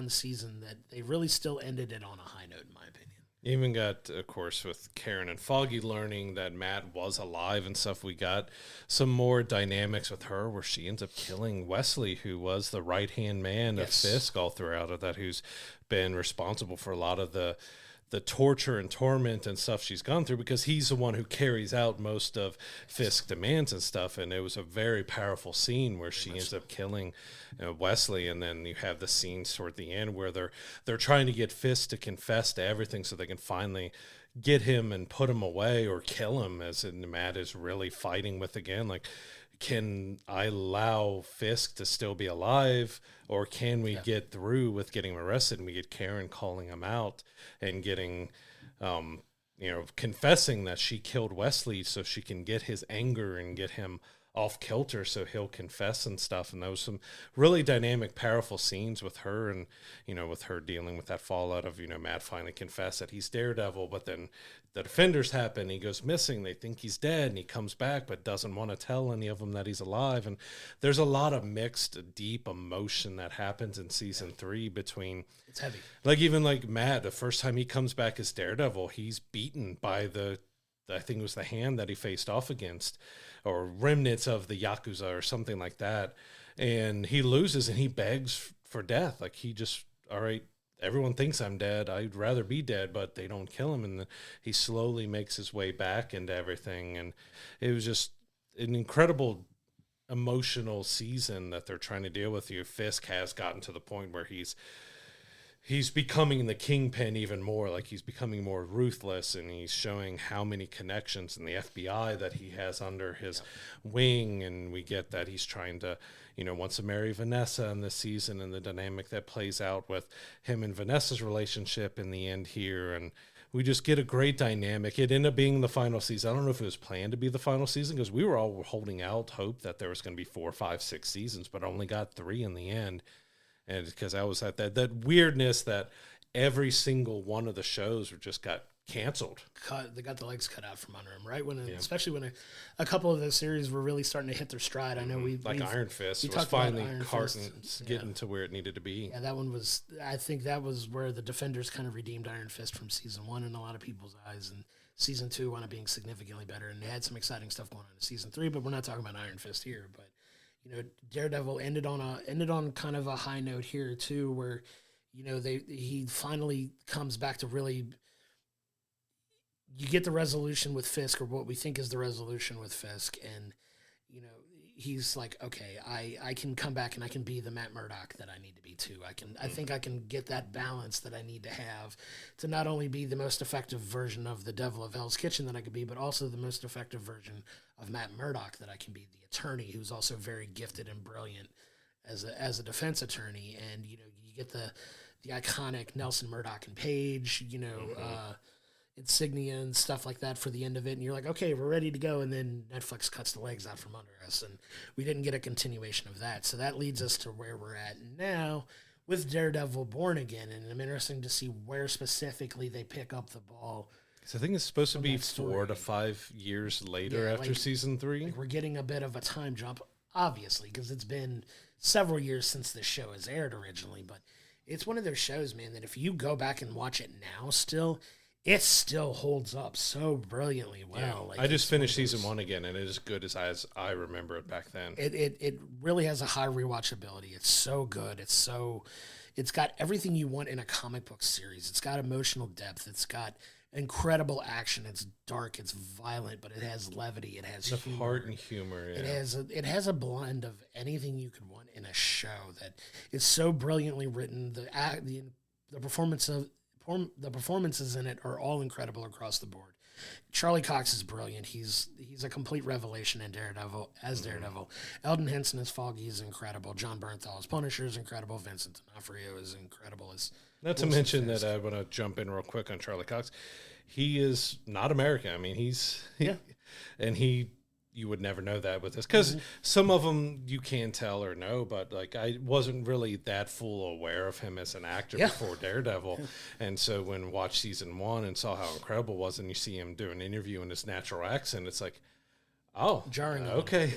Speaker 2: season that they really still ended it on a high note, in my opinion.
Speaker 1: You even got, of course, with Karen and Foggy learning that Matt was alive and stuff, we got some more dynamics with her where she ends up killing Wesley, who was the right-hand man of Fisk all throughout of that, who's been responsible for a lot of the torture and torment and stuff she's gone through, because he's the one who carries out most of Fisk's demands and stuff. And it was a very powerful scene where she ends up killing Wesley. And then you have the scenes toward the end where they're trying to get Fisk to confess to everything so they can finally get him and put him away or kill him, as Matt is really fighting with again. Like, can I allow Fisk to still be alive, or can we get through with getting him arrested and we get Karen calling him out and getting, confessing that she killed Wesley so she can get his anger and get him off kilter, so he'll confess and stuff. And there was some really dynamic, powerful scenes with her, and with her dealing with that fallout of Matt finally confessed that he's Daredevil, but then the Defenders happen, he goes missing, they think he's dead, and he comes back but doesn't want to tell any of them that he's alive. And there's a lot of mixed, deep emotion that happens in season 3 between,
Speaker 2: it's heavy,
Speaker 1: like even like Matt, the first time he comes back as Daredevil, he's beaten by I think it was the hand that he faced off against, or remnants of the Yakuza or something like that. And he loses and he begs for death. Like he just, all right, everyone thinks I'm dead. I'd rather be dead, but they don't kill him. And he slowly makes his way back into everything. And it was just an incredible emotional season that they're trying to deal with. Fisk has gotten to the point where he's becoming the kingpin even more. Like he's becoming more ruthless, and he's showing how many connections in the FBI that he has under his wing. And we get that he's trying to, wants to marry Vanessa in this season, and the dynamic that plays out with him and Vanessa's relationship in the end here. And we just get a great dynamic. It ended up being the final season. I don't know if it was planned to be the final season, because we were all holding out hope that there was going to be 4, 5, 6 seasons, but only got 3 in the end. And because I was at that weirdness that every single one of the shows just got canceled.
Speaker 2: They got the legs cut out from under them, right? Especially when a couple of those series were really starting to hit their stride. I know
Speaker 1: Iron Fist was finally getting to where it needed to be.
Speaker 2: Yeah, that one was. I think that was where the Defenders kind of redeemed Iron Fist from season 1 in a lot of people's eyes, and season 2 wound up being significantly better. And they had some exciting stuff going on in season 3, but we're not talking about Iron Fist here. But Daredevil ended on kind of a high note here too, where he finally comes back to really. You get the resolution with Fisk, or what we think is the resolution with Fisk, and he's like, okay, I can come back and I can be the Matt Murdock that I need to be too. I think I can get that balance that I need to have to not only be the most effective version of the Devil of Hell's Kitchen that I could be, but also the most effective version of Matt Murdock that I can be, the attorney who's also very gifted and brilliant as a defense attorney. And you get the iconic Nelson Murdock and Page, insignia and stuff like that for the end of it, and you're like, okay, we're ready to go, and then Netflix cuts the legs out from under us, and we didn't get a continuation of that. So that leads us to where we're at now with Daredevil Born Again, and I'm interested to see where specifically they pick up the ball.
Speaker 1: So I think it's supposed to be 4 to 5 years later after season 3.
Speaker 2: Like we're getting a bit of a time jump, obviously, because it's been several years since this show has aired originally, but it's one of those shows, man, that if you go back and watch it now it still holds up so brilliantly well.
Speaker 1: Yeah.
Speaker 2: Like
Speaker 1: I just finished season 1 again, and it is good as I remember it back then.
Speaker 2: It really has a high rewatchability. It's so good. It's got everything you want in a comic book series. It's got emotional depth. It's got incredible action. It's dark. It's violent, but it has levity. It has
Speaker 1: heart and humor. Yeah.
Speaker 2: It has a blend of anything you could want in a show that is so brilliantly written. The performances in it are all incredible across the board. Charlie Cox is brilliant. He's a complete revelation in Daredevil as Daredevil. Eldon Henson as Foggy is incredible. Jon Bernthal as Punisher is incredible. Vincent D'Onofrio is incredible as.
Speaker 1: Not to mention that I want to jump in real quick on Charlie Cox. He is not American. I mean, you would never know that with this, because some of them you can tell or know, but like I wasn't really that full aware of him as an actor before Daredevil. And so when watched season 1 and saw how incredible it was, and you see him do an interview in his natural accent, it's like, oh,
Speaker 2: jarring.
Speaker 1: Okay.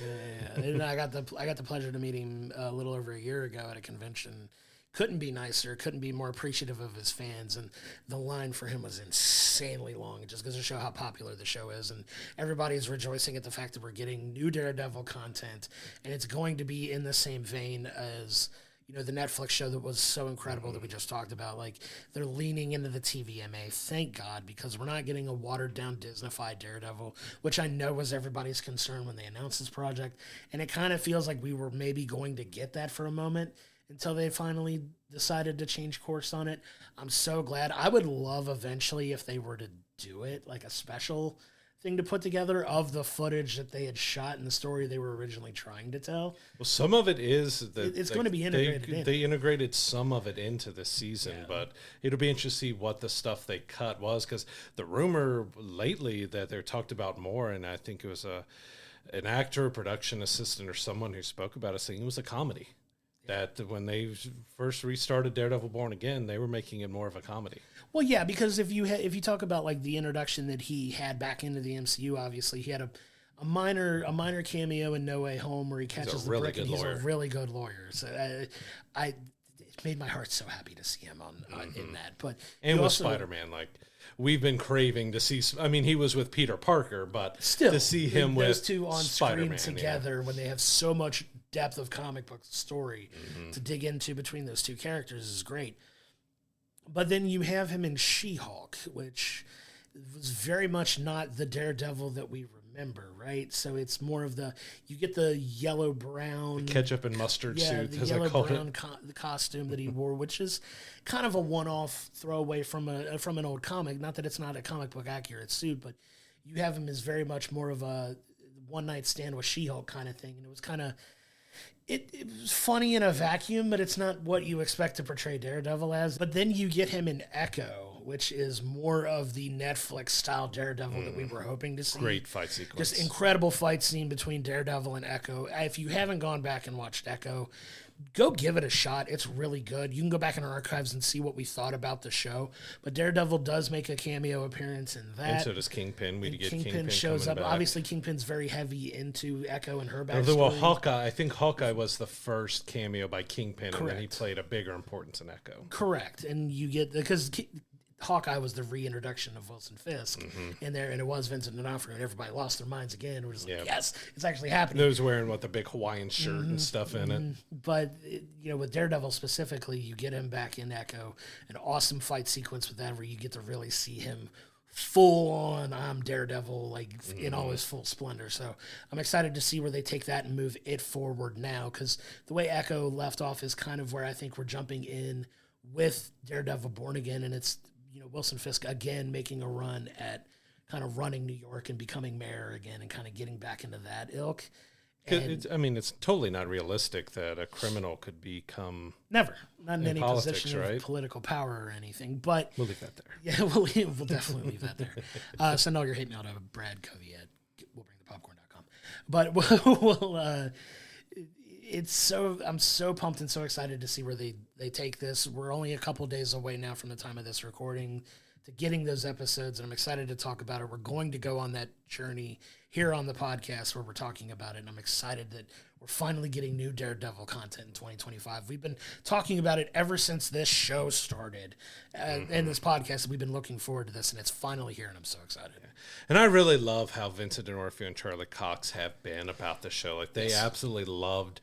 Speaker 2: Yeah. And I got the pleasure to meet him a little over a year ago at a convention. Couldn't be nicer, couldn't be more appreciative of his fans, and the line for him was insanely long. It just goes to show how popular the show is, and everybody's rejoicing at the fact that we're getting new Daredevil content, and it's going to be in the same vein as the Netflix show that was so incredible that we just talked about. Like, they're leaning into the TVMA, thank God, because we're not getting a watered-down Disney-fied Daredevil, which I know was everybody's concern when they announced this project, and it kind of feels like we were maybe going to get that for a moment, until they finally decided to change course on it. I'm so glad. I would love eventually if they were to do it, like a special thing to put together of the footage that they had shot and the story they were originally trying to tell.
Speaker 1: Well, some of it is that
Speaker 2: it's going to be integrated.
Speaker 1: They integrated some of it into the season, but it'll be interesting to see what the stuff they cut was, because the rumor lately that they're talked about more, and I think it was an actor, a production assistant, or someone who spoke about it saying it was a comedy. That when they first restarted Daredevil Born Again, they were making it more of a comedy.
Speaker 2: Well, yeah, because if you talk about like the introduction that he had back into the MCU, obviously he had a minor cameo in No Way Home where he catches the brick, and he's a really good lawyer. So it made my heart so happy to see him in that. But
Speaker 1: and with Spider-Man, like we've been craving to see. I mean, he was with Peter Parker, but still to see him with
Speaker 2: those two on
Speaker 1: Spider-Man
Speaker 2: screen together when they have so much depth of comic book story to dig into between those two characters is great. But then you have him in She-Hulk, which was very much not the Daredevil that we remember, right? So it's more of you get the yellow-brown...
Speaker 1: ketchup and mustard suit,
Speaker 2: the yellow-brown costume that he wore, which is kind of a one-off throwaway from an old comic. Not that it's not a comic book accurate suit, but you have him as very much more of a one-night stand with She-Hulk kind of thing. And it was kind of... It was funny in a vacuum, but it's not what you expect to portray Daredevil as. But then you get him in Echo, which is more of the Netflix-style Daredevil that we were hoping to see.
Speaker 1: Great fight sequence.
Speaker 2: Just incredible fight scene between Daredevil and Echo. If you haven't gone back and watched Echo, go give it a shot. It's really good. You can go back in our archives and see what we thought about the show. But Daredevil does make a cameo appearance in that.
Speaker 1: And so does Kingpin.
Speaker 2: Kingpin shows up. Back. Obviously, Kingpin's very heavy into Echo and her backstory.
Speaker 1: Well, Hawkeye, I think Hawkeye was the first cameo by Kingpin, Correct. And then he played a bigger importance in Echo.
Speaker 2: Correct. And you get, because Hawkeye was the reintroduction of Wilson Fisk in there, and it was Vincent D'Onofrio, and everybody lost their minds again. It was like, yes, it's actually happening.
Speaker 1: He was wearing the big Hawaiian shirt and stuff in it.
Speaker 2: But with Daredevil specifically, you get him back in Echo, an awesome fight sequence with that, where you get to really see him full on. I'm Daredevil, in all his full splendor. So I'm excited to see where they take that and move it forward now, because the way Echo left off is kind of where I think we're jumping in with Daredevil Born Again, and it's Wilson Fisk again making a run at kind of running New York and becoming mayor again and kind of getting back into that ilk.
Speaker 1: It's totally not realistic that a criminal could become
Speaker 2: not in any
Speaker 1: politics,
Speaker 2: position of political power or anything. But
Speaker 1: we'll leave that there.
Speaker 2: Yeah, we'll definitely leave that there. Send all your hate mail to Brad Covey at we'llbringthepopcorn.com. But I'm so pumped and so excited to see where they take this. We're only a couple days away now from the time of this recording to getting those episodes, and I'm excited to talk about it. We're going to go on that journey here on the podcast where we're talking about it, and I'm excited that we're finally getting new Daredevil content in 2025. We've been talking about it ever since this show started, and this podcast. We've been looking forward to this, and it's finally here, and I'm so excited.
Speaker 1: And I really love how Vincent D'Onofrio and Charlie Cox have been about the show. They absolutely loved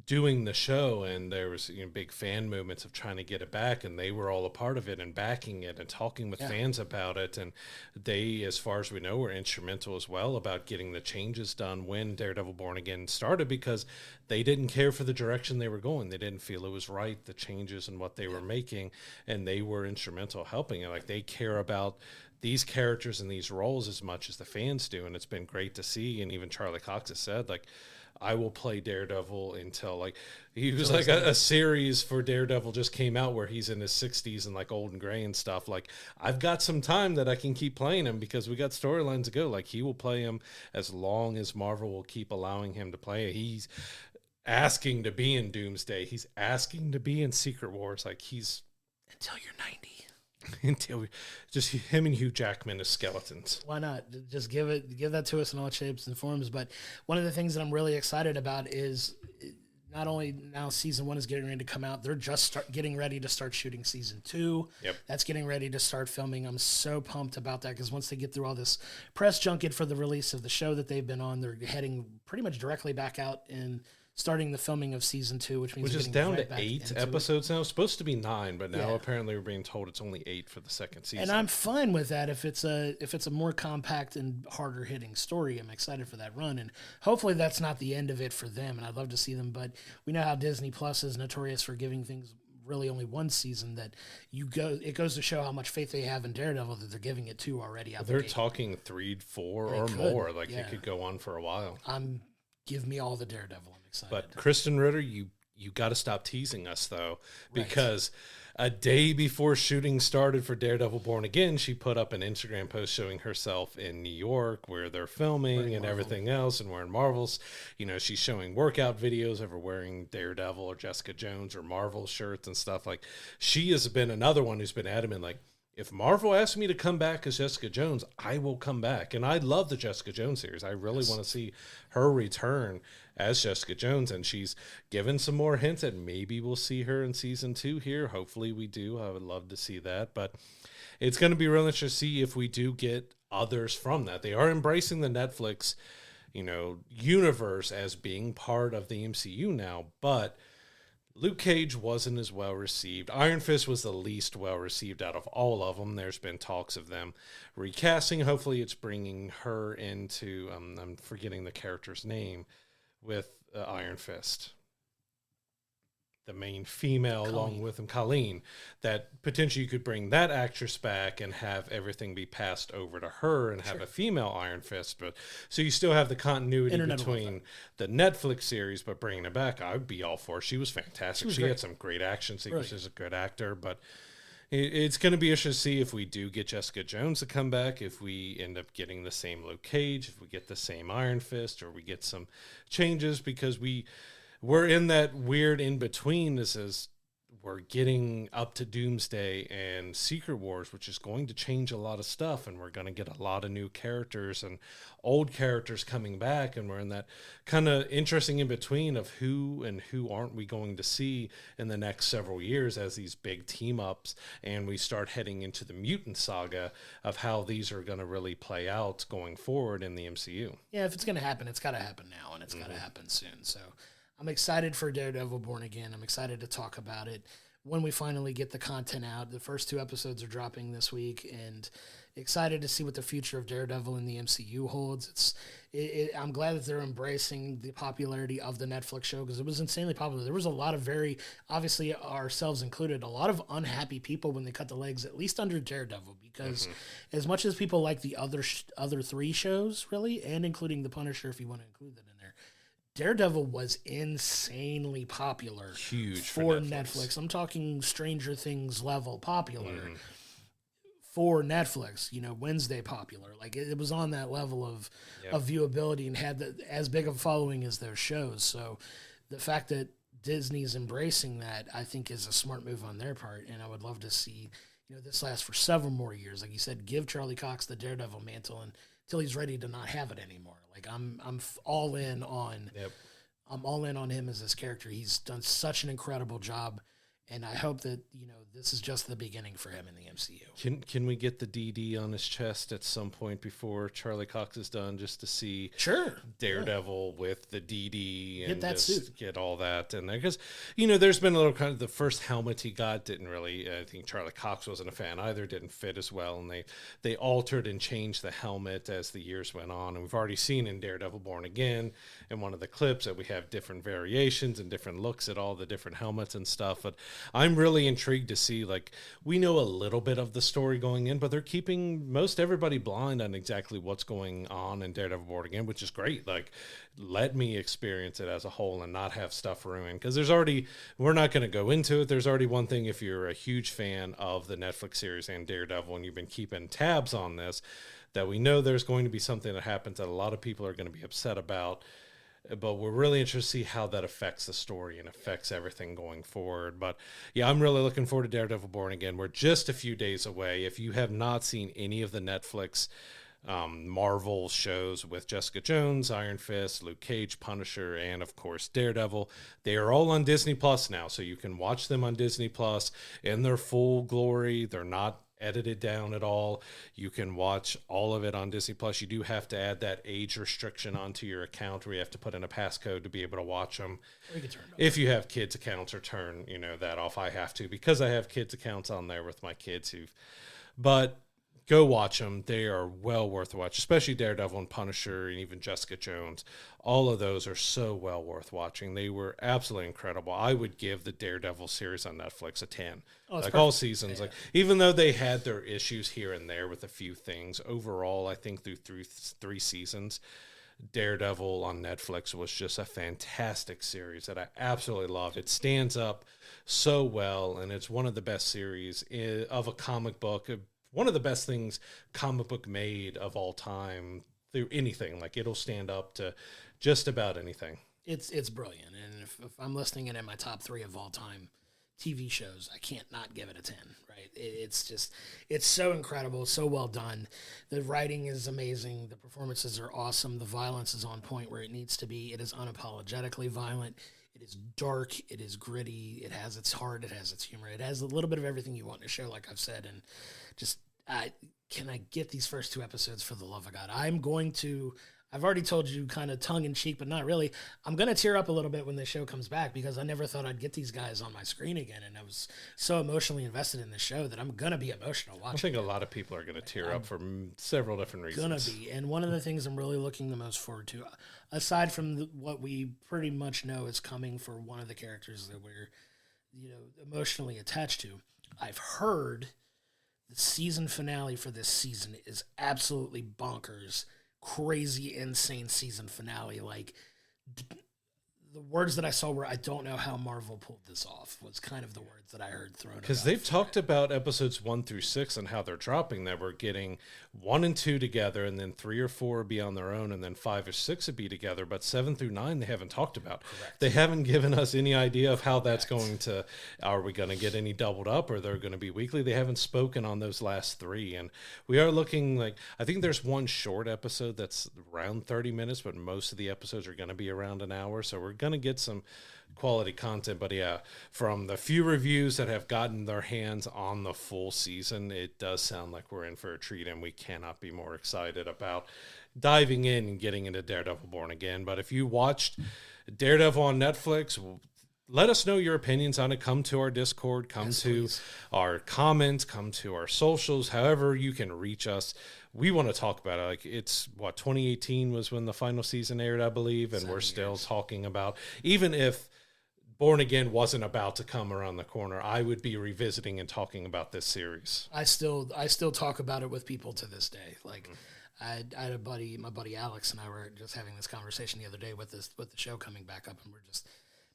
Speaker 1: doing the show, and there was big fan movements of trying to get it back, and they were all a part of it and backing it and talking with fans about it. And they, as far as we know, were instrumental as well about getting the changes done when Daredevil Born Again started, because they didn't care for the direction they were going. They didn't feel it was right, the changes and what they were making, and they were instrumental helping it. They care about these characters and these roles as much as the fans do, and it's been great to see. And even Charlie Cox has said, I will play Daredevil until he was a series for Daredevil just came out where he's in his 60s and old and gray and stuff. I've got some time that I can keep playing him because we got storylines to go. He will play him as long as Marvel will keep allowing him to play. He's asking to be in Doomsday. He's asking to be in Secret Wars. He's
Speaker 2: until you're 90.
Speaker 1: Until just him and Hugh Jackman as skeletons.
Speaker 2: Why not? Just give that to us in all shapes and forms. But one of the things that I'm really excited about is not only now season 1 is getting ready to come out, they're just getting ready to start shooting season 2.
Speaker 1: Yep. That's
Speaker 2: getting ready to start filming. I'm so pumped about that because once they get through all this press junket for the release of the show that they've been on, they're heading pretty much directly back out and starting the filming of season 2, which
Speaker 1: is down to 8 episodes now. It's supposed to be 9, but now apparently we're being told it's only 8 for the second season.
Speaker 2: And I'm fine with that if it's a more compact and harder hitting story. I'm excited for that run, and hopefully that's not the end of it for them. And I'd love to see them, but we know how Disney Plus is notorious for giving things really only one season. That it goes to show how much faith they have in Daredevil that they're giving it 2 already.
Speaker 1: They're talking 3, 4, or more. It could go on for a while.
Speaker 2: Give me all the Daredevil. I'm excited.
Speaker 1: But Kristen Ritter, you you got to stop teasing us, though, because a day before shooting started for Daredevil Born Again, she put up an Instagram post showing herself in New York where they're filming and everything else and wearing Marvel's. She's showing workout videos of her wearing Daredevil or Jessica Jones or Marvel shirts and stuff. Like, she has been another one who's been adamant, like, if Marvel asks me to come back as Jessica Jones, I will come back. And I love the Jessica Jones series. I really want to see her return as Jessica Jones. And she's given some more hints that maybe we'll see her in season 2 here. Hopefully we do. I would love to see that. But it's going to be real interesting to see if we do get others from that. They are embracing the Netflix, universe as being part of the MCU now. But Luke Cage wasn't as well received. Iron Fist was the least well received out of all of them. There's been talks of them recasting. Hopefully it's bringing her into, I'm forgetting the character's name, with Iron Fist. The main female,
Speaker 2: Colleen.
Speaker 1: along with him, Colleen, that potentially you could bring that actress back and have everything be passed over to her and have a female Iron Fist. But so you still have the continuity between the Netflix series, but bringing it back, I would be all for it. She was fantastic. She had some great action sequences, a good actor, but it's going to be interesting to see if we do get Jessica Jones to come back, if we end up getting the same Luke Cage, if we get the same Iron Fist, or we get some changes, because we're in that weird in-between. This is, we're getting up to Doomsday and Secret Wars, which is going to change a lot of stuff, and we're going to get a lot of new characters and old characters coming back, and we're in that kind of interesting in-between of who and who aren't we going to see in the next several years as these big team-ups, and we start heading into the mutant saga of how these are going to really play out going forward in the MCU.
Speaker 2: Yeah, if it's going to happen, it's got to happen now, and it's got to happen soon, so I'm excited for Daredevil Born Again. I'm excited to talk about it when we finally get the content out. The first 2 episodes are dropping this week, and excited to see what the future of Daredevil in the MCU holds. I'm glad that they're embracing the popularity of the Netflix show, because it was insanely popular. There was a lot of very, obviously ourselves included, a lot of unhappy people when they cut the legs, at least under Daredevil, because as much as people like the other 3 shows, really, and including The Punisher, if you want to include that in there, Daredevil was insanely popular.
Speaker 1: Huge
Speaker 2: for Netflix. I'm talking Stranger Things level popular for Netflix. Wednesday popular. Like, it was on that level of viewability and had as big of a following as their shows. So the fact that Disney's embracing that, I think, is a smart move on their part. And I would love to see this last for several more years. Like you said, give Charlie Cox the Daredevil mantle until he's ready to not have it anymore. Like, I'm all in on I'm all in on him as this character. He's done such an incredible job, and I hope that this is just the beginning for him in the MCU.
Speaker 1: Can we get the DD on his chest at some point before Charlie Cox is done, just to see Daredevil with the DD and get all that in there? Because there's been a little kind of, the first helmet he got didn't really. I think Charlie Cox wasn't a fan either. Didn't fit as well, and they altered and changed the helmet as the years went on. And we've already seen in Daredevil Born Again in one of the clips that we have different variations and different looks at all the different helmets and stuff. But I'm really intrigued to see, like, we know a little bit of the story going in, but they're keeping most everybody blind on exactly what's going on in Daredevil Born Again, which is great. Like, let me experience it as a whole and not have stuff ruined, because we're not going to go into it. There's already one thing, if you're a huge fan of the Netflix series and Daredevil and you've been keeping tabs on this, that we know there's going to be something that happens that a lot of people are going to be upset about. But we're really interested to see how that affects the story and affects everything going forward. But yeah, I'm really looking forward to Daredevil Born Again. We're just a few days away. If you have not seen any of the Netflix Marvel shows with Jessica Jones, Iron Fist, Luke Cage, Punisher, and of course Daredevil, they are all on Disney Plus now. So you can watch them on Disney Plus in their full glory. They're not edited down at all. You can watch all of it on Disney Plus. You do have to add that age restriction onto your account where you have to put in a passcode to be able to watch them. If you have kids accounts, or turn that off. I have to, because I have kids accounts on there with my kids but go watch them. They are well worth a watch, especially Daredevil and Punisher and even Jessica Jones. All of those are so well worth watching. They were absolutely incredible. I would give the Daredevil series on Netflix a 10. Like perfect. All seasons. Yeah. Like, even though they had their issues here and there with a few things, overall, I think through 3 seasons, Daredevil on Netflix was just a fantastic series that I absolutely loved. It stands up so well, and it's one of the best series of a comic book, one of the best things comic book made of all time through anything. Like, it'll stand up to just about anything.
Speaker 2: It's brilliant, and if I'm listing it in my top 3 of all time TV shows, I can't not give it a 10, right? It's so incredible, so well done. The writing is amazing. The performances are awesome. The violence is on point where it needs to be. It is unapologetically violent. It is dark. It is gritty. It has its heart. It has its humor. It has a little bit of everything you want in a show, like I've said, and just, can I get these first 2 episodes for the love of God? I've already told you kind of tongue-in-cheek, but not really. I'm going to tear up a little bit when the show comes back because I never thought I'd get these guys on my screen again, and I was so emotionally invested in the show that I'm going to be emotional watching
Speaker 1: I think a lot of people are going to tear up for several different reasons.
Speaker 2: Going to be, and one of the things I'm really looking the most forward to, aside from what we pretty much know is coming for one of the characters that we're emotionally attached to, I've heard the season finale for this season is absolutely bonkers. Crazy, insane season finale. Like, the words that I saw were, I don't know how Marvel pulled this off, was kind of the words that I heard thrown.
Speaker 1: Because they've talked about episodes 1 through 6 and how they're dropping that. We're getting 1 and 2 together, and then 3 or 4 would be on their own, and then 5 or 6 would be together. But 7 through 9, they haven't talked about.
Speaker 2: Correct.
Speaker 1: They haven't given us any idea of how that's going to, are we going to get any doubled up, or they're going to be weekly? They haven't spoken on those last 3. And we are looking like, I think there's one short episode that's around 30 minutes, but most of the episodes are going to be around an hour. So we're going to get some quality content. But yeah, from the few reviews that have gotten their hands on the full season, it does sound like we're in for a treat, and we cannot be more excited about diving in and getting into Daredevil Born Again. But if you watched Daredevil on Netflix, let us know your opinions on it. Come to our Discord, come to our comments, come to our socials, however you can reach us. We want to talk about it. Like, it's 2018 was when the final season aired, I believe, and we're still talking about, even if Born Again wasn't about to come around the corner, I would be revisiting and talking about this series.
Speaker 2: I still talk about it with people to this day. Like, I had a buddy, my buddy Alex, and I were just having this conversation the other day with the show coming back up, and we're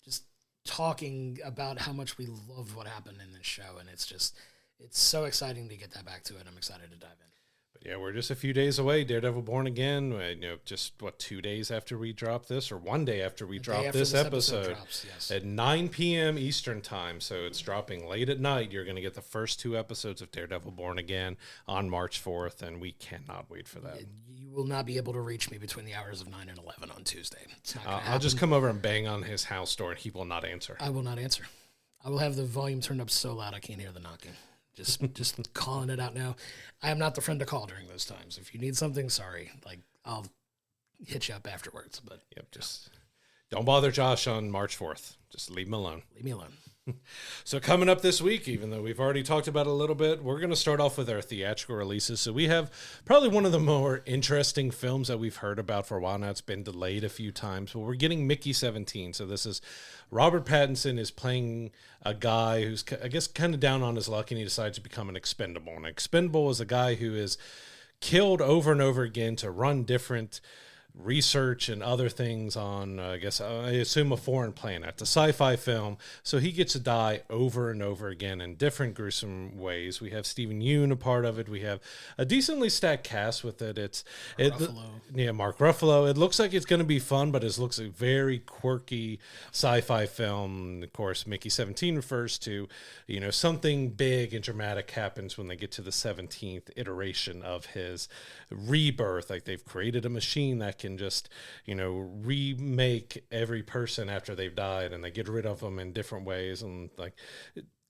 Speaker 2: just talking about how much we loved what happened in this show, and it's so exciting to get that back to it. I'm excited to dive in.
Speaker 1: Yeah, we're just a few days away. Daredevil Born Again, just 2 days after we drop this, or 1 day after we drop this episode
Speaker 2: drops, yes.
Speaker 1: At 9 p.m. Eastern time. So it's dropping late at night. You're going to get the first 2 episodes of Daredevil Born Again on March 4th, and we cannot wait for that.
Speaker 2: You will not be able to reach me between the hours of 9 and 11 on Tuesday. It's not
Speaker 1: I'll just come over and bang on his house door, and he will not answer.
Speaker 2: I will not answer. I will have the volume turned up so loud I can't hear the knocking. Just calling it out now. I am not the friend to call during those times. If you need something, sorry. Like, I'll hit you up afterwards. But
Speaker 1: just don't bother Josh on March 4th. Just leave him alone.
Speaker 2: Leave me alone.
Speaker 1: So coming up this week, even though we've already talked about it a little bit, we're going to start off with our theatrical releases. So we have probably one of the more interesting films that we've heard about for a while now. It's been delayed a few times, but we're getting Mickey 17. So this is Robert Pattinson is playing a guy who's, I guess, kind of down on his luck, and he decides to become an expendable. An expendable is a guy who is killed over and over again to run different research and other things on, I assume, a foreign planet. It's a sci-fi film, so he gets to die over and over again in different gruesome ways. We have Stephen Yeun a part of it. We have a decently stacked cast with it. Mark Ruffalo. It looks like it's going to be fun, but it looks like a very quirky sci-fi film. Of course, Mickey 17 refers to, something big and dramatic happens when they get to the 17th iteration of his rebirth. Like, they've created a machine that can just, remake every person after they've died, and they get rid of them in different ways. And like,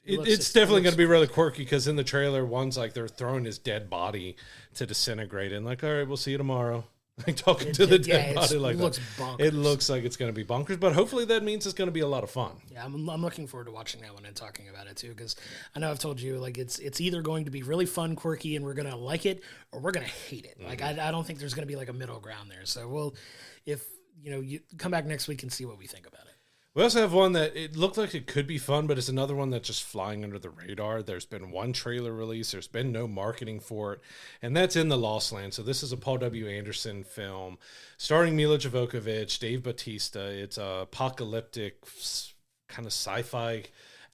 Speaker 1: it's definitely going to be really quirky, because in the trailer, one's like they're throwing his dead body to disintegrate, and like, all right, we'll see you tomorrow. Like, talking to the dead body like that. It looks like it's going to be bonkers, but hopefully that means it's going to be a lot of fun.
Speaker 2: Yeah, I'm looking forward to watching that one and talking about it too, because I know I've told you, like, it's either going to be really fun, quirky, and we're going to like it, or we're going to hate it. Mm-hmm. Like, I don't think there's going to be like a middle ground there. So if you come back next week and see what we think about it.
Speaker 1: We also have one that it looked like it could be fun, but it's another one that's just flying under the radar. There's been one trailer release. There's been no marketing for it, and that's In the Lost Land. So this is a Paul W. Anderson film starring Mila Jovovich, Dave Bautista. It's a apocalyptic kind of sci-fi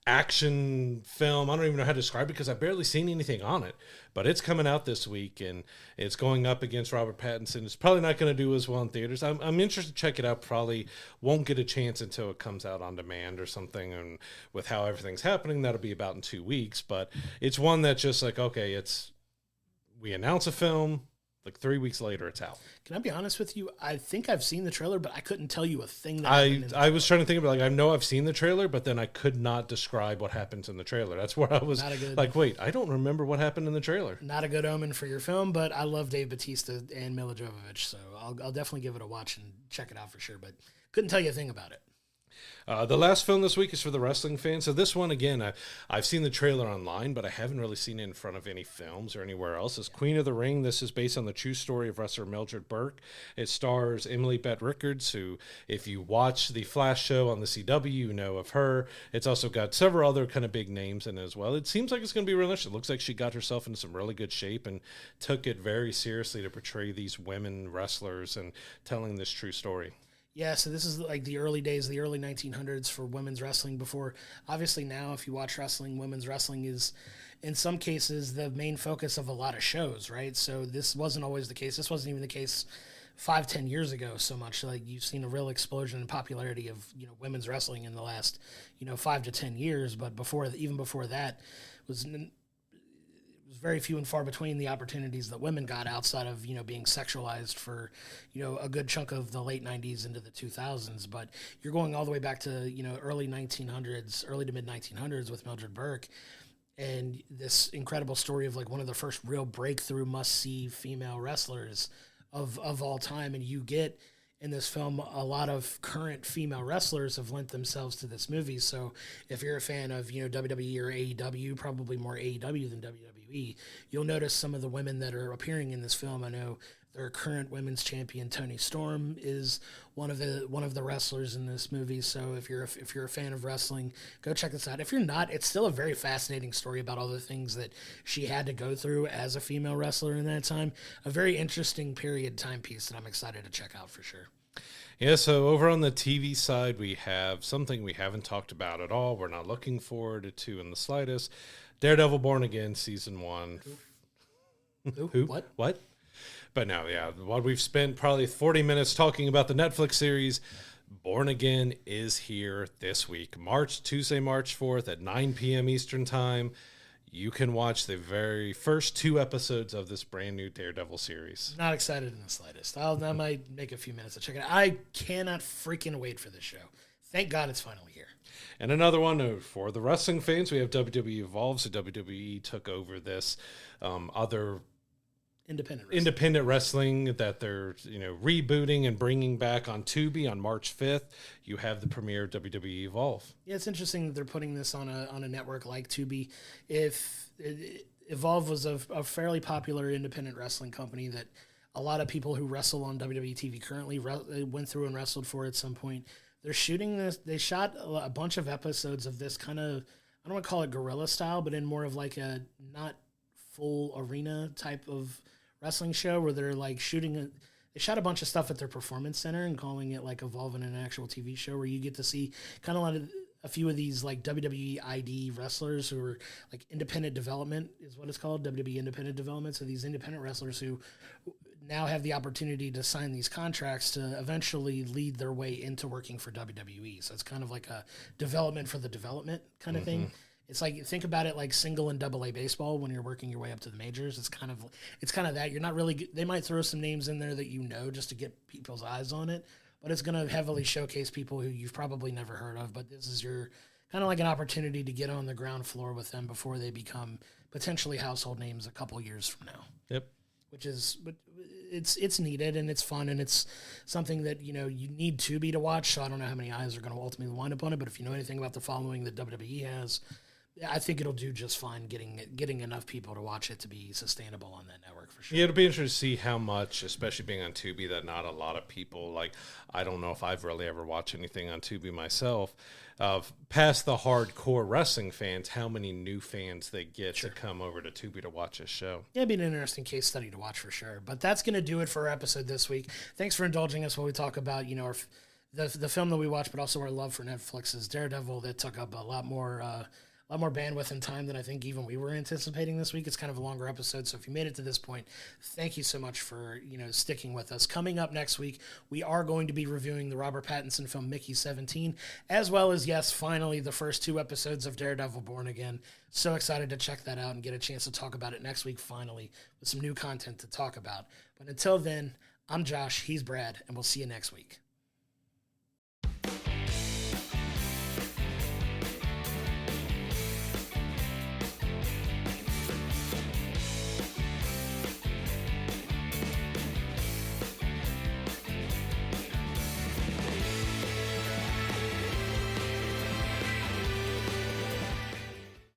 Speaker 1: action film. I don't even know how to describe it because I've barely seen anything on it, but it's coming out this week and it's going up against Robert Pattinson. It's probably not going to do as well in theaters. I'm interested to check it out. Probably won't get a chance until it comes out on demand or something. And with how everything's happening, that'll be about in 2 weeks, but it's one that's just like, okay, we announce a film, like 3 weeks later, it's out.
Speaker 2: Can I be honest with you? I think I've seen the trailer, but I couldn't tell you a thing.
Speaker 1: I was trying to think about, like, I know I've seen the trailer, but then I could not describe what happens in the trailer. That's where I was like, wait, I don't remember what happened in the trailer.
Speaker 2: Not a good omen for your film, but I love Dave Bautista and Mila Jovovich, so I'll definitely give it a watch and check it out for sure, but couldn't tell you a thing about it.
Speaker 1: The last film this week is for the wrestling fans. So this one, again, I've seen the trailer online, but I haven't really seen it in front of any films or anywhere else. It's Queen of the Ring. This is based on the true story of wrestler Mildred Burke. It stars Emily Bett Rickards, who, if you watch the Flash show on the CW, you know of her. It's also got several other kind of big names in it as well. It seems like it's going to be real interesting. It looks like she got herself into some really good shape and took it very seriously to portray these women wrestlers and telling this true story.
Speaker 2: Yeah, so this is like the early days, the early 1900s for women's wrestling before. Obviously now, if you watch wrestling, women's wrestling is, in some cases, the main focus of a lot of shows, right? So this wasn't always the case. This wasn't even the case 5-10 years ago so much. Like, you've seen a real explosion in popularity of, women's wrestling in the last, 5 to 10 years. But even before that, it was very few and far between the opportunities that women got outside of, being sexualized for, a good chunk of the late 90s into the 2000s. But you're going all the way back to, early to mid 1900s with Mildred Burke. And this incredible story of like one of the first real breakthrough must-see female wrestlers of all time. And you get in this film, a lot of current female wrestlers have lent themselves to this movie. So if you're a fan of, WWE or AEW, probably more AEW than WWE, you'll notice some of the women that are appearing in this film. I know their current women's champion, Toni Storm, is one of the wrestlers in this movie. So if you're a fan of wrestling, go check this out. If you're not, it's still a very fascinating story about all the things that she had to go through as a female wrestler in that time. A very interesting period timepiece that I'm excited to check out for sure.
Speaker 1: Yeah, so over on the TV side, we have something we haven't talked about at all. We're not looking forward to in the slightest. Daredevil Born Again, Season 1.
Speaker 2: Who?
Speaker 1: What? But no, yeah, what we've spent probably 40 minutes talking about the Netflix series, Born Again is here this week. Tuesday, March 4th at 9 p.m. Eastern Time. You can watch the very first 2 episodes of this brand new Daredevil series.
Speaker 2: Not excited in the slightest. I might make a few minutes to check it out. I cannot freaking wait for this show. Thank God it's finally here.
Speaker 1: And another one for the wrestling fans, we have WWE Evolve. So WWE took over this other independent wrestling that they're rebooting and bringing back on Tubi on March 5th. You have the premiere of WWE Evolve.
Speaker 2: Yeah, it's interesting that they're putting this on a network like Tubi. Evolve was a fairly popular independent wrestling company that a lot of people who wrestle on WWE TV currently went through and wrestled for at some point. They're shooting this. They shot a bunch of episodes of this kind of, I don't want to call it guerrilla style, but in more of like a not full arena type of wrestling show where they're like they shot a bunch of stuff at their performance center and calling it like Evolve in an actual TV show where you get to see kind of a few of these like WWE ID wrestlers who are like independent development is what it's called, WWE independent development. So these independent wrestlers who now have the opportunity to sign these contracts to eventually lead their way into working for WWE. So it's kind of like a development for the development kind of thing. It's like, think about it like single and double A baseball when you're working your way up to the majors. It's kind of that. You're not really, they might throw some names in there that just to get people's eyes on it, but it's going to heavily showcase people who you've probably never heard of. But this is your kind of like an opportunity to get on the ground floor with them before they become potentially household names a couple years from now.
Speaker 1: Yep.
Speaker 2: But it's needed and it's fun and it's something that, you need Tubi to watch. So I don't know how many eyes are going to ultimately wind up on it, but if you know anything about the following that WWE has, I think it'll do just fine getting enough people to watch it to be sustainable on that network for sure.
Speaker 1: Yeah, it'll be interesting to see how much, especially being on Tubi, that not a lot of people, like, I don't know if I've really ever watched anything on Tubi myself, past the hardcore wrestling fans, how many new fans they get to come over to Tubi to watch this show.
Speaker 2: Yeah, it'd be an interesting case study to watch for sure. But that's going to do it for our episode this week. Thanks for indulging us while we talk about, the film that we watched, but also our love for Netflix's Daredevil that took up a lot more bandwidth and time than I think even we were anticipating this week. It's kind of a longer episode, so if you made it to this point, thank you so much for sticking with us. Coming up next week, we are going to be reviewing the Robert Pattinson film Mickey 17, as well as, yes, finally, the first 2 episodes of Daredevil Born Again. So excited to check that out and get a chance to talk about it next week, finally, with some new content to talk about. But until then, I'm Josh, he's Brad, and we'll see you next week.